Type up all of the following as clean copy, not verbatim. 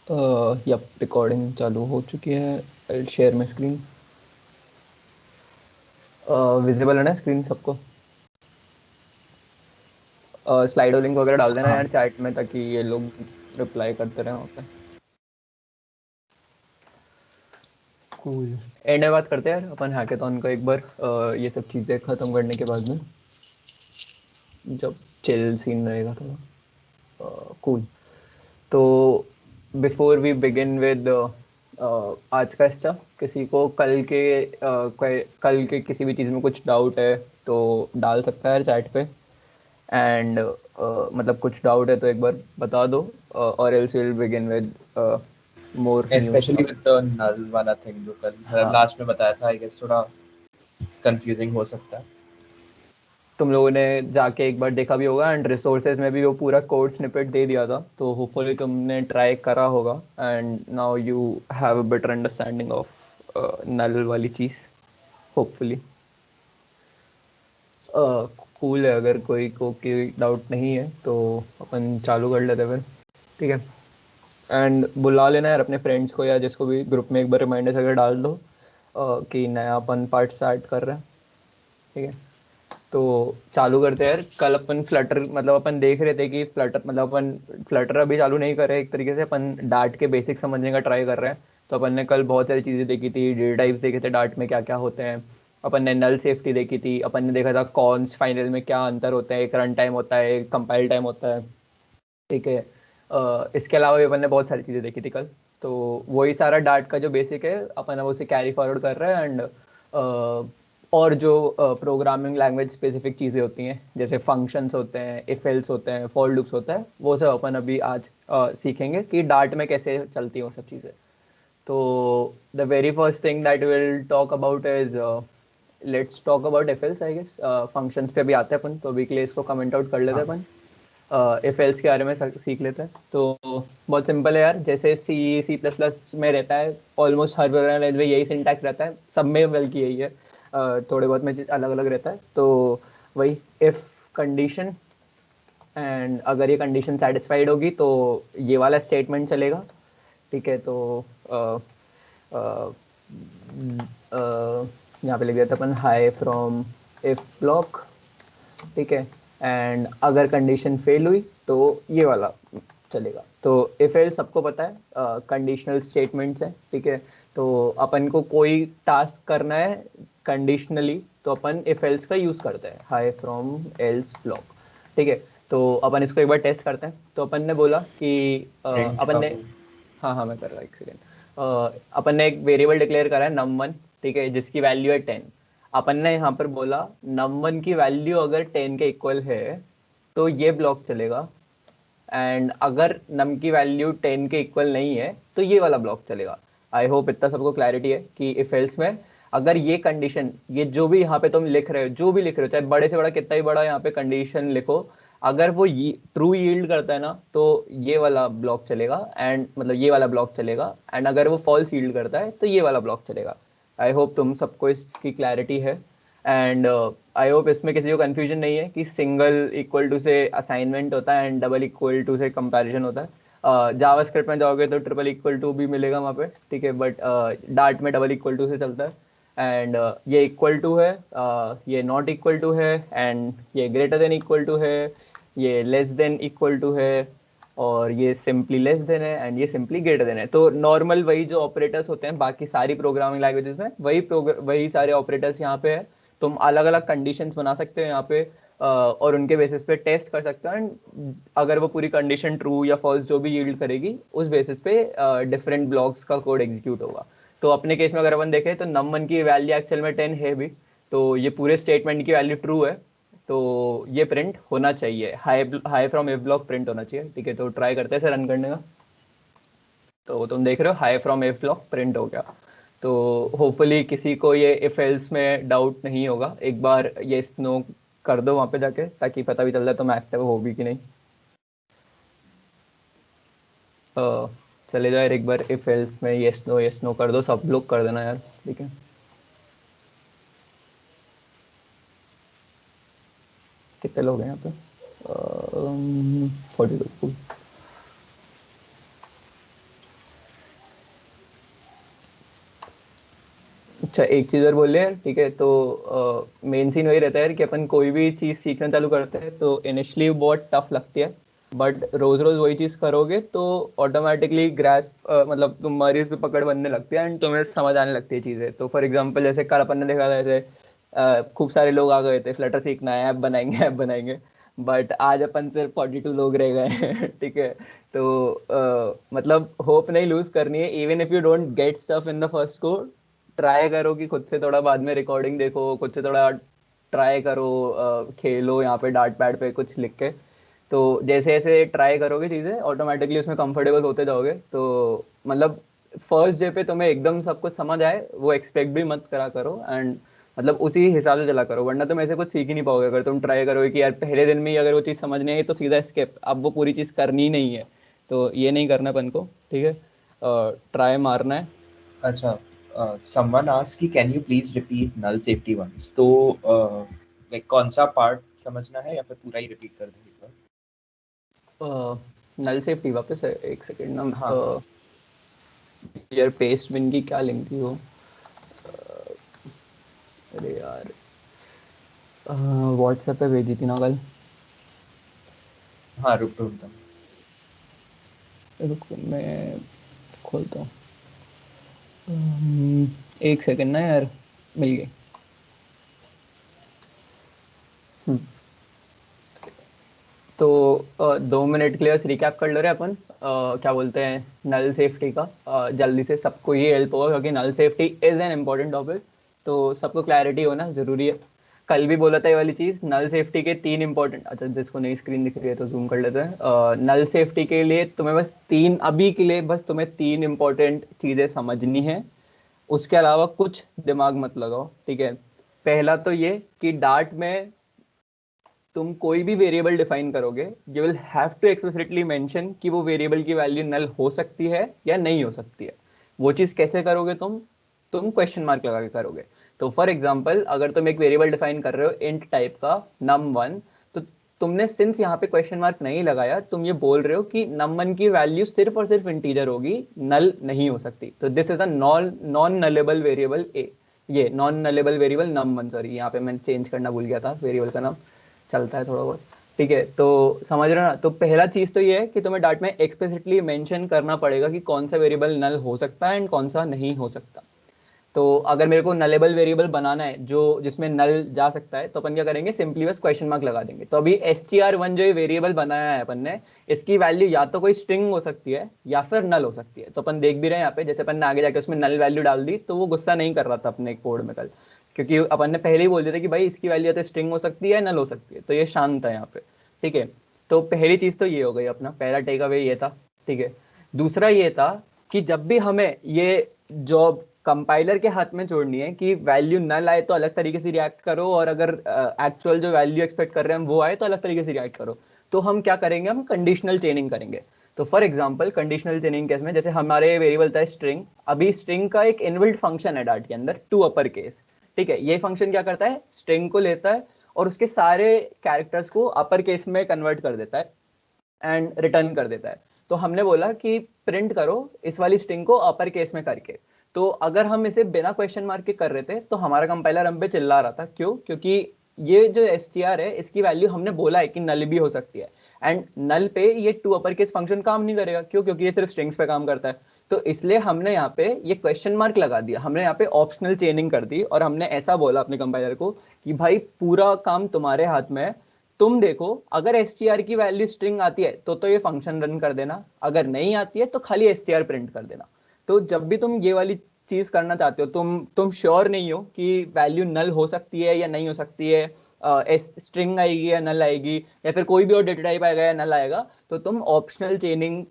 Yup, recording चालू हो चुकी है। I share my screen. Visible है ना स्क्रीन सबको? स्लाइडो लिंक वगैरह डाल देना हाँ। यार चैट में, ताकि ये लोग रिप्लाई करते रहे वहाँ पे। कूल। एंड में बात करते हैं यार अपन हैकेथॉन का एक बार, ये सब चीज़ें ख़त्म करने के बाद में, जब चिल सीन रहेगा थोड़ा। कूल। तो बिफोर वी बिगिन विद आज का स्टफ, किसी को कल के किसी भी चीज़ में कुछ डाउट है तो डाल सकता है चैट पे। एंड मतलब कुछ डाउट है तो एक बार बता दो, और else will begin with more new specially stuff. With the null वाला थिंग जो कल मतलब हाँ, लास्ट में बताया था, आई गेस थोड़ा कंफ्यूजिंग हो सकता है। तुम लोगों ने जाके एक बार देखा भी होगा, एंड रिसोर्सेज में भी वो पूरा कोड स्निपेट दे दिया था, तो होपफुली तुमने ट्राई करा होगा and now you have a better understanding of null वाली चीज़, होपफुली। कूल है। अगर कोई को डाउट नहीं है तो अपन चालू कर लेते हैं फिर। ठीक है। एंड बुला लेना यार अपने फ्रेंड्स को, या जिसको भी ग्रुप में एक बार रिमाइंडर्स अगर डाल दो कि नया अपन पार्ट स्टार्ट कर रहे हैं। ठीक है। तो चालू करते हैं यार। कल अपन फ्लटर, मतलब अपन देख रहे थे कि फ्लटर, मतलब अपन फ्लटर अभी चालू नहीं कर रहे, एक तरीके से अपन डार्ट के बेसिक समझने का ट्राई कर रहे हैं। तो अपन ने कल बहुत सारी चीज़ें देखी थी, डेटा टाइप्स देखे थे डार्ट में क्या क्या होते हैं। अपन ने नल सेफ्टी देखी थी, अपन ने देखा था कॉन्स फाइनल में क्या अंतर होता है, एक रन टाइम होता है, एक कंपाइल टाइम होता है। ठीक है। इसके अलावा भी अपन ने बहुत सारी चीज़ें देखी थी कल। तो वही सारा डार्ट का जो बेसिक है अपन अब उसे कैरी फॉरवर्ड कर रहे हैं। एंड और जो प्रोग्रामिंग लैंग्वेज स्पेसिफिक चीज़ें होती हैं, जैसे फंक्शंस होते हैं, इफ एल्स होते हैं, फॉर लूप्स होता है, वो सब अपन अभी आज सीखेंगे कि डार्ट में कैसे चलती हैं वो सब चीज़ें। तो the very first thing that will talk about is, let's talk about if else I guess. Functions पे भी आते हैं अपन, तो अभी के लिए इसको कमेंट आउट कर लेते हैं हाँ। अपन। इफ एल्स के बारे में सीख लेते हैं। तो बहुत सिंपल है यार, जैसे सी प्लस प्लस में रहता है, ऑलमोस्ट हर प्रोग्राम लैंग्वेज में यही सिंटैक्स रहता है, सब में बल्कि यही है। थोड़े बहुत में अलग अलग रहता है। तो वही इफ कंडीशन, एंड अगर ये कंडीशन सेटिस्फाइड होगी तो ये वाला स्टेटमेंट चलेगा। ठीक है। तो अ, अ, यहाँ पे लिख देते हैं अपन हाई फ्रॉम इफ ब्लॉक। ठीक है। एंड अगर कंडीशन फेल हुई तो ये वाला चलेगा। तो इफ एल्स सबको पता है, कंडीशनल स्टेटमेंट्स हैं। ठीक है। तो अपन को कोई टास्क करना है कंडीशनली, तो अपन इफ एल्स का यूज़ करते हैं, हाई फ्रॉम एल्स ब्लॉक। ठीक है। तो अपन इसको एक बार टेस्ट करते हैं। तो अपन ने बोला कि प्रिंट अपन का ने, वो। हाँ हाँ मैं कर रहा हूँ, एक सेकेंड। अपन ने एक वेरिएबल डिक्लेयर करा है num1। ठीक है, जिसकी वैल्यू है 10। अपन ने यहाँ पर बोला num1 की वैल्यू अगर 10 के इक्वल है तो ये ब्लॉक चलेगा। एंड अगर नम की वैल्यू 10 के इक्वल नहीं है तो ये वाला ब्लॉक चलेगा। आई होप इतना सबको क्लैरिटी है कि इफ एल्स में अगर ये कंडीशन, ये जो भी यहाँ पे तुम लिख रहे हो, जो भी लिख रहे हो, चाहे बड़े से बड़ा कितना ही बड़ा यहाँ पे कंडीशन लिखो, अगर वो ट्रू यील्ड करता है ना तो ये वाला ब्लॉक चलेगा, एंड मतलब ये वाला ब्लॉक चलेगा। एंड अगर वो फॉल्स यील्ड करता है तो ये वाला ब्लॉक चलेगा। आई होप तुम सबको इसकी क्लैरिटी है। एंड आई होप इसमें किसी को कंफ्यूजन नहीं है कि सिंगल इक्वल टू से असाइनमेंट होता है एंड डबल इक्वल टू से कंपैरिजन होता है। जावास्क्रिप्ट में जाओगे तो ट्रिपल इक्वल टू भी मिलेगा वहाँ पे। ठीक है। बट डार्ट में डबल इक्वल टू से चलता है। एंड ये इक्वल टू है, ये नॉट इक्वल टू है, एंड ये ग्रेटर देन इक्वल टू है, ये लेस देन इक्वल टू है, और ये सिंपली लेस देन है, एंड ये सिंपली ग्रेटर देन है। तो नॉर्मल वही जो ऑपरेटर्स होते हैं बाकी सारी प्रोग्रामिंग लैंग्वेजेस में, वही सारे ऑपरेटर्स यहाँ पे है। तुम अलग अलग कंडीशंस बना सकते हो यहाँ पे, और उनके बेसिस पे टेस्ट कर सकते हो। एंड अगर वो पूरी कंडीशन ट्रू या फॉल्स जो भी यील्ड करेगी, उस बेसिस पे डिफरेंट ब्लॉक्स का कोड एग्जीक्यूट होगा। तो अपने केस में अगर अपन देखें तो num1 की वैल्यू एक्चुअल में 10 है भी, तो ये पूरे स्टेटमेंट की वैल्यू ट्रू है। तो ये प्रिंट होना चाहिए, high high from if block print होना चाहिए। ठीक है। तो ट्राई करते हैं इसे रन करने का। तो तुम देख रहे हो high from if block print हो गया। तो होपफुली किसी को ये इफ एल्स में डाउट नहीं होगा। एक बार ये नो कर दो वहाँ पे जाके, ताकि पता भी चल जाए तुम एक्टिव हो भी कि नहीं। अ, चले जाओ यार, एक बार इफ एल्स में यस नो कर दो, सब लोग कर देना यार। ठीक है। कितने लोग हैं यहाँ पे? 42। अच्छा, एक चीज़ और बोल रहे हैं, ठीक है। तो मेन सीन वही रहता है कि अपन कोई भी चीज़ सीखना चालू करते हैं तो इनिशियली बहुत टफ लगती है, बट रोज रोज वही चीज़ करोगे तो ऑटोमेटिकली ग्रास्प मतलब तुम्हारी उस पे पकड़ बनने लगती है एंड तुम्हें समझ आने लगती है चीज़ें। तो फॉर एग्जांपल जैसे कल अपन ने देखा था, जैसे खूब सारे लोग आ गए थे फ्लटर सीखना है, ऐप बनाएंगे ऐप बनाएंगे, बट आज अपन सिर्फ 42 लोग रह गए हैं ठीक है। तो मतलब होप नहीं लूज करनी है, even if you don't get stuff in the first को, ट्राई करो कि खुद से थोड़ा बाद में रिकॉर्डिंग देखो, खुद से थोड़ा ट्राई करो, खेलो यहाँ पे डार्ट पैड पे कुछ लिख के। तो जैसे जैसे ट्राई करोगे चीज़ें ऑटोमेटिकली उसमें कंफर्टेबल होते जाओगे। तो मतलब फर्स्ट डे पे तुम्हें एकदम सब कुछ समझ आए वो एक्सपेक्ट भी मत करा करो, एंड मतलब उसी हिसाब से चला करो, वरना तुम ऐसे कुछ सीख ही नहीं पाओगे। अगर तुम ट्राई करोगे कि यार पहले दिन में ही अगर वो चीज़ समझ नहीं आई तो सीधा स्किप, अब वो पूरी चीज़ करनी ही नहीं है, तो ये नहीं करना अपन को, ठीक है। ट्राई मारना है। अच्छा, समवन आस्क कि can you please repeat null safety once, तो लाइक कौन सा पार्ट समझना है या फिर पूरा ही रिपीट कर दें एक बार? नल सेफ्टी वापस है, एक सेकेंड ना। हाँ यार पेस्ट बिन की क्या लिंक थी वो, अरे यार व्हाट्सएप पे भेजी थी ना कल। हाँ, रुक ढूंढता हूँ। रुको मैं खोलता हूँ। एक सेकेंड ना यार, मिल गई। हम्म, तो 2 मिनट के लिए बस रिकैप कर ले रहे हैं अपन। क्या बोलते हैं नल सेफ्टी का, जल्दी से सबको ये हेल्प होगा क्योंकि null safety is an important topic, तो सबको क्लैरिटी होना जरूरी है। कल भी बोला था ये वाली चीज़, नल सेफ्टी के 3 इंपॉर्टेंट, अच्छा जिसको नई स्क्रीन दिख रही है तो जूम कर लेते हैं। नल सेफ्टी के लिए तुम्हें बस तीन, अभी के लिए बस तुम्हें 3 इंपॉर्टेंट चीज़ें समझनी है, उसके अलावा कुछ दिमाग मत लगाओ, ठीक है। पहला तो ये कि डार्ट में तुम कोई भी वेरिएबल डिफाइन करोगे, you will have to explicitly mention कि वो वेरिएबल की वैल्यू नल हो सकती है या नहीं हो सकती है। वो चीज कैसे करोगे तुम क्वेश्चन मार्क लगा के करोगे। तो फॉर एग्जांपल अगर तुम एक वेरिएबल डिफाइन कर रहे हो इंट टाइप का num1, तो तुमने सिंस यहाँ पे क्वेश्चन मार्क नहीं लगाया, तुम ये बोल रहे हो कि num1 की वैल्यू सिर्फ और सिर्फ इंटीजर होगी, नल नहीं हो सकती, तो this is a non nullable variable A. ये non nullable variable num1, sorry यहाँ पे मैं चेंज करना भूल गया था वेरिएबल का नाम, चलता है थोड़ा बहुत, ठीक है। तो समझ रहे हो ना, तो पहला चीज तो ये है कि तुम्हें डाट में एक्सप्लिसिटली मेंशन करना पड़ेगा कि कौन सा वेरिएबल नल हो सकता है एंड कौन सा नहीं हो सकता। तो अगर मेरे को नलेबल वेरिएबल बनाना है जो जिसमें नल जा सकता है, तो अपन क्या करेंगे, सिंपली बस क्वेश्चन मार्क लगा देंगे। तो अभी str1 जो ये वेरिएबल बनाया है अपन ने, इसकी वैल्यू या तो कोई स्ट्रिंग हो सकती है या फिर नल हो सकती है। तो अपन देख भी रहे हैं यहाँ पे, जैसे अपन ने आगे जाके उसमें नल वैल्यू डाल दी तो वो गुस्सा नहीं कर रहा था अपने कोड में कल, क्योंकि अपन ने पहले ही बोल दिया था कि भाई इसकी वैल्यू या तो स्ट्रिंग हो सकती है या नल हो सकती है, तो ये शांत है यहाँ पे, ठीक है। तो पहली चीज तो ये हो गई, अपना पहला टेक अवे ये था, ठीक है। दूसरा ये था कि जब भी हमें ये जॉब कंपाइलर के हाथ में छोड़नी है कि वैल्यू नल आए तो अलग तरीके से रिएक्ट करो, और अगर एक्चुअल जो वैल्यू एक्सपेक्ट कर रहे हैं वो आए तो अलग तरीके से रिएक्ट करो, तो हम क्या करेंगे, हम कंडीशनल चेनिंग करेंगे। तो फॉर एग्जांपल कंडीशनल चेनिंग केस में, जैसे हमारे वेरिएबल था स्ट्रिंग, अभी स्ट्रिंग का एक इनबिल्ट फंक्शन है डाट के अंदर टू अपर केस, ठीक है। ये फंक्शन क्या करता है, स्ट्रिंग को लेता है और उसके सारे कैरेक्टर्स को अपर केस में कन्वर्ट कर देता है एंड रिटर्न कर देता है। तो हमने बोला कि प्रिंट करो इस वाली स्ट्रिंग को अपर केस में करके। तो अगर हम इसे बिना क्वेश्चन मार्क के कर रहे थे तो हमारा कंपाइलर हम पे चिल्ला रहा था, क्यों, क्योंकि ये जो str है इसकी वैल्यू हमने बोला है कि नल भी हो सकती है, एंड नल पे ये टू अपर केस फंक्शन काम नहीं करेगा, क्यों, क्योंकि ये सिर्फ स्ट्रिंग्स पे काम करता है। तो इसलिए हमने यहाँ पे ये क्वेश्चन मार्क लगा दिया, हमने यहाँ पे ऑप्शनल चेनिंग कर दी, और हमने ऐसा बोला अपने कंपाइलर को कि भाई पूरा काम तुम्हारे हाथ में है, तुम देखो, अगर str की वैल्यू स्ट्रिंग आती है तो ये फंक्शन रन कर देना, अगर नहीं आती है तो खाली str प्रिंट कर देना। तो जब भी तुम ये वाली चीज करना चाहते हो, तुम श्योर नहीं हो कि वैल्यू नल हो सकती है या नहीं हो सकती है, स्ट्रिंग आएगी या नल आएगी या फिर कोई भी और डेटा टाइप आएगा या नल आएगा, तो तुम ऑप्शनल चेनिंग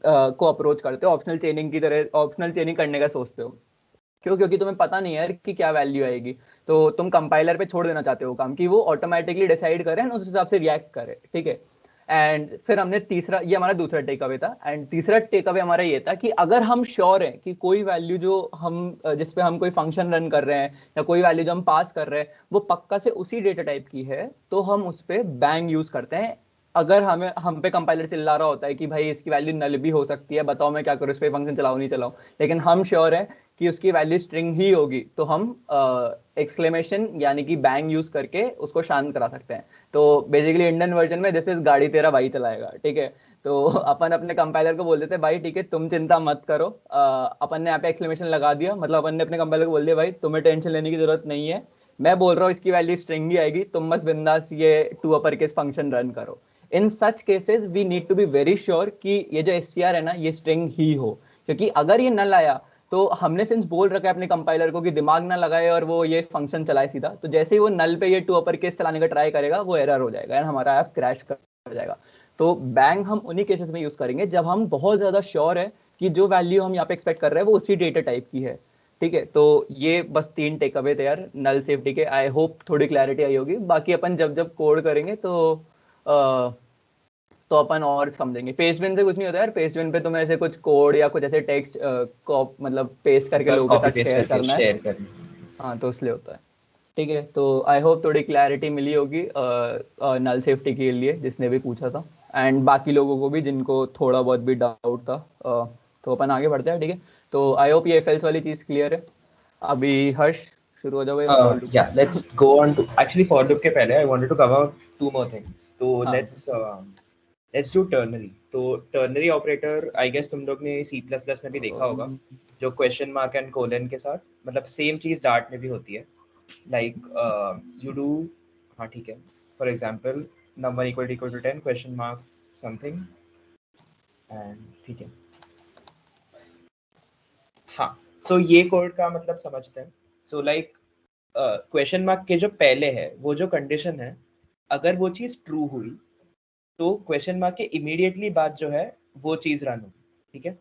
को अप्रोच करते हो, ऑप्शनल चेनिंग की तरह ऑप्शनल चेनिंग करने का सोचते हो। क्यों, क्योंकि तुम्हें पता नहीं है यार कि क्या वैल्यू आएगी, तो तुम कंपाइलर पे छोड़ देना चाहते हो काम, कि वो ऑटोमेटिकली डिसाइड करे और उस हिसाब से रिएक्ट करे, ठीक है। एंड फिर हमने तीसरा, ये हमारा दूसरा टेक अवे था, एंड तीसरा टेक अवे हमारा ये था कि अगर हम श्योर हैं कि कोई वैल्यू जो हम जिस पे हम कोई फंक्शन रन कर रहे हैं या कोई वैल्यू जो हम पास कर रहे हैं वो पक्का से उसी डेटा टाइप की है, तो हम उस पर बैंग यूज करते हैं अगर हम पे कंपाइलर चिल्ला रहा होता है कि भाई इसकी वैल्यू नल भी हो सकती है, बताओ मैं क्या करूँ, इस पे फंक्शन चलाऊं नहीं चलाऊं, लेकिन हम श्योर है कि उसकी वैल्यू स्ट्रिंग ही होगी, तो हम एक्सक्लेमेशन यानी कि बैंग यूज करके उसको शांत करा सकते हैं। तो बेसिकली इंडियन वर्जन में दिस इज गाड़ी तेरा भाई चलाएगा, ठीक है। तो अपन अपने कंपाइलर को बोल देते हैं भाई ठीक है तुम चिंता मत करो, अपन ने यहाँ पे एक्सक्लेमेशन लगा दिया, मतलब अपन ने अपने कंपाइलर को बोल दिया भाई तुम्हें टेंशन लेने की जरूरत नहीं है, मैं बोल रहा हूँ इसकी वैल्यू स्ट्रिंग ही आएगी, तुम बस बिंदास ये to upper case function run करो। In such cases we need to be very sure कि ये जो एसटीआर है ना ये स्ट्रिंग ही हो, क्योंकि अगर ये नल आया तो हमने सिंस बोल रखा है अपने कंपाइलर को कि दिमाग ना लगाए और वो ये फंक्शन चलाए सीधा, तो जैसे ही वो नल पे ये टू अपर केस चलाने का ट्राई करेगा वो एरर हो जाएगा एंड हमारा ऐप क्रैश कर जाएगा। तो बैंग हम उन्हीं केसेस में यूज करेंगे जब हम बहुत ज्यादा श्योर है कि जो वैल्यू हम यहाँ पे एक्सपेक्ट कर रहे हैं वो उसी डेटा टाइप की है, ठीक है। तो ये बस 3 टेक अवे थे यार नल सेफ्टी के, आई होप थोड़ी क्लैरिटी आई होगी। बाकी अपन जब जब कोड करेंगे तो अपन और समझेंगे। पेस्टबिन से कुछ नहीं होता यार, पेस्टबिन पे तुम्हें ऐसे कुछ कोड या कुछ ऐसे टेक्स्ट मतलब पेस्ट करके बस लोगों के कॉपी साथ पेस्ट शेयर करके करना है। शेयर करनी। हाँ तो इसलिए होता है, ठीक है। तो आई होप थोड़ी क्लैरिटी मिली होगी नल सेफ्टी के लिए जिसने भी पूछा था, एंड बाकी लोगों को भी जिनको थोड़ा बहुत भी डाउट था। तो अपन आगे बढ़ते हैं, ठीक है। तो आई होप ये एफएल्स वाली चीज़ क्लियर है। अभी हर्ष शुरू हो जाओ भाई for loop Yeah, let's go on to actually for loop के पहले I wanted to cover two more things. तो हाँ let's do ternary. तो ternary operator I guess तुम लोग ने C++ में भी देखा होगा, जो क्वेश्चन मार्क एंड कोलन के साथ, मतलब सेम चीज डार्ट में भी होती है। लाइक यू डू, हाँ ठीक है, for example number equal to 10 question mark something and ठीक है। हाँ, सो ये कोड का मतलब समझते हैं। सो लाइक क्वेश्चन मार्क के जो पहले है वो जो कंडीशन है, अगर वो चीज ट्रू हुई तो क्वेश्चन मार्क के इमीडिएटली बाद जो है वो चीज रन होगी, ठीक है।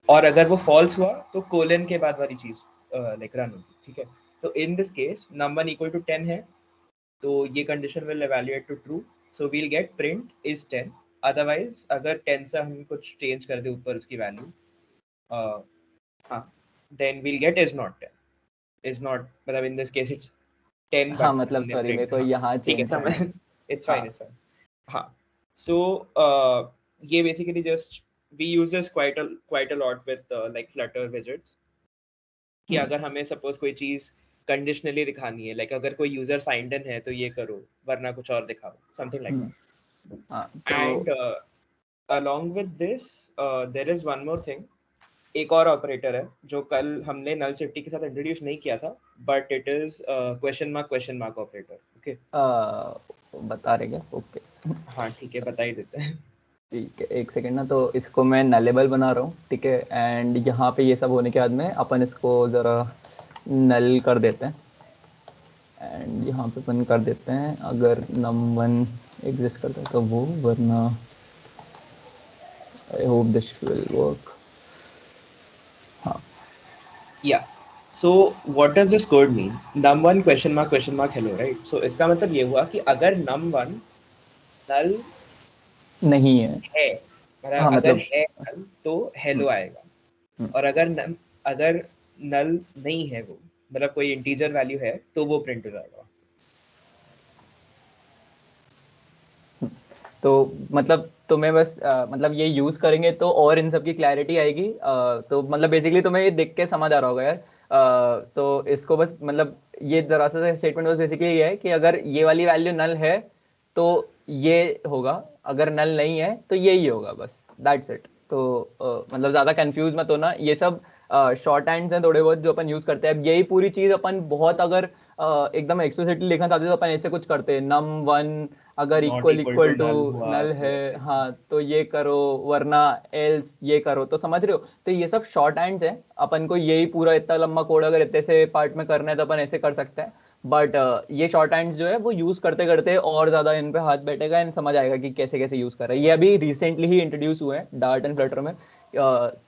और अगर वो फॉल्स हुआ तो कोलन के बाद वाली चीज लाइक रन होगी, ठीक है। तो in this case number equal to 10 है तो ये condition will evaluate to true, so we'll get print is 10। Otherwise अगर 10 से हम कुछ चेंज कर दे ऊपर उसकी वैल्यू, हाँ, then we'll get is not 10। Is not मतलब इन दिस केस इट्स 10 हाँ, बट मतलब हमने सॉरी मेरे प्रिंट, को हाँ यहाँ ठीक है चेंज समझ, करना है। इट्स फाइन हाँ इट्स फाइन। हाँ, सो ये basically just we use this quite a lot with like Flutter widgets, कि अगर हमें सपोज कोई चीज कंडीशनली दिखानी है, लाइक अगर कोई यूजर साइंड इन है तो ये करो वरना कुछ और दिखाओ, समथिंग लाइक हाँ दैट। तो and along with this there is one more thing, एक और ऑपरेटर है जो कल हमने नल सेफ्टी के साथ इंट्रोड्यूस नहीं किया था, but it is question mark operator, okay. बता रहे क्या, ओके। हाँ ठीक है, बता ही देते हैं। ठीक है एक सेकेंड ना, तो इसको मैं नलेबल बना रहा हूँ, ठीक है। एंड यहाँ पे ये सब होने के बाद में अपन इसको ज़रा नल कर देते हैं, एंड यहाँ पे अपन कर देते हैं अगर num1 एग्जिस्ट करता है तो वो, वरना I hope this will work. हाँ या so what does this code mean, num1 question mark hello, right. So इसका मतलब ये हुआ कि अगर num1 नल नहीं है। है, मतलब हाँ अगर मतलब है नल तो हेलो आएगा, हम्म, और अगर नल नहीं है वो, मतलब कोई इंटीजर वैल्यू है तो वो प्रिंट हो जाएगा। तो मतलब तुम्हें बस मतलब ये यूज करेंगे तो और इन सब की क्लैरिटी आएगी। तो मतलब बेसिकली तुम्हें ये देख के समझ आ रहा होगा यार। तो इसको बस मतलब ये जरा सा स्टेटमेंट बस बेसिकली ये है कि अगर ये वाली वैल्यू नल है तो ये होगा, अगर नल नहीं है तो यही होगा, बस दैट्स इट। तो मतलब ज्यादा कंफ्यूज मत होना, ये सब शॉर्ट हैंड्स हैं थोड़े बहुत जो अपन यूज करते हैं। अब यही पूरी चीज अपन बहुत अगर एकदम एक्सप्लिसिटली लिखना चाहते हैं तो अपन ऐसे कुछ करते हैं, num1 अगर not equal equal equal to to null हुआ नल तो है, ऐसे। हाँ तो ये करो, वरना एल्स ये करो, तो समझ रहे हो। तो ये सब शॉर्ट हैंड्स हैं, अपन को यही पूरा इतना लंबा कोड अगर इतने से पार्ट में करना है तो अपन ऐसे कर सकते हैं। बट ये शॉर्ट हैंड्स जो है वो यूज करते करते और ज्यादा इन पे हाथ बैठेगा एंड समझ आएगा कि कैसे कैसे यूज कर रहा है। ये अभी रिसेंटली ही इंट्रोड्यूस हुए हैं डार्ट एंड फ्लटर में,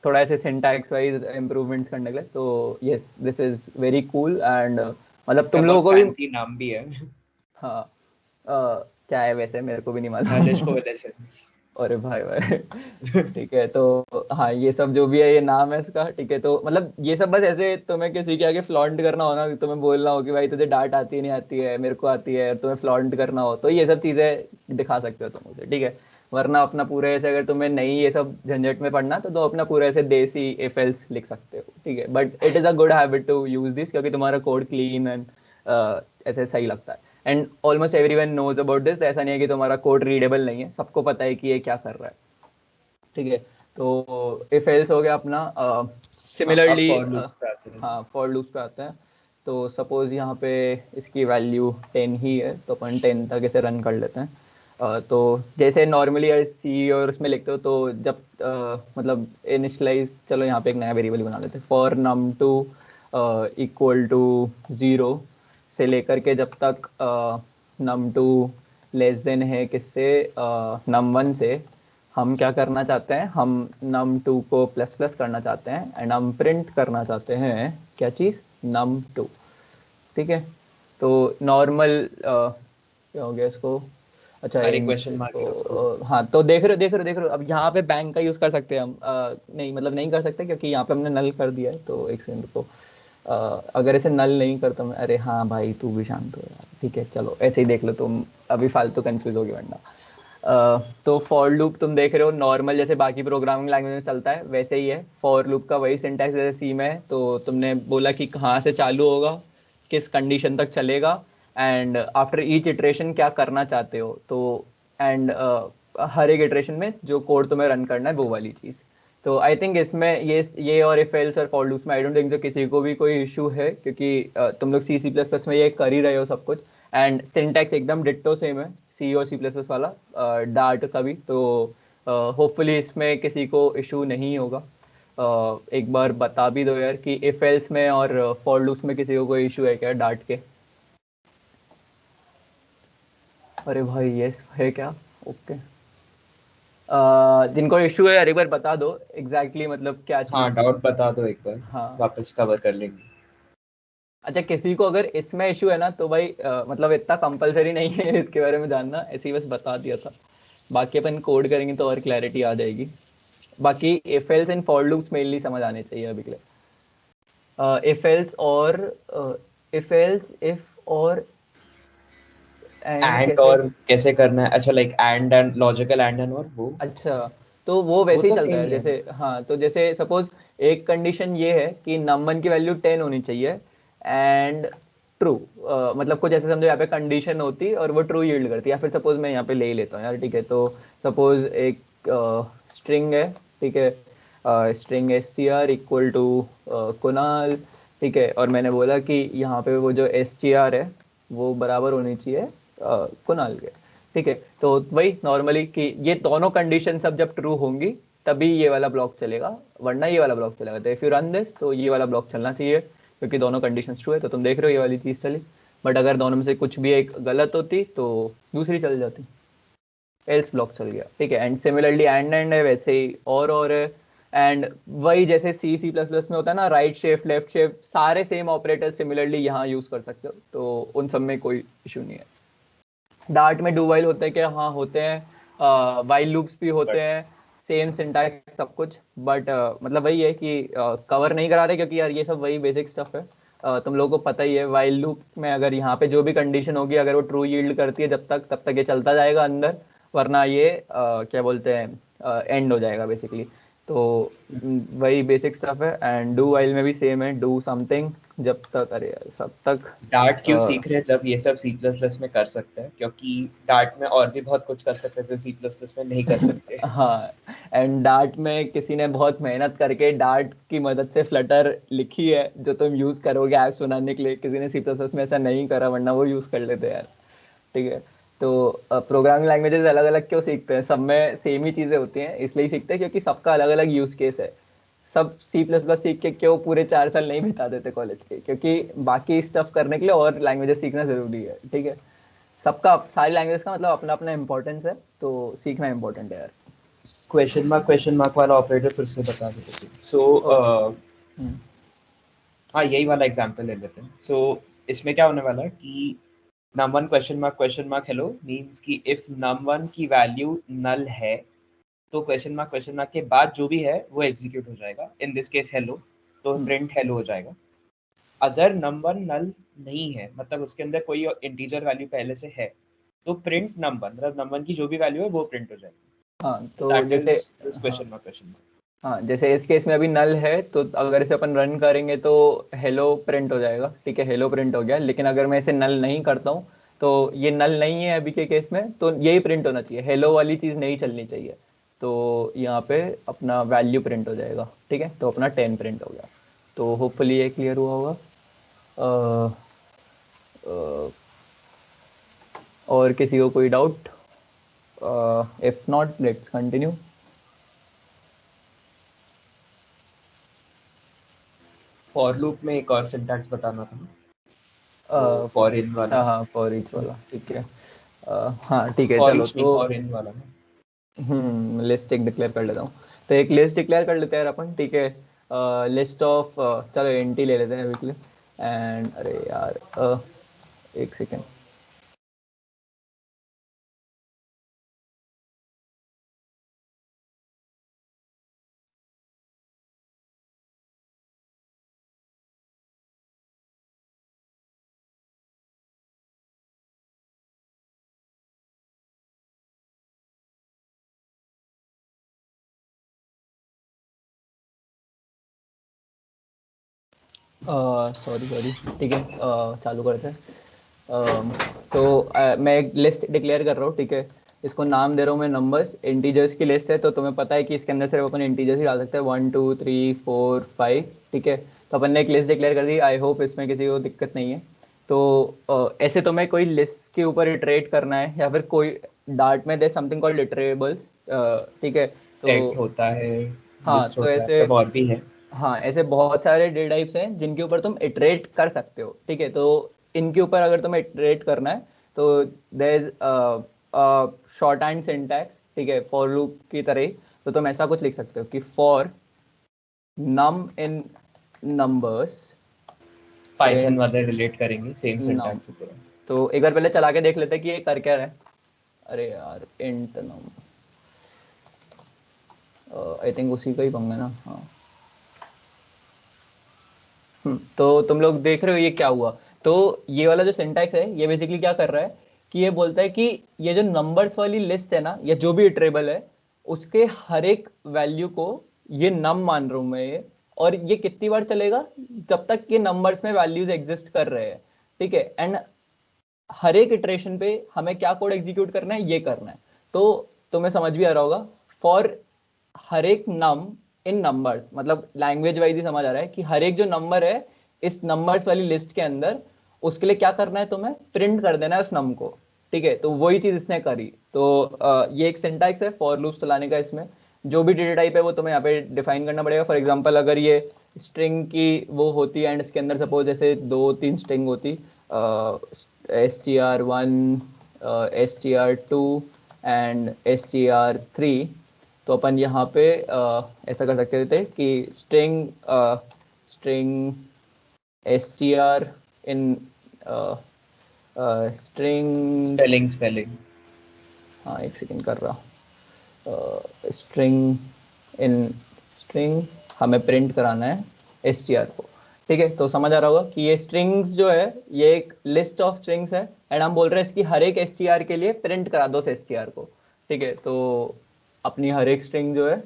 थोड़ा ऐसे सिंटैक्स वाइज इंप्रूवमेंट्स करने के लिए। तो yes this is very cool and मतलब इसका तुम लोगों बहुत को भी। फैंसी नाम भी है, हाँ क्या है वैसे मेरे को भी नहीं नलिश मालूम। कोएलेसेंस। अरे भाई भाई ठीक है। तो हाँ, ये सब जो भी है, ये नाम है इसका, ठीक है। तो मतलब ये सब बस ऐसे तुम्हें किसी के आगे फ्लॉन्ट करना हो ना, तुम्हें बोलना हो कि भाई तुझे डार्ट आती है, नहीं आती है, मेरे को आती है, और तुम्हें फ्लॉन्ट करना हो, तो ये सब चीजें दिखा सकते हो तुम मुझे, ठीक है। वरना अपना पूरे ऐसे, अगर तुम्हें नहीं ये सब झंझट में पढ़ना, तो तुम अपना पूरा ऐसे देसी इफ एल्स लिख सकते हो, ठीक है। But it is a good habit to use this, क्योंकि तुम्हारा कोड क्लीन एंड ऐसे सही लगता है। And almost everyone knows about this, ऐसा नहीं है कि तुम्हारा कोड रीडेबल नहीं है, सबको पता है कि ये क्या कर रहा है, ठीक है। तो इफ एल्स हो गया अपना। हाँ, अब सिमिलरली फॉर लूप्स पे आते हैं। हाँ, फॉर लूप पे आते हैं। तो सपोज यहाँ पे इसकी वैल्यू 10 ही है, तो अपन 10 तक इसे रन कर लेते हैं। तो जैसे नॉर्मली सी और उसमें लिखते हो, तो जब मतलब इनिशलाइज, चलो यहाँ पे एक नया वेरिएबल बना लेते हैं, for num to equal to 0 से लेकर के जब तक नम टू लेस देन है किससे, नम वन से। हम क्या करना चाहते हैं, हम नम टू को प्लस प्लस करना चाहते हैं, एंड हम प्रिंट करना चाहते हैं क्या चीज़, नम टू, ठीक है। तो नॉर्मल क्या हो गया इसको, अच्छा अरे इन क्वेश्चन मार्क इसको है उसको। हाँ, तो देख रहे हो देख रहे हो देख रहे हो, अब यहाँ पे बैंक का यूज़ कर सकते हैं हम, नहीं मतलब नहीं कर सकते, क्योंकि यहाँ पे हमने नल कर दिया है। तो एक सेकंड को, अगर ऐसे नल नहीं करता मैं, अरे हाँ भाई तू भी शांत हो यार, ठीक है चलो ऐसे ही देख लो तुम, अभी फालतू कंफ्यूज हो गया वरना। तो फॉर लूप तुम देख रहे हो नॉर्मल जैसे बाकी प्रोग्रामिंग लैंग्वेज में चलता है वैसे ही है। फॉर लूप का वही सिंटैक्स जैसे सी में है। तो तुमने बोला कि कहाँ से चालू होगा, किस कंडीशन तक चलेगा, एंड आफ्टर ईच इटरेशन क्या करना चाहते हो। तो एंड हर एक इटरेशन में जो कोड तुम्हें रन करना है वो वाली चीज़। तो आई थिंक इसमें ये और इफ एल्स और फॉर लूप्स में आई डोंट थिंक तो किसी को भी कोई इशू है, क्योंकि तुम लोग सी सी प्लस प्लस में ये कर ही रहे हो सब कुछ। एंड सिंटैक्स एकदम डिट्टो सेम है, सी और सी प्लस प्लस वाला, डार्ट का भी। तो होपफुली इसमें किसी को इशू नहीं होगा। एक बार बता भी दो यार कि इफ एल्स में और फॉर लूप्स में किसी को कोई इशू है क्या डार्ट के। अरे भाई यस है क्या, ओके। जिनको इशू है यार एक बार बता दो एग्जैक्टली मतलब क्या हाँ, चीज़। डाउट बता दो एक बार, हाँ, वापस कवर कर लेंगे। अच्छा किसी को अगर इसमें इशू है ना, तो भाई मतलब इतना कंपलसरी नहीं है इसके बारे में जानना, ऐसे ही बस बता दिया था। बाकी अपन कोड करेंगे तो और क्लैरिटी आ जाएगी। बाकी if else and for loops mainly समझ आने चाहिए अभी के लिए। इफ एल्स और इफ एल्स इफ और एंड एंड कैसे। और कैसे करना है, अच्छा लाइक एंड लॉजिकल एंड और वो अच्छा, तो वो वो वैसे ही तो चलता सेम है ही है जैसे, ना। हाँ तो जैसे सपोज एक कंडीशन ये है कि नंबर की वैल्यू 10 होनी चाहिए एंड ट्रू, मतलब कुछ ऐसे समझो यहाँ पे कंडीशन होती और वो ट्रू यील्ड करती है। या फिर सपोज मैं यहाँ पे ले ही लेता हूँ यार, ठीक है। तो सपोज एक स्ट्रिंग है, ठीक है। String S C R equal to Kunal, ठीक है। और मैंने बोला कि यहाँ पे वो जो एस टी आर है वो बराबर होनी चाहिए कुणाल के, ठीक है। तो वही नॉर्मली कि ये दोनों कंडीशन सब जब ट्रू होंगी तभी ये वाला ब्लॉक चलेगा, वरना ये वाला ब्लॉक चलेगा। तो इफ यू रन दिस तो ये वाला ब्लॉक चलना चाहिए, क्योंकि दोनों कंडीशन ट्रू है। तो तुम देख रहे हो ये वाली चीज़ चली। बट अगर दोनों में से कुछ भी एक गलत होती तो दूसरी चल जाती, एल्स ब्लॉक चल गया, ठीक है। एंड सिमिलरली एंड है वैसे ही और है। एंड वही जैसे सी सी प्लस प्लस में होता है ना, राइट शिफ्ट लेफ्ट शिफ्ट सारे सेम ऑपरेटर सिमिलरली यहाँ यूज कर सकते हो, तो उन सब में कोई इशू नहीं है। डार्ट में डू वाइल होते हैं क्या, हाँ होते हैं, वाइल लूप्स भी होते बट हैं, सेम सिंटैक्स सब कुछ। बट मतलब वही है कि कवर नहीं करा रहे, क्योंकि यार ये सब वही बेसिक स्टफ है। तुम लोगों को पता ही है, वाइल लूप में अगर यहाँ पे जो भी कंडीशन होगी अगर वो ट्रू यील्ड करती है जब तक, तब तक ये चलता जाएगा अंदर, वरना ये क्या बोलते हैं एंड हो जाएगा बेसिकली। तो वही बेसिक स्टफ है। एंड डू वाइल में भी सेम है, डू समथिंग जब तक, अरे यार सब तक डार्ट क्यों सीख रहे हैं जब ये सब सी प्लस प्लस में कर सकते हैं, क्योंकि डार्ट में और भी बहुत कुछ कर सकते हैं जो सी प्लस प्लस में नहीं कर सकते। हाँ, एंड डार्ट में किसी ने बहुत मेहनत करके डार्ट की मदद से फ्लटर लिखी है, जो तुम यूज करोगे ऐप्स बनाने के लिए। किसी ने सी प्लस प्लस में ऐसा नहीं करा, वरना वो यूज कर लेते यार, ठीक है। तो प्रोग्रामिंग लैंग्वेजेस अलग अलग क्यों सीखते हैं, सब में सेम ही चीजें होती हैं, इसलिए सीखते हैं क्योंकि सबका अलग अलग यूज केस है। सब सी प्लस प्लस सीख के क्यों पूरे 4 साल नहीं बिता देते कॉलेज के, क्योंकि बाकी स्टफ करने के लिए और लैंग्वेजेस सीखना जरूरी है, ठीक है। सबका सारी लैंग्वेज का मतलब अपना अपना इंपॉर्टेंस है, तो सीखना इंपॉर्टेंट है यार। क्वेश्चन मार्क वाला ऑपरेटर फिर से बता देते। सो हम्म, हाँ, यही वाला एग्जांपल ले लेते हैं। सो इसमें क्या होने वाला है कि num1 question mark hello means कि इफ num1 की वैल्यू नल है तो क्वेश्चन मार्क के बाद जो भी है वो एग्जीक्यूट हो जाएगा, इन दिस केस हेलो, तो प्रिंट हेलो हो जाएगा। अगर नंबर नल नहीं है, मतलब उसके अंदर कोई इंटीजर वैल्यू पहले से है, तो प्रिंट नंबर, मतलब नंबर की जो भी वैल्यू है वो प्रिंट हो जाएगी। हाँ तो दैट जैसे, इज दिस हाँ क्वेश्चन मार्क। हाँ जैसे इस केस में अभी नल है, तो अगर इसे अपन रन करेंगे तो हेलो प्रिंट हो जाएगा, ठीक है, हेलो प्रिंट हो गया। लेकिन अगर मैं इसे नल नहीं करता हूँ, तो ये नल नहीं है अभी के केस में, तो यही प्रिंट होना चाहिए, हेलो वाली चीज़ नहीं चलनी चाहिए। तो यहाँ पे अपना वैल्यू प्रिंट हो जाएगा, ठीक है, तो अपना 10 प्रिंट हो गया। तो होपफुली ये क्लियर हुआ होगा। अ, अ, और किसी को कोई doubt? If not let's continue. For loop में एक और सिंटैक्स बताना था, वो फॉर इन वाला। हाँ हाँ, फॉर ईच वाला, ठीक है। हाँ ठीक है, फॉर चलो ईच नहीं, तो फॉर इन वाला ना। लिस्ट एक डिक्लेयर कर लेता हूँ। तो एक लिस्ट डिक्लेयर कर लेते हैं यार अपन, ठीक है। लिस्ट ऑफ, चलो एंटी ले लेते हैं अभी के लिए। एंड अरे यार, एक सेकेंड। सॉरी सॉरी, ठीक है, चालू करते हैं। तो मैं एक लिस्ट डिक्लेयर कर रहा हूँ, ठीक है। इसको नाम दे रहा हूँ मैं नंबर्स, इंटीजर्स की लिस्ट है, तो तुम्हें पता है कि इसके अंदर सिर्फ अपन इंटीजर्स ही डाल सकते हैं, 1 2 3 4 5, ठीक है। तो अपन ने एक लिस्ट डिक्लेयर कर दी, आई होप इसमें किसी को दिक्कत नहीं है। तो ऐसे तुम्हें कोई लिस्ट के ऊपर इटरेट करना है, या फिर कोई डार्ट में दे समथिंग कॉल्ड इटरेबल्स, ठीक है। तो सेट होता है, हाँ लिस्ट तो होता है, ऐसे, सब और भी है। हाँ ऐसे बहुत सारे डे टाइप्स हैं जिनके ऊपर तुम इटरेट कर सकते हो, ठीक है। तो इनके ऊपर अगर तुम्हें इटरेट करना है, तो there is shorthand syntax, ठीक है, फॉर लूप की तरह ही। तो तुम ऐसा कुछ लिख सकते हो कि for num in numbers Python print वाले रिलेट करेंगे सेम नम। सिंटैक्स से पूरा। तो एक बार पहले चला के देख लेते हैं कि ये कर क्या रहा है। अरे यार, इंट नम, आई थिंक उसी का ही पंगा ना, हाँ। तो तुम लोग देख रहे हो ये क्या हुआ। तो ये वाला जो सिंटैक्स है, ये बेसिकली क्या कर रहा है कि ये बोलता है कि ये जो नंबर्स वाली लिस्ट है ना, या जो भी इटरेबल है, उसके हर एक वैल्यू को ये नम मान रहा हूं मैं ये। और ये कितनी बार चलेगा, जब तक ये नंबर्स में वैल्यूज एग्जिस्ट कर रहे हैं, ठीक है। एंड हर एक इटरेशन पे हमें क्या कोड एग्जीक्यूट करना है, ये करना है। तो तुम्हें समझ भी आ रहा होगा, फॉर हर एक नम इन नंबर्स, मतलब लैंग्वेज वाइज ही समझ आ रहा है कि हर एक जो नंबर है इस नंबर्स वाली लिस्ट के अंदर, उसके लिए क्या करना है, तुम्हें प्रिंट कर देना है उस नम को, ठीक है। तो वही चीज इसने करी। तो ये एक सिंटैक्स है फॉर लूप्स चलाने का। इसमें जो भी डेटा टाइप है वो तुम्हें यहाँ पे डिफाइन करना पड़ेगा। फॉर एग्जांपल अगर ये स्ट्रिंग की वो होती एंड इसके अंदर सपोज जैसे 2 3 स्ट्रिंग होती, str1, str2 एंड str3, तो अपन यहाँ पे ऐसा कर सकते थे कि string string str in string, spelling. हाँ एक सेकेंड कर रहा, स्ट्रिंग इन स्ट्रिंग हमें प्रिंट कराना है str को, ठीक है। तो समझ आ रहा होगा कि ये स्ट्रिंग्स जो है, ये एक लिस्ट ऑफ स्ट्रिंग्स है, एंड हम बोल रहे हैं इसकी हर एक str के लिए प्रिंट करा दो उस str को, ठीक है। तो अपनी हर एक स्ट्रिंग जो है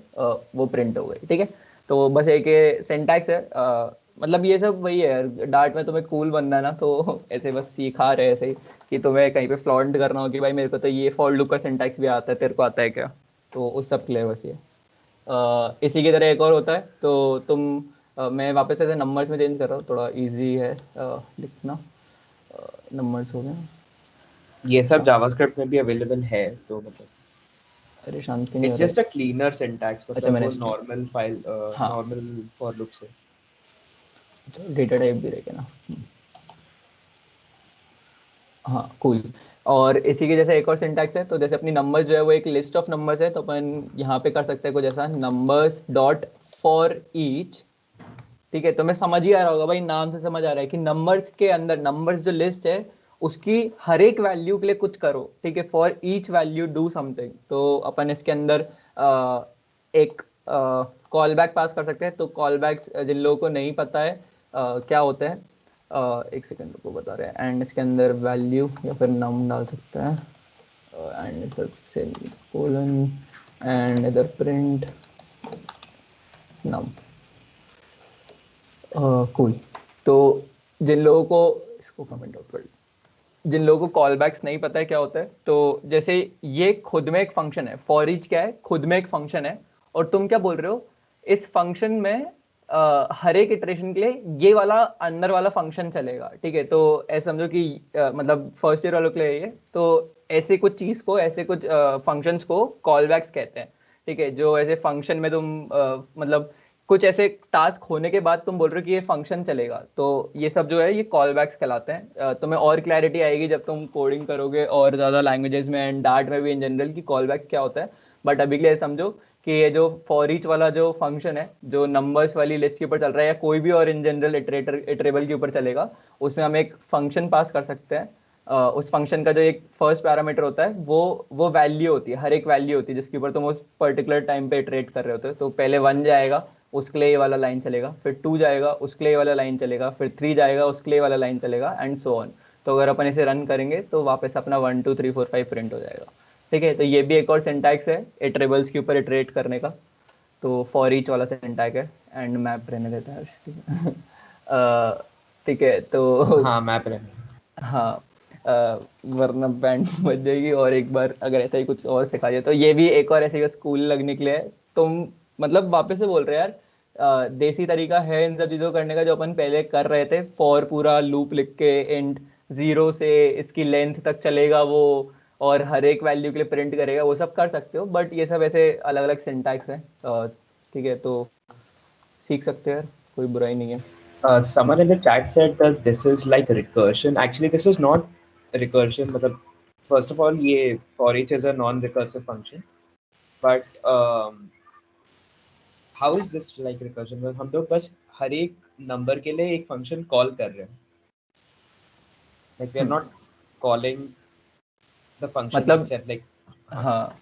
वो प्रिंट हो गई, ठीक है। तो बस एक सिंटैक्स है, मतलब ये सब वही है यार। डार्ट में तुम्हें कूल बनना है ना, तो ऐसे बस सिखा रहे हैं ऐसे ही, कि तुम्हें कहीं पे फ्लॉन्ट करना हो कि भाई मेरे को तो ये फॉर लूप का सिंटैक्स भी आता है, तेरे को आता है क्या। तो उस सब के लिए बस ये इसी की तरह एक और होता है। तो तुम मैं वापस ऐसे नंबर्स में चेंज कर रहा हूँ, थोड़ा इजी है लिखना। नंबर्स हो गए। ये सब शांत, जावास्क्रिप्ट में भी अवेलेबल है, तो मतलब अरे शांत क्यों नहीं हो इट्स रहा जस्ट अ है? क्लीनर सिंटैक्स, अच्छा मतलब मैंने वो स्ट्रिंग, नॉर्मल फाइल, हाँ, नॉर्मल फॉर लूप से। डेटा टाइप भी रहेगा ना। हाँ कूल। और इसी के जैसे एक और सिंटैक्स है, तो जैसे अपनी नंबर्स जो है वो एक लिस्ट ऑफ नंबर्स है, तो अपन यहाँ पे कर सकते हैं कुछ ऐसा, नंबर्स डॉट फॉर ईच, ठीक है। तो मैं समझ ही आ रहा होगा भाई, नाम से समझ आ रहा है कि नंबर्स के अंदर, नंबर्स जो लिस्ट है उसकी हर एक वैल्यू के लिए कुछ करो, ठीक है। For each value do something. तो अपन इसके अंदर एक कॉल बैक पास कर सकते हैं। तो कॉल बैक्स जिन लोगों को नहीं पता है क्या होते हैं, एक सेकंड को बता रहे हैं। एंड इसके अंदर वैल्यू या फिर नम डाल सकते हैं, एंड कोलन एंड इधर प्रिंट नम। कूल। तो जिन लोगों को इसको कमेंट आउट कर, जिन लोगों को कॉल बैक्स नहीं पता है क्या होता है, तो जैसे ये खुद में एक फंक्शन है, फॉर ईच क्या है, खुद में एक फंक्शन है। और तुम क्या बोल रहे हो, इस फंक्शन में हर एक इटरेशन के लिए ये वाला अंदर वाला फंक्शन चलेगा, ठीक है। तो ऐसे समझो कि मतलब फर्स्ट ईयर वालों के लिए ये, तो ऐसे कुछ चीज को, ऐसे कुछ फंक्शंस को कॉल बैक्स कहते हैं, ठीक है। जो ऐसे फंक्शन में तुम मतलब कुछ ऐसे टास्क होने के बाद तुम बोल रहे हो कि ये फंक्शन चलेगा, तो ये सब जो है ये कॉल बैक्स कहलाते हैं। तुम्हें और क्लैरिटी आएगी जब तुम कोडिंग करोगे और ज़्यादा लैंग्वेजेस में एंड डार्ट में भी इन जनरल की कॉल बैक्स क्या होता है। बट अभी के लिए समझो कि ये जो फॉर ईच वाला जो फंक्शन है, जो नंबर्स वाली लिस्ट के ऊपर चल रहा है या कोई भी और इन जनरल इटरेबल के ऊपर चलेगा, उसमें हम एक फंक्शन पास कर सकते हैं। उस फंक्शन का जो एक फर्स्ट पैरामीटर होता है वो वैल्यू होती है, हर एक वैल्यू होती है जिसके ऊपर तुम उस पर्टिकुलर टाइम पे इटरेट कर रहे होते हो। तो पहले 1 जाएगा, उसके लिए ये वाला लाइन चलेगा, फिर 2 जाएगा, उसके लिए ये वाला लाइन चलेगा, फिर 3 जाएगा, उसके लिए ये वाला लाइन चलेगा, एंड सो ऑन। तो अगर अपन इसे रन करेंगे तो वापस अपना 1 2 3 4 5 प्रिंट हो जाएगा, ठीक है। तो ये भी एक और सिंटैक्स है इटरेबल्स के ऊपर इटरेट करने का। तो फॉर ईच वाला सिंटैक्स है, एंड मैप रहने देता है, ठीक है। ठीक है तो हाँ मैप रहने। हाँ, वरना बैंड बज जाएगी। और एक बार अगर ऐसा ही कुछ और सिखा दिया तो ये भी एक और ऐसे स्कूल लगने के लिए है। तुम मतलब वापस से बोल रहे हो यार, देसी तरीका है इन सब चीज़ों को करने का जो अपन पहले कर रहे थे, फॉर पूरा लूप लिख के एंड 0 से इसकी लेंथ तक चलेगा वो, और हर एक वैल्यू के लिए प्रिंट करेगा, वो सब कर सकते हो। बट ये सब ऐसे अलग अलग सिंटैक्स है, ठीक है। तो सीख सकते हो यार, कोई बुराई नहीं है। Someone in the chat said that this is like recursion. Actually, this is not recursion. मतलब, first of all, ये for each is a non-recursive function. But how is this like recursion? मतलब हम लोग बस हर एक नंबर के लिए एक फंक्शन कॉल कर रहे हैं. Like we are not calling the function मतलब itself. Like हाँ,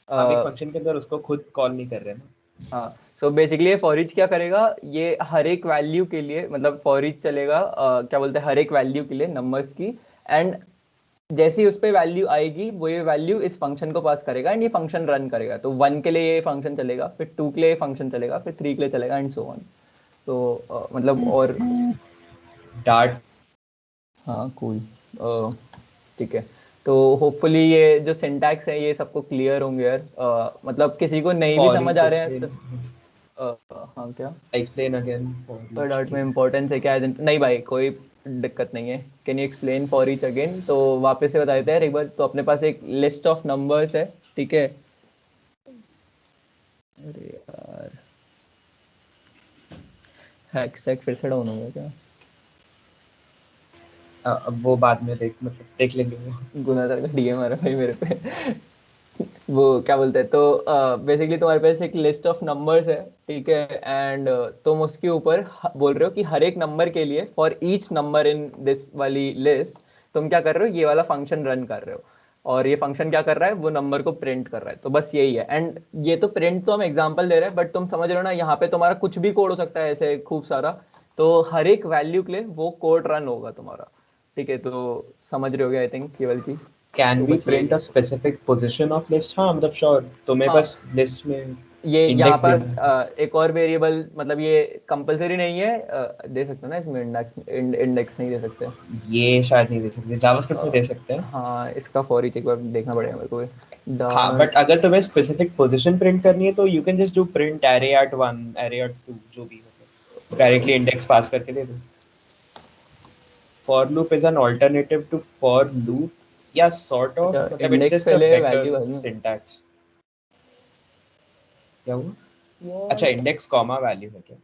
हम एक फंक्शन के अंदर उसको खुद कॉल नहीं कर रहे हैं ना. हाँ। सो बेसिकली ये फॉर ईच क्या करेगा, ये हर एक वैल्यू के लिए, मतलब फॉर ईच चलेगा क्या बोलते हैं, हर एक वैल्यू के लिए नंबर्स की। एंड जैसे ही उस पर वैल्यू आएगी वो ये वैल्यू इस फंक्शन को पास करेगा एंड ये फंक्शन रन करेगा। तो 1 के लिए ये फंक्शन चलेगा, फिर 2 के लिए ये फंक्शन चलेगा, फिर 3 के लिए चलेगा, एंड सो ऑन। तो मतलब और Dart. हाँ, कूल, ठीक है। तो होपफुली ये जो सिंटैक्स है ये सबको क्लियर होंगे यार। मतलब किसी को नहीं भी For समझ each आ रहे हैं explain. सिर्फ हाँ क्या, Explain again for पर each. डार्ट में इम्पोर्टेंस है क्या है? नहीं भाई, कोई दिक्कत नहीं है। Can you explain for each again? तो वापस से बता देते हैं एक बार। तो अपने पास एक लिस्ट ऑफ नंबर्स है, ठीक है। अरे यार, हैशटैग फिर से डाउन हो गया क्या? अब वो बाद में देख लेंगे वो. गुनाह का डीएम आ रहा है भाई मेरे पे। वो क्या बोलते हैं, तो बेसिकली तुम्हारे पास एक लिस्ट ऑफ नंबर्स है, ठीक है। एंड तुम उसके ऊपर बोल रहे हो कि हर एक नंबर के लिए, for each number in this वाली लिस्ट, तुम क्या कर रहे हो, ये वाला फंक्शन रन कर रहे हो। और ये फंक्शन क्या कर रहा है, वो नंबर को प्रिंट कर रहा है। तो बस यही है। एंड ये तो प्रिंट तो हम एग्जांपल दे रहे हैं, बट तुम समझ रहे हो ना, यहाँ पे तुम्हारा कुछ भी कोड हो सकता है ऐसे खूब सारा। तो हर एक वैल्यू के लिए वो कोड रन होगा तुम्हारा, ठीक है। तो समझ रहे हो गया आई थिंक केवल चीज। Can तो we बस यही print है। a specific position of list? हाँ मतलब sure. तुम्हें हाँ, बस list में ये यहाँ index पर देना है. एक और वेरिएबल, मतलब ये कंपलसरी नहीं है, दे सकते हो ना इसमें, इंडेक्स इंडेक्स नहीं दे सकते। ये शायद नहीं दे सकते. जावास्क्रिप्ट में दे सकते हैं. हाँ, इसका फॉर ईच एक बार देखना पड़ेगा मेरे को। हाँ बट डार्ट अगर तुम्हें स्पेसिफिक पोजीशन प्रिंट करनी है तो you can just do print array at 1, array at 2, जो भी मतलब डायरेक्टली इंडेक्स पास करके दे दो. For loop is an alternative to for loop. या sort of, अच्छा, मतलब it's इंडेक्स just a पहले better वैल्यू बाद में। syntax. क्या हुआ? अच्छा व्हाट, इंडेक्स कॉमा वैल्यू है क्या?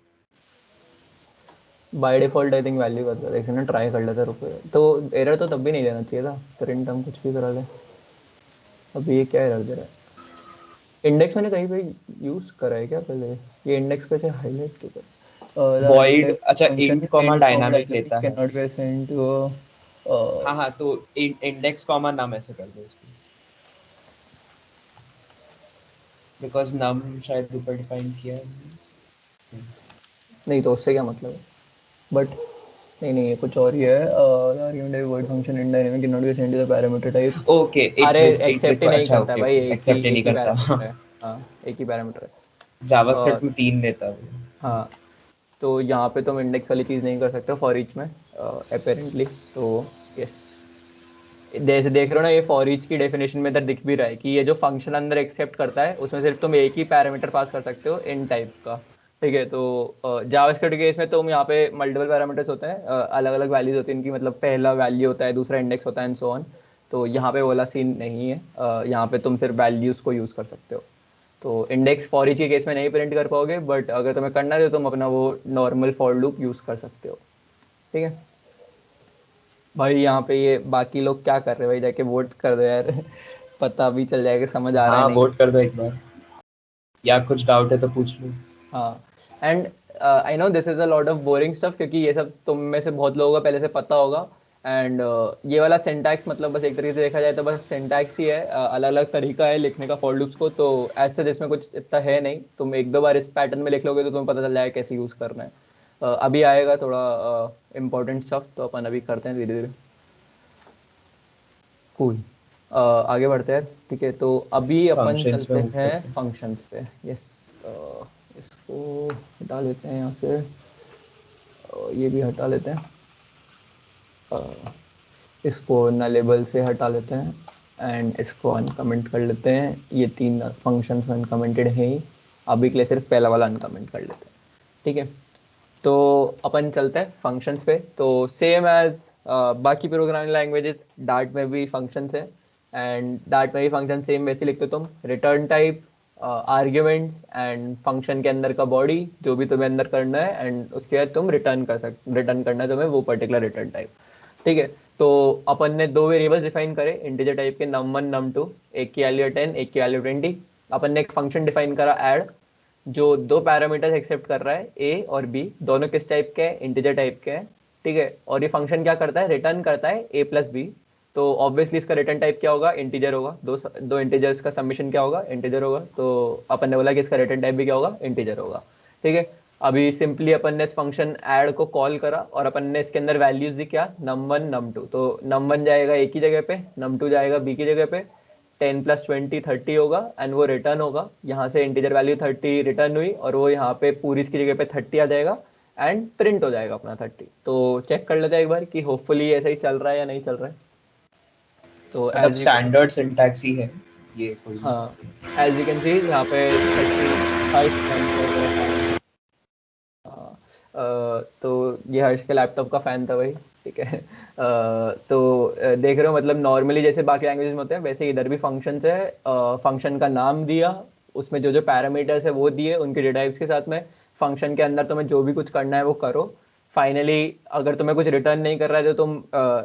By default I think value करता है, एक ना ट्राई कर लेते, रुको। तो एरर तो तब भी नहीं देना चाहिए था, प्रिंट हम कुछ भी करा ले। अब ये क्या एरर दे रहा है? इंडेक्स मैंने कहीं पे यूज करा है क्या पहले? ये इंडेक्स कैसे हाईलाइट क्यों कर, द void. इंडेक्स अच्छा function int comma int comma dynamic dynamic लेता कैन है. नॉट बी असाइन्ड टू हाँ हाँ तो इंडेक्स कॉमा नाम ऐसे कर दो इसको. बिकॉज नम शायद ऊपर डिफाइन किया है। नहीं तो उससे क्या मतलब है? बट नहीं नहीं, ये कुछ और ही है। Argument word function in dynamic can not be send to the parameter type. Okay, अरे इट एक्सेप्ट ही नहीं अच्छा, करता है ओके भाई, ओके, एक्सेप्ट ही नहीं एक ही करता। पैरामीटर है। हाँ, एक ही पैरामीटर है। जावास्क्रिप्ट और में 3 देता है। हाँ, तो यहाँ पे तुम इंडेक्स वाली चीज़ नहीं कर सकते फॉर ईच में अपेरेंटली। तो यस, जैसे देख रहे हो ना, ये फॉर ईच की डेफिनेशन में इधर दिख भी रहा है कि ये जो फंक्शन अंदर एक्सेप्ट करता है उसमें सिर्फ तुम एक ही पैरामीटर पास कर सकते हो इन टाइप का। ठीक है, तो जावास्क्रिप्ट के केस में तुम यहाँ पे मल्टीपल पैरामीटर्स होते हैं, अलग अलग वैल्यूज होती हैं इनकी, मतलब पहला वैल्यू होता है, दूसरा इंडेक्स होता है एंड सो ऑन। तो यहाँ पे वो वाला सीन नहीं है। यहाँ पे तुम सिर्फ वैल्यूज को यूज़ कर सकते हो। तो इंडेक्स फॉर ईच के केस में नहीं प्रिंट कर पाओगे, बट अगर तुम्हें करना है तो तुम अपना वो नॉर्मल फॉर लूप यूज़ कर सकते हो। ठीक है भाई, यहाँ पे ये बाकी लोग क्या कर रहे हैं भाई, जाके वोट कर दो यार। पता भी चल जाएगा समझ आ रहा है हाँ, नहीं। वोट कर दो एक बार, या कुछ डाउट है तो पूछ लो। हाँ, and I know this is a lot of boring stuff, क्योंकि ये सब तुम में से बहुत लोगों को पहले से पता होगा। एंड ये वाला सिंटैक्स मतलब बस एक तरीके से देखा जाए तो बस सिंटैक्स ही है, अलग अलग तरीका है लिखने का फॉर लूप्स को। तो ऐसे जिसमें कुछ इतना है नहीं, तुम एक दो बार इस पैटर्न में लिख लोगे तो तुम्हें पता चल जाएगा कैसे यूज़ करना है। अभी आएगा थोड़ा इम्पोर्टेंट स्टफ, तो अपन अभी करते हैं धीरे धीरे। कूल, आगे बढ़ते हैं। ठीक है, तो अभी अपन फंक्शंस में चलते मूव हैं करते हैं। फंक्शंस पे। यस, इसको हटा लेते हैं यहाँ से, ये भी हटा लेते हैं, इसको नलेबल से हटा लेते हैं एंड इसको अनकमेंट कर लेते हैं। ये तीन फंक्शंस अनकमेंटेड हैं ही, अभी के लिए सिर्फ पहला वाला अनकमेंट कर लेते हैं। ठीक है, तो अपन चलते हैं फंक्शंस पे। तो सेम एज बाकी प्रोग्रामिंग लैंग्वेजेस, डार्ट में भी फंक्शंस है। एंड डार्ट में भी फंक्शन सेम वैसे लिखते हो तुम, return type, arguments and function के अंदर का बॉडी जो भी तुम्हें अंदर करना है, एंड उसके बाद तुम रिटर्न करना है तुम्हें वो पर्टिकुलर रिटर्न टाइप। ठीक है, तो अपन ने दो वेरिएबल्स डिफाइन करे इंटीजर टाइप के, num1 num2, एक की वैल्यू 10, एक की वैल्यू 20। अपन ने एक फंक्शन डिफाइन करा ऐड, जो दो पैरामीटर्स एक्सेप्ट कर रहा है, ए और बी, दोनों किस टाइप के हैं, इंटीजर टाइप के हैं। ठीक है, और ये फंक्शन क्या करता है, रिटर्न करता है ए प्लस बी। तो ऑब्वियसली इसका रिटर्न टाइप क्या होगा, इंटीजर होगा। दो इंटीजर्स का सबमिशन क्या होगा, इंटीजर होगा। तो अपन ने बोला कि इसका रिटर्न टाइप भी क्या होगा, इंटीजर होगा। ठीक है, अभी सिंपली अपन ने इस फंक्शन ऐड को कॉल करा और अपन ने इसके अंदर वैल्यूज दी क्या, num1 num2। तो num1 जाएगा ए की जगह पे, num2 जाएगा बी की जगह पे। 10 + 20 30 होगा एंड वो रिटर्न होगा। यहाँ से इंटीजर वैल्यू 30 रिटर्न हुई और वो यहाँ पे पूरी इसकी जगह पे 30 आ जाएगा एंड प्रिंट हो जाएगा अपना 30। तो चेक कर लेते हैं एक बार कि होपफुली ऐसा ही चल रहा है या नहीं चल रहा है। तो मतलब as you can, standard syntax ही है ये, कोई हाँ, नहीं। एज यू कैन सी यहाँ पे 30 हर्ष वन का तेरा फैन है। तो ये हर्ष के लैपटॉप का फैन था भाई। ठीक है, तो देख रहे हो मतलब नॉर्मली जैसे बाकी लैंग्वेजेस में होते हैं वैसे इधर भी फंक्शंस है। फंक्शन का नाम दिया, उसमें जो जो पैरामीटर्स है वो दिए उनके डेटा टाइप्स के साथ में, फंक्शन के अंदर तुम्हें जो भी कुछ करना है वो करो। फाइनली अगर तुम्हें कुछ रिटर्न नहीं कर रहा है तो तुम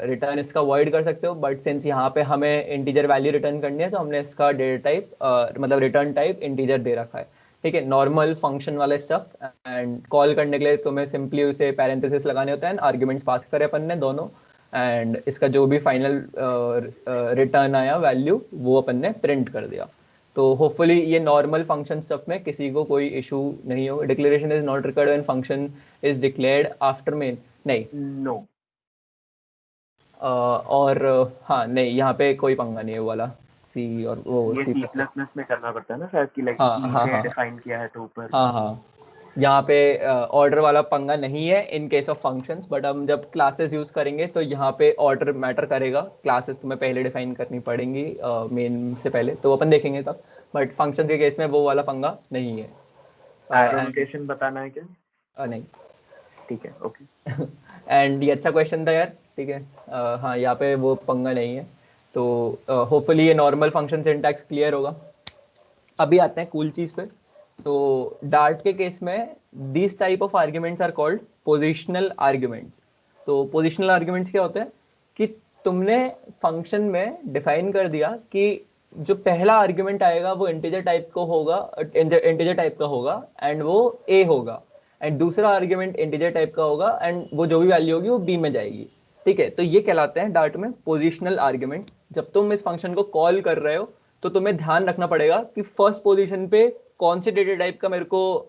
रिटर्न इसका वॉइड कर सकते हो, बट सिंस यहाँ पे हमें इंटीजर वैल्यू रिटर्न करनी है तो हमने इसका डेटा टाइप मतलब रिटर्न टाइप इंटीजर दे रखा है। ठीक है, नॉर्मल फंक्शन वाला स्टफ। एंड कॉल करने के लिए तुम्हें सिंपली उसे पैरेंथेसिस लगाने होते हैं, आर्ग्यूमेंट्स पास करे अपन ने दोनों, एंड इसका जो भी फाइनल रिटर्न आया वैल्यू वो अपन ने प्रिंट कर दिया। तो होपफुली ये नॉर्मल फंक्शन स्टफ में किसी को कोई इशू नहीं हो। Declaration is not required when function is declared after main, नहीं। नो, और हाँ नहीं, यहाँ पे कोई पंगा नहीं है वो वाला, सी और वो ये C C plus plus plus. Plus में करना पड़ता है ना शायद, कि लाइक हाँ की हाँ से हाँ डिफाइन किया है तो ऊपर। हाँ हाँ, यहाँ पे ऑर्डर वाला पंगा नहीं है in case of functions, but हम जब क्लासेस यूज करेंगे तो यहाँ पे ऑर्डर मैटर करेगा। क्लासेस तुम्हें पहले डिफाइन करनी पड़ेंगी मेन से पहले, तो अपन देखेंगे तब। बट फंक्शंस के केस में वो वाला पंगा नहीं है। एरो एंड नोटेशन बताना है क्या? नहीं। ठीक है, ओके। एंड ये अच्छा क्वेश्चन था यार। ठीक है, हाँ यहाँ पे वो पंगा नहीं है। तो होपफुली ये नॉर्मल फंक्शन सिंटैक्स क्लियर होगा। अभी आते हैं कूल चीज पे। तो डार्ट के केस में this type of arguments are called positional arguments. तो पोजिशनल आर्ग्यूमेंट्स क्या होते हैं कि तुमने फंक्शन में डिफाइन कर दिया कि जो पहला आर्ग्यूमेंट आएगा वो इंटीजर टाइप को होगा, इंटीजर टाइप का होगा एंड वो ए होगा। एंड दूसरा आर्ग्यूमेंट इंटीजर टाइप का होगा एंड वो जो भी वैल्यू होगी वो बी में जाएगी। ठीक है, तो ये कहलाते हैं डार्ट में पोजिशनल आर्ग्यूमेंट। जब तुम इस फंक्शन को कॉल कर रहे हो तो तुम्हें ध्यान रखना पड़ेगा कि फर्स्ट पोजीशन पे कौन से डेटा टाइप का मेरे को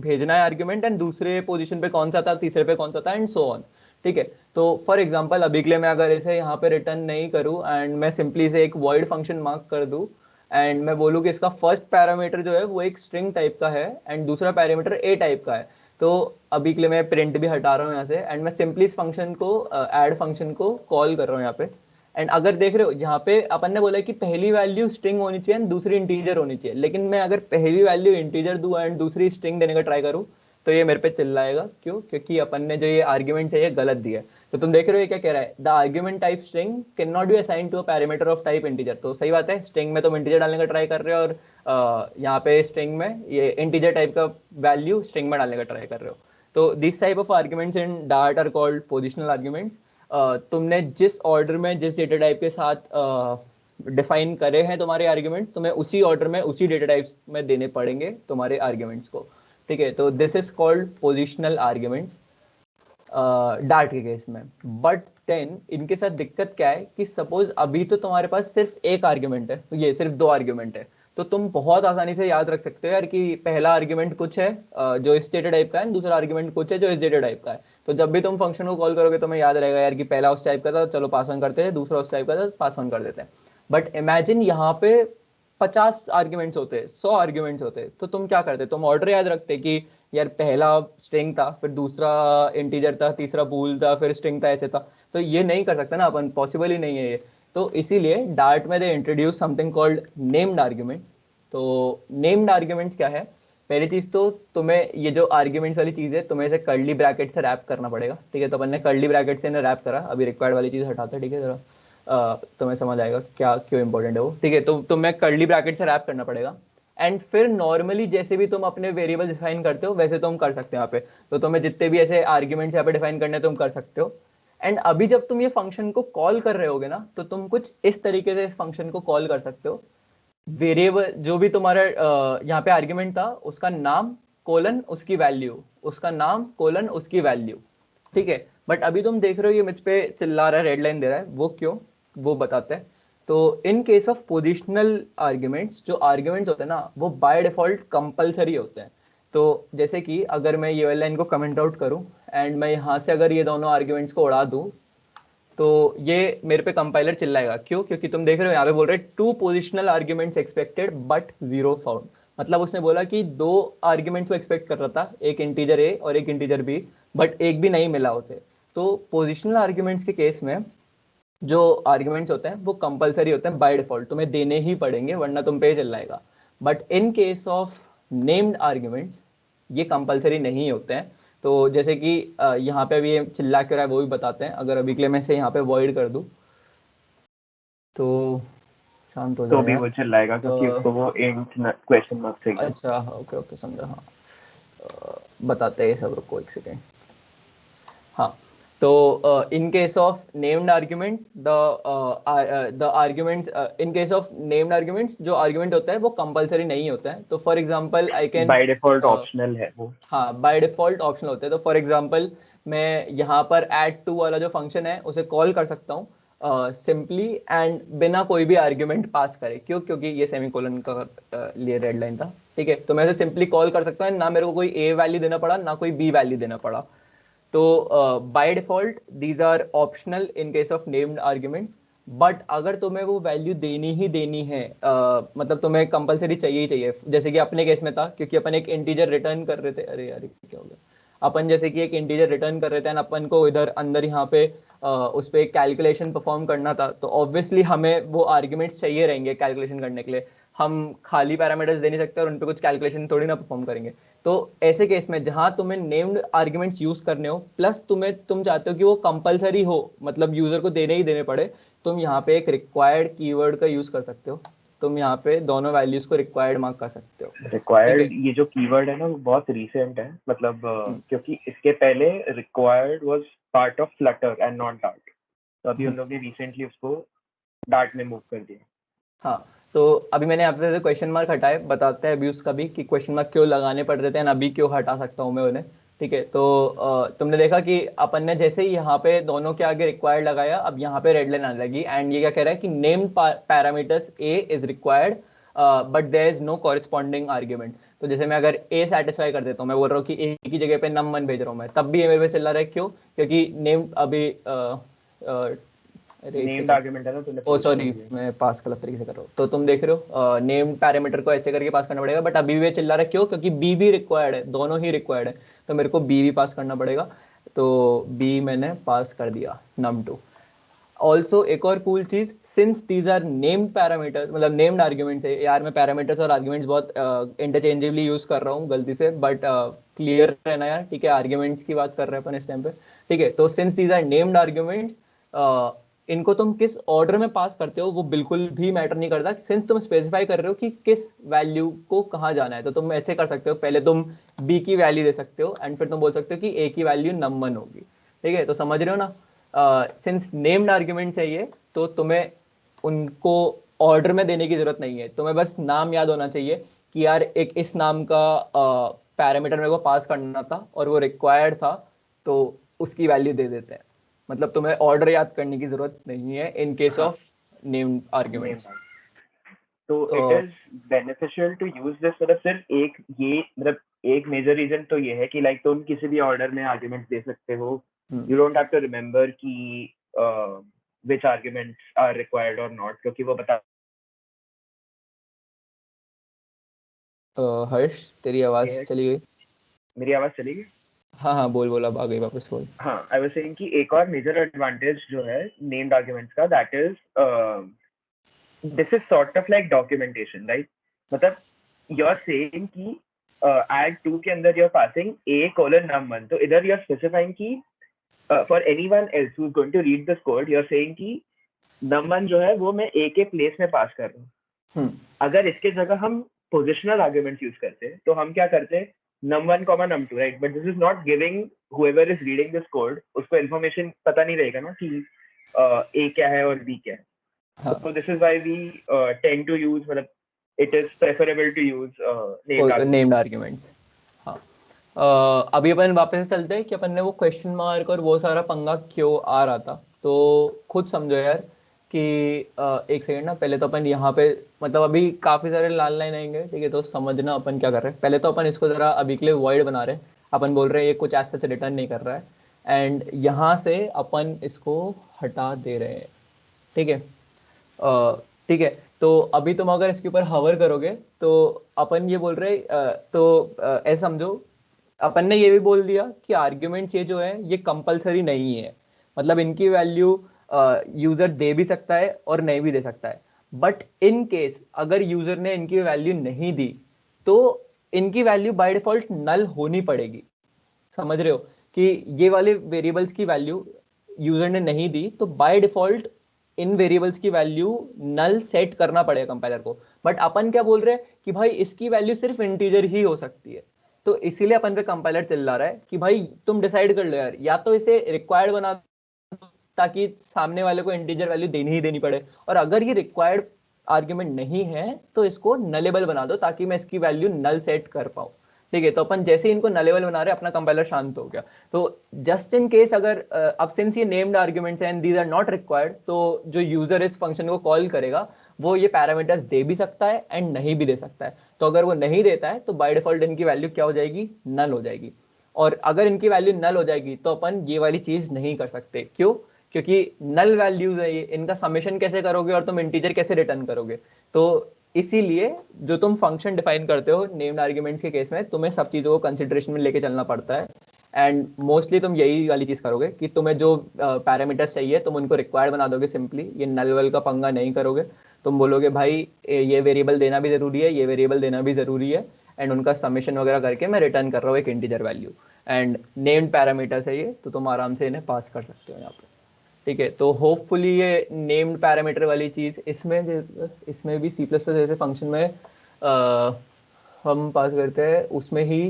भेजना है आर्ग्यूमेंट, एंड दूसरे पोजीशन पे कौन सा था, तीसरे पे कौन सा था, एंड सो ऑन। ठीक है, तो फॉर एग्जांपल अभी के लिए मैं अगर इसे यहाँ पे रिटर्न नहीं करूँ एंड मैं सिंपली से एक वॉइड फंक्शन मार्क कर दूँ एंड मैं बोलूँ कि इसका फर्स्ट पैरामीटर जो है वो एक स्ट्रिंग टाइप का है एंड दूसरा पैरामीटर ए टाइप का है, तो अभी के लिए मैं प्रिंट भी हटा रहा हूँ यहाँ से एंड मैं सिंपली इस फंक्शन को ऐड फंक्शन को कॉल कर रहा हूँ यहाँ पे। एंड अगर देख रहे हो यहाँ पे अपन ने बोला कि पहली वैल्यू स्ट्रिंग होनी चाहिए एंड दूसरी इंटीजर होनी चाहिए, लेकिन मैं अगर पहली वैल्यू इंटीजर दूं एंड दूसरी स्ट्रिंग देने का ट्राई करूँ तो ये मेरे पे चिल्लाएगा। क्यों? क्योंकि अपन ने जो ये आर्ग्यूमेंट है ये गलत दिया है। तो तुम देख रहे हो ये क्या कह रहा है, the argument type string can not be assign to a parameter of type integer. तो सही बात है, स्ट्रिंग में तुम इंटीजर डालने का ट्राई कर रहे हो और यहाँ पे स्ट्रिंग में ये इंटीजर टाइप का वैल्यू स्ट्रिंग में डालने का ट्राई कर रहे हो। तो this type of arguments in Dart are called positional arguments. तुमने जिस ऑर्डर में जिस डेटा टाइप के साथ डिफाइन करे हैं तुम्हारे आर्ग्यूमेंट, तुम्हें उसी ऑर्डर में उसी डेटा टाइप में देने पड़ेंगे तुम्हारे आर्ग्यूमेंट्स को। ठीक है, तो this is called positional arguments dart के केस में। बट देन इनके साथ दिक्कत क्या है कि सपोज अभी तो तुम्हारे पास सिर्फ एक आर्ग्यूमेंट है, तो ये सिर्फ दो आर्ग्यूमेंट है, तो तुम बहुत आसानी से याद रख सकते हो यार कि पहला आर्ग्यूमेंट कुछ है जो इस डेटा टाइप का है, दूसरा आर्ग्यूमेंट कुछ है जो इस डेटा टाइप का है। तो जब भी तुम फंक्शन को कॉल करोगे तुम्हें याद रहेगा यार कि पहला उस टाइप का था, चलो पास ऑन करते हैं, दूसरा उस टाइप का था, पास ऑन कर देते हैं। बट इमेजिन यहाँ पे 50 आर्ग्यूमेंट्स होते, 100 आर्ग्यूमेंट्स होते, तो तुम क्या करते? तुम ऑर्डर याद रखते कि यार पहला स्ट्रिंग था, फिर दूसरा इंटीजर था, तीसरा बूल था, फिर स्ट्रिंग था, ऐसे था। तो ये नहीं कर सकते ना अपन, पॉसिबल ही नहीं है ये। तो इसीलिए डार्ट में they introduce something called named arguments. तो नेम्ड आर्ग्यूमेंट्स क्या है? पहली चीज तो तुम्हें ये जो आर्ग्यूमेंट्स वाली चीज है तुम्हें इसे कर्ली ब्रैकेट से रैप करना पड़ेगा। ठीक है, तो अपन ने कर्ली ब्रैकेट से रैप करा, अभी रिक्वायर्ड वाली चीज हटाते हैं। ठीक है, जरा तुम्हें समझ आएगा क्या क्यों इंपॉर्टेंट है वो। ठीक है, तो तुम्हें कर्ली ब्रैकेट से रैप करना पड़ेगा एंड फिर नॉर्मली जैसे भी तुम अपने वेरिएबल डिफाइन करते हो वैसे तुम कर सकते हो यहाँ पे। तो तुम्हें जितने भी ऐसे आर्ग्यूमेंट्स यहाँ पे डिफाइन करने तुम कर सकते हो। एंड अभी जब तुम ये फंक्शन को कॉल कर रहे होगे ना, तो तुम कुछ इस तरीके से इस फंक्शन को कॉल कर सकते हो। वेरिएबल जो भी तुम्हारा यहाँ पे आर्ग्यूमेंट था उसका नाम कोलन उसकी वैल्यू, उसका नाम कोलन उसकी वैल्यू। ठीक है, बट अभी तुम देख रहे हो ये मुझ पे चिल्ला रहा है, रेड लाइन दे रहा है, वो क्यों? वो बताते हैं। तो इन केस ऑफ पोजिशनल आर्ग्यूमेंट्स, जो आर्ग्यूमेंट्स होते हैं ना वो बाय डिफॉल्ट कंपलसरी होते हैं। तो जैसे कि अगर मैं ये वाली लाइन को कमेंट आउट करूं एंड मैं यहाँ से अगर ये दोनों आर्ग्यूमेंट्स को उड़ा दूं तो ये मेरे पे कंपाइलर चिल्लाएगा। क्यों? क्योंकि तुम देख रहे हो यहाँ पे बोल रहे two positional arguments expected but zero found. मतलब उसने बोला कि दो आर्ग्यूमेंट्स को एक्सपेक्ट कर रहा था, एक इंटीजर ए और एक इंटीजर बी, बट एक भी नहीं मिला उसे। तो पोजिशनल आर्ग्यूमेंट्स के केस में जो आर्ग्यूमेंट्स होते हैं वो कंपलसरी होते हैं बाय डिफॉल्ट, तुम्हें देने ही पड़ेंगे वरना तुम पे चिल्लाएगा। But in case of named arguments ये कंपलसरी नहीं होते हैं। तो जैसे कि यहाँ पे अभी ये चिल्ला क्यों रहा है वो भी बताते हैं। अगर अभी के लिए मैं इसे यहाँ पे वॉइड कर दूं तो शांत हो तो जाएगा। भी वो चिल्लाएगा क्योंकि उसको वो इंट क्वेश्चन मार्क चाहिए। अच्छा, ओके ओके, समझा। हाँ, बताते हैं सब, रुको एक सेकेंड। हाँ, तो इन case of named arguments the arguments in case of named arguments जो आर्ग्यूमेंट होता है वो कंपलसरी नहीं होता है। तो for example I can, by default optional है वो। हाँ बाय डिफॉल्ट ऑप्शनल होते हैं। तो फॉर एग्जांपल मैं यहाँ पर ऐड टू वाला जो फंक्शन है उसे कॉल कर सकता हूँ सिंपली एंड बिना कोई भी आर्ग्यूमेंट पास करे। क्यों? क्योंकि ये सेमीकोलन का लिए रेड लाइन था। ठीक है, तो मैं इसे सिंपली कॉल कर सकता हूँ, ना मेरे को कोई ए वैल्यू देना पड़ा ना कोई बी वैल्यू देना पड़ा। तो by default these are optional in case of named arguments. But अगर तुम्हें वो वैल्यू देनी ही देनी है, मतलब तुम्हें कंपलसरी चाहिए ही चाहिए, जैसे कि अपने केस में था क्योंकि अपन एक इंटीजर रिटर्न कर रहे थे। अरे यार क्या हो गया, अपन जैसे कि एक इंटीजर रिटर्न कर रहे थे एंड अपन को इधर अंदर यहाँ पे उस पर एक कैलकुलेशन परफॉर्म करना था, तो ऑब्वियसली हमें वो आर्ग्यूमेंट्स चाहिए रहेंगे कैलकुलेशन करने के लिए। हम खाली पैरामीटर्स दे नहीं सकते और उन पर कुछ कैलकुलेशन थोड़ी ना परफॉर्म करेंगे। तो ऐसे केस में जहां तुम्हें नेम्ड आर्ग्यूमेंट्स यूज करने हो प्लस तुम चाहते हो कि वो कंपलसरी हो, मतलब यूजर को देने ही देने पड़े, तुम यहाँ पे एक रिक्वायर्ड कीवर्ड का यूज कर सकते हो। तुम यहाँ पे दोनों वैल्यूज को रिक्वायर्ड मार्क कर सकते हो। ठीक है। रिक्वायर्ड ये जो कीवर्ड है ना वो बहुत रिसेंट है, मतलब क्योंकि इसके पहले required was part of Flutter and not dart. तो अभी उन लोगों ने रिसेंटली उसको डार्ट में मूव कर दिया। हाँ, तो अभी मैंने यहाँ पे क्वेश्चन मार्क हटाए, बताते हैं अभी उसका भी कि क्वेश्चन मार्क क्यों लगाने पड़ रहे थे एंड अभी क्यों हटा सकता हूँ मैं उन्हें। ठीक है, तो तुमने देखा कि अपन ने जैसे ही यहाँ पे दोनों के आगे रिक्वायर्ड लगाया, अब यहाँ पे रेड लाइन आने लगी एंड ये क्या कह रहा है कि named parameters a is required but there is no corresponding argument. तो जैसे मैं अगर ए सेटिस्फाई कर देता हूँ, मैं बोल रहा हूँ कि ए की जगह पे num1 भेज रहा हूँ मैं, तब भी ये मेरे पे चल रहा है, क्यों? क्योंकि नेम्ड अभी अरे एक नेम्ड सेकंड, आर्गुमेंट है ना, तूने ओ पास कर सॉरी दिया। मैं पास गलत तरीके से कर रहा हूँ। तो तुम देख रहे हो नेम पैरामीटर को ऐसे करके पास करना पड़ेगा, बट अभी भी चिल्ला रहा है, क्यों? क्योंकि बी भी रिक्वायर्ड है, दोनों ही रिक्वायर्ड है, तो मेरे को बी भी पास करना पड़ेगा। तो बी मैंने पास कर दिया num2। ऑल्सो एक और कूल चीज, since these are named parameters, मतलब नेम्ड आर्ग्यूमेंट्स है यार, मैं पैरामीटर्स और आर्ग्यूमेंट्स बहुत इंटरचेंजेबली यूज कर रहा हूँ गलती से, बट क्लियर रहना यार, ठीक है? आर्ग्यूमेंट्स की बात कर रहे हैं अपन इस टाइम पे, ठीक है? तो since these are named arguments, इनको तुम किस ऑर्डर में पास करते हो वो बिल्कुल भी मैटर नहीं करता, सिंस तुम स्पेसिफाई कर रहे हो कि किस वैल्यू को कहाँ जाना है। तो तुम ऐसे कर सकते हो, पहले तुम बी की वैल्यू दे सकते हो एंड फिर तुम बोल सकते हो कि ए की वैल्यू num1 होगी, ठीक है? तो समझ रहे हो ना? सिंस नेम्ड आर्ग्यूमेंट चाहिए तो तुम्हें उनको ऑर्डर में देने की जरूरत नहीं है, तुम्हें बस नाम याद होना चाहिए कि यार एक इस नाम का पैरामीटर मेरे को पास करना था और वो रिक्वायर्ड था, तो उसकी वैल्यू दे देते हैं। मतलब तुम्हें ऑर्डर याद करने की जरूरत नहीं है इन केस हाँ, ऑफ नेम्ड आर्ग्यूमेंट्स। नेम्ड। तो तो it is beneficial to use this, मतलब सिर्फ एक ये, मतलब एक मेजर रीजन तो ये है कि लाइक तुम किसी भी ऑर्डर में आर्ग्यूमेंट्स दे सकते हो, you don't have to remember कि विच आर्ग्यूमेंट्स आर रिक्वायर्ड और नॉट, क्योंकि वो बता हर्ष तेरी आवाज है। चली गई। मेरी आवाज चली गई? हाँ हाँ बोल बोल, अब आ गई वापस बोल। हाँ, आई वाज सेइंग कि एक और मेजर एडवांटेज जो है नेम्ड आर्ग्यूमेंट्स का, that is this is sort of like documentation, right? मतलब you're saying कि add 2 के अंदर you're passing a colon num1, तो इधर you're specifying कि for anyone else who's going to read this code, you're saying कि num1 जो है वो मैं a के place में pass कर रहा हूँ। अगर इसके जगह हम positional arguments use करते तो हम क्या करते, num1 num2, right? But this is not giving whoever is reading this code, उसको information पता नहीं रहेगा ना कि a क्या है और b क्या है। हाँ, So this is why we tend to use, it is preferable to use named arguments. Named arguments. हाँ, अभी अपन वापस चलते हैं कि अपन ने वो क्वेश्चन मार्क और वो सारा पंगा क्यों आ रहा था। तो खुद समझो यार कि एक सेकंड ना, पहले तो अपन यहाँ पे, मतलब अभी काफी सारे लाल लाइन आएंगे, ठीक है? तो समझना अपन क्या कर रहे हैं। पहले तो अपन इसको जरा अभी के लिए वॉइड बना रहे हैं, अपन बोल रहे हैं ये कुछ ऐसा रिटर्न नहीं कर रहा है, एंड यहाँ से अपन इसको हटा दे रहे हैं, ठीक है? ठीक है, तो अभी तुम अगर इसके ऊपर हवर करोगे तो अपन ये बोल रहे तो ऐसा समझो, अपन ने ये भी बोल दिया कि आर्ग्यूमेंट्स ये जो है ये कंपलसरी नहीं है, मतलब इनकी वैल्यू यूजर दे भी सकता है और नहीं भी दे सकता है। बट इन केस अगर यूजर ने इनकी वैल्यू नहीं दी तो इनकी वैल्यू बाय डिफॉल्ट नल होनी पड़ेगी। समझ रहे हो कि ये वाले वेरिएबल्स की वैल्यू यूजर ने नहीं दी तो बाय डिफॉल्ट इन वेरिएबल्स की वैल्यू नल सेट करना पड़ेगा कंपाइलर को। बट अपन क्या बोल रहे हैं कि भाई इसकी वैल्यू सिर्फ इंटीजर ही हो सकती है, तो इसीलिए अपन पे कंपाइलर चिल्ला रहा है कि भाई तुम डिसाइड कर लो यार, या तो इसे रिक्वायर्ड बना दो ताकि सामने वाले को इंटीजर वैल्यू देनी ही देनी पड़े, और अगर ये रिक्वायर्ड आर्ग्यूमेंट नहीं है तो इसको नलेबल बना दो ताकि मैं इसकी वैल्यू नल सेट कर पाऊं, ठीक है? तो अपन जैसे ही इनको नलेबल बना रहे हैं अपना कंपाइलर शांत हो गया। तो जस्ट इन केस अगर अब सिंस ये named arguments and these are not required, तो जो यूजर इस फंक्शन को कॉल करेगा वो ये पैरामीटर्स दे भी सकता है एंड नहीं भी दे सकता है। तो अगर वो नहीं देता है तो बाय डिफॉल्ट इनकी वैल्यू क्या हो जाएगी, नल हो जाएगी। और अगर इनकी वैल्यू नल हो जाएगी तो अपन ये वाली चीज नहीं कर सकते, क्यों? क्योंकि नल वैल्यूज है ये, इनका समेशन कैसे करोगे और तुम इंटीजर कैसे रिटर्न करोगे? तो इसीलिए जो तुम फंक्शन डिफाइन करते हो नेम्ड आर्ग्यूमेंट्स के केस में तुम्हें सब चीज़ों को कंसिडरेशन में लेके चलना पड़ता है, एंड मोस्टली तुम यही वाली चीज़ करोगे कि तुम्हें जो पैरामीटर्स चाहिए तुम उनको रिक्वायर्ड बना दोगे सिंपली, ये नल वल का पंगा नहीं करोगे। तुम बोलोगे भाई ये वेरिएबल देना भी ज़रूरी है, ये वेरिएबल देना भी ज़रूरी है, एंड उनका समेशन वगैरह करके मैं रिटर्न कर रहा हूँ एक integer value, and named parameters है ये, तो तुम आराम से इन्हें पास कर सकते हो यहाँ पे, ठीक है? तो होपफुली ये नेम्ड पैरामीटर वाली चीज इसमें भी सी प्लस प्लस जैसे फंक्शन में हम पास करते हैं उसमें ही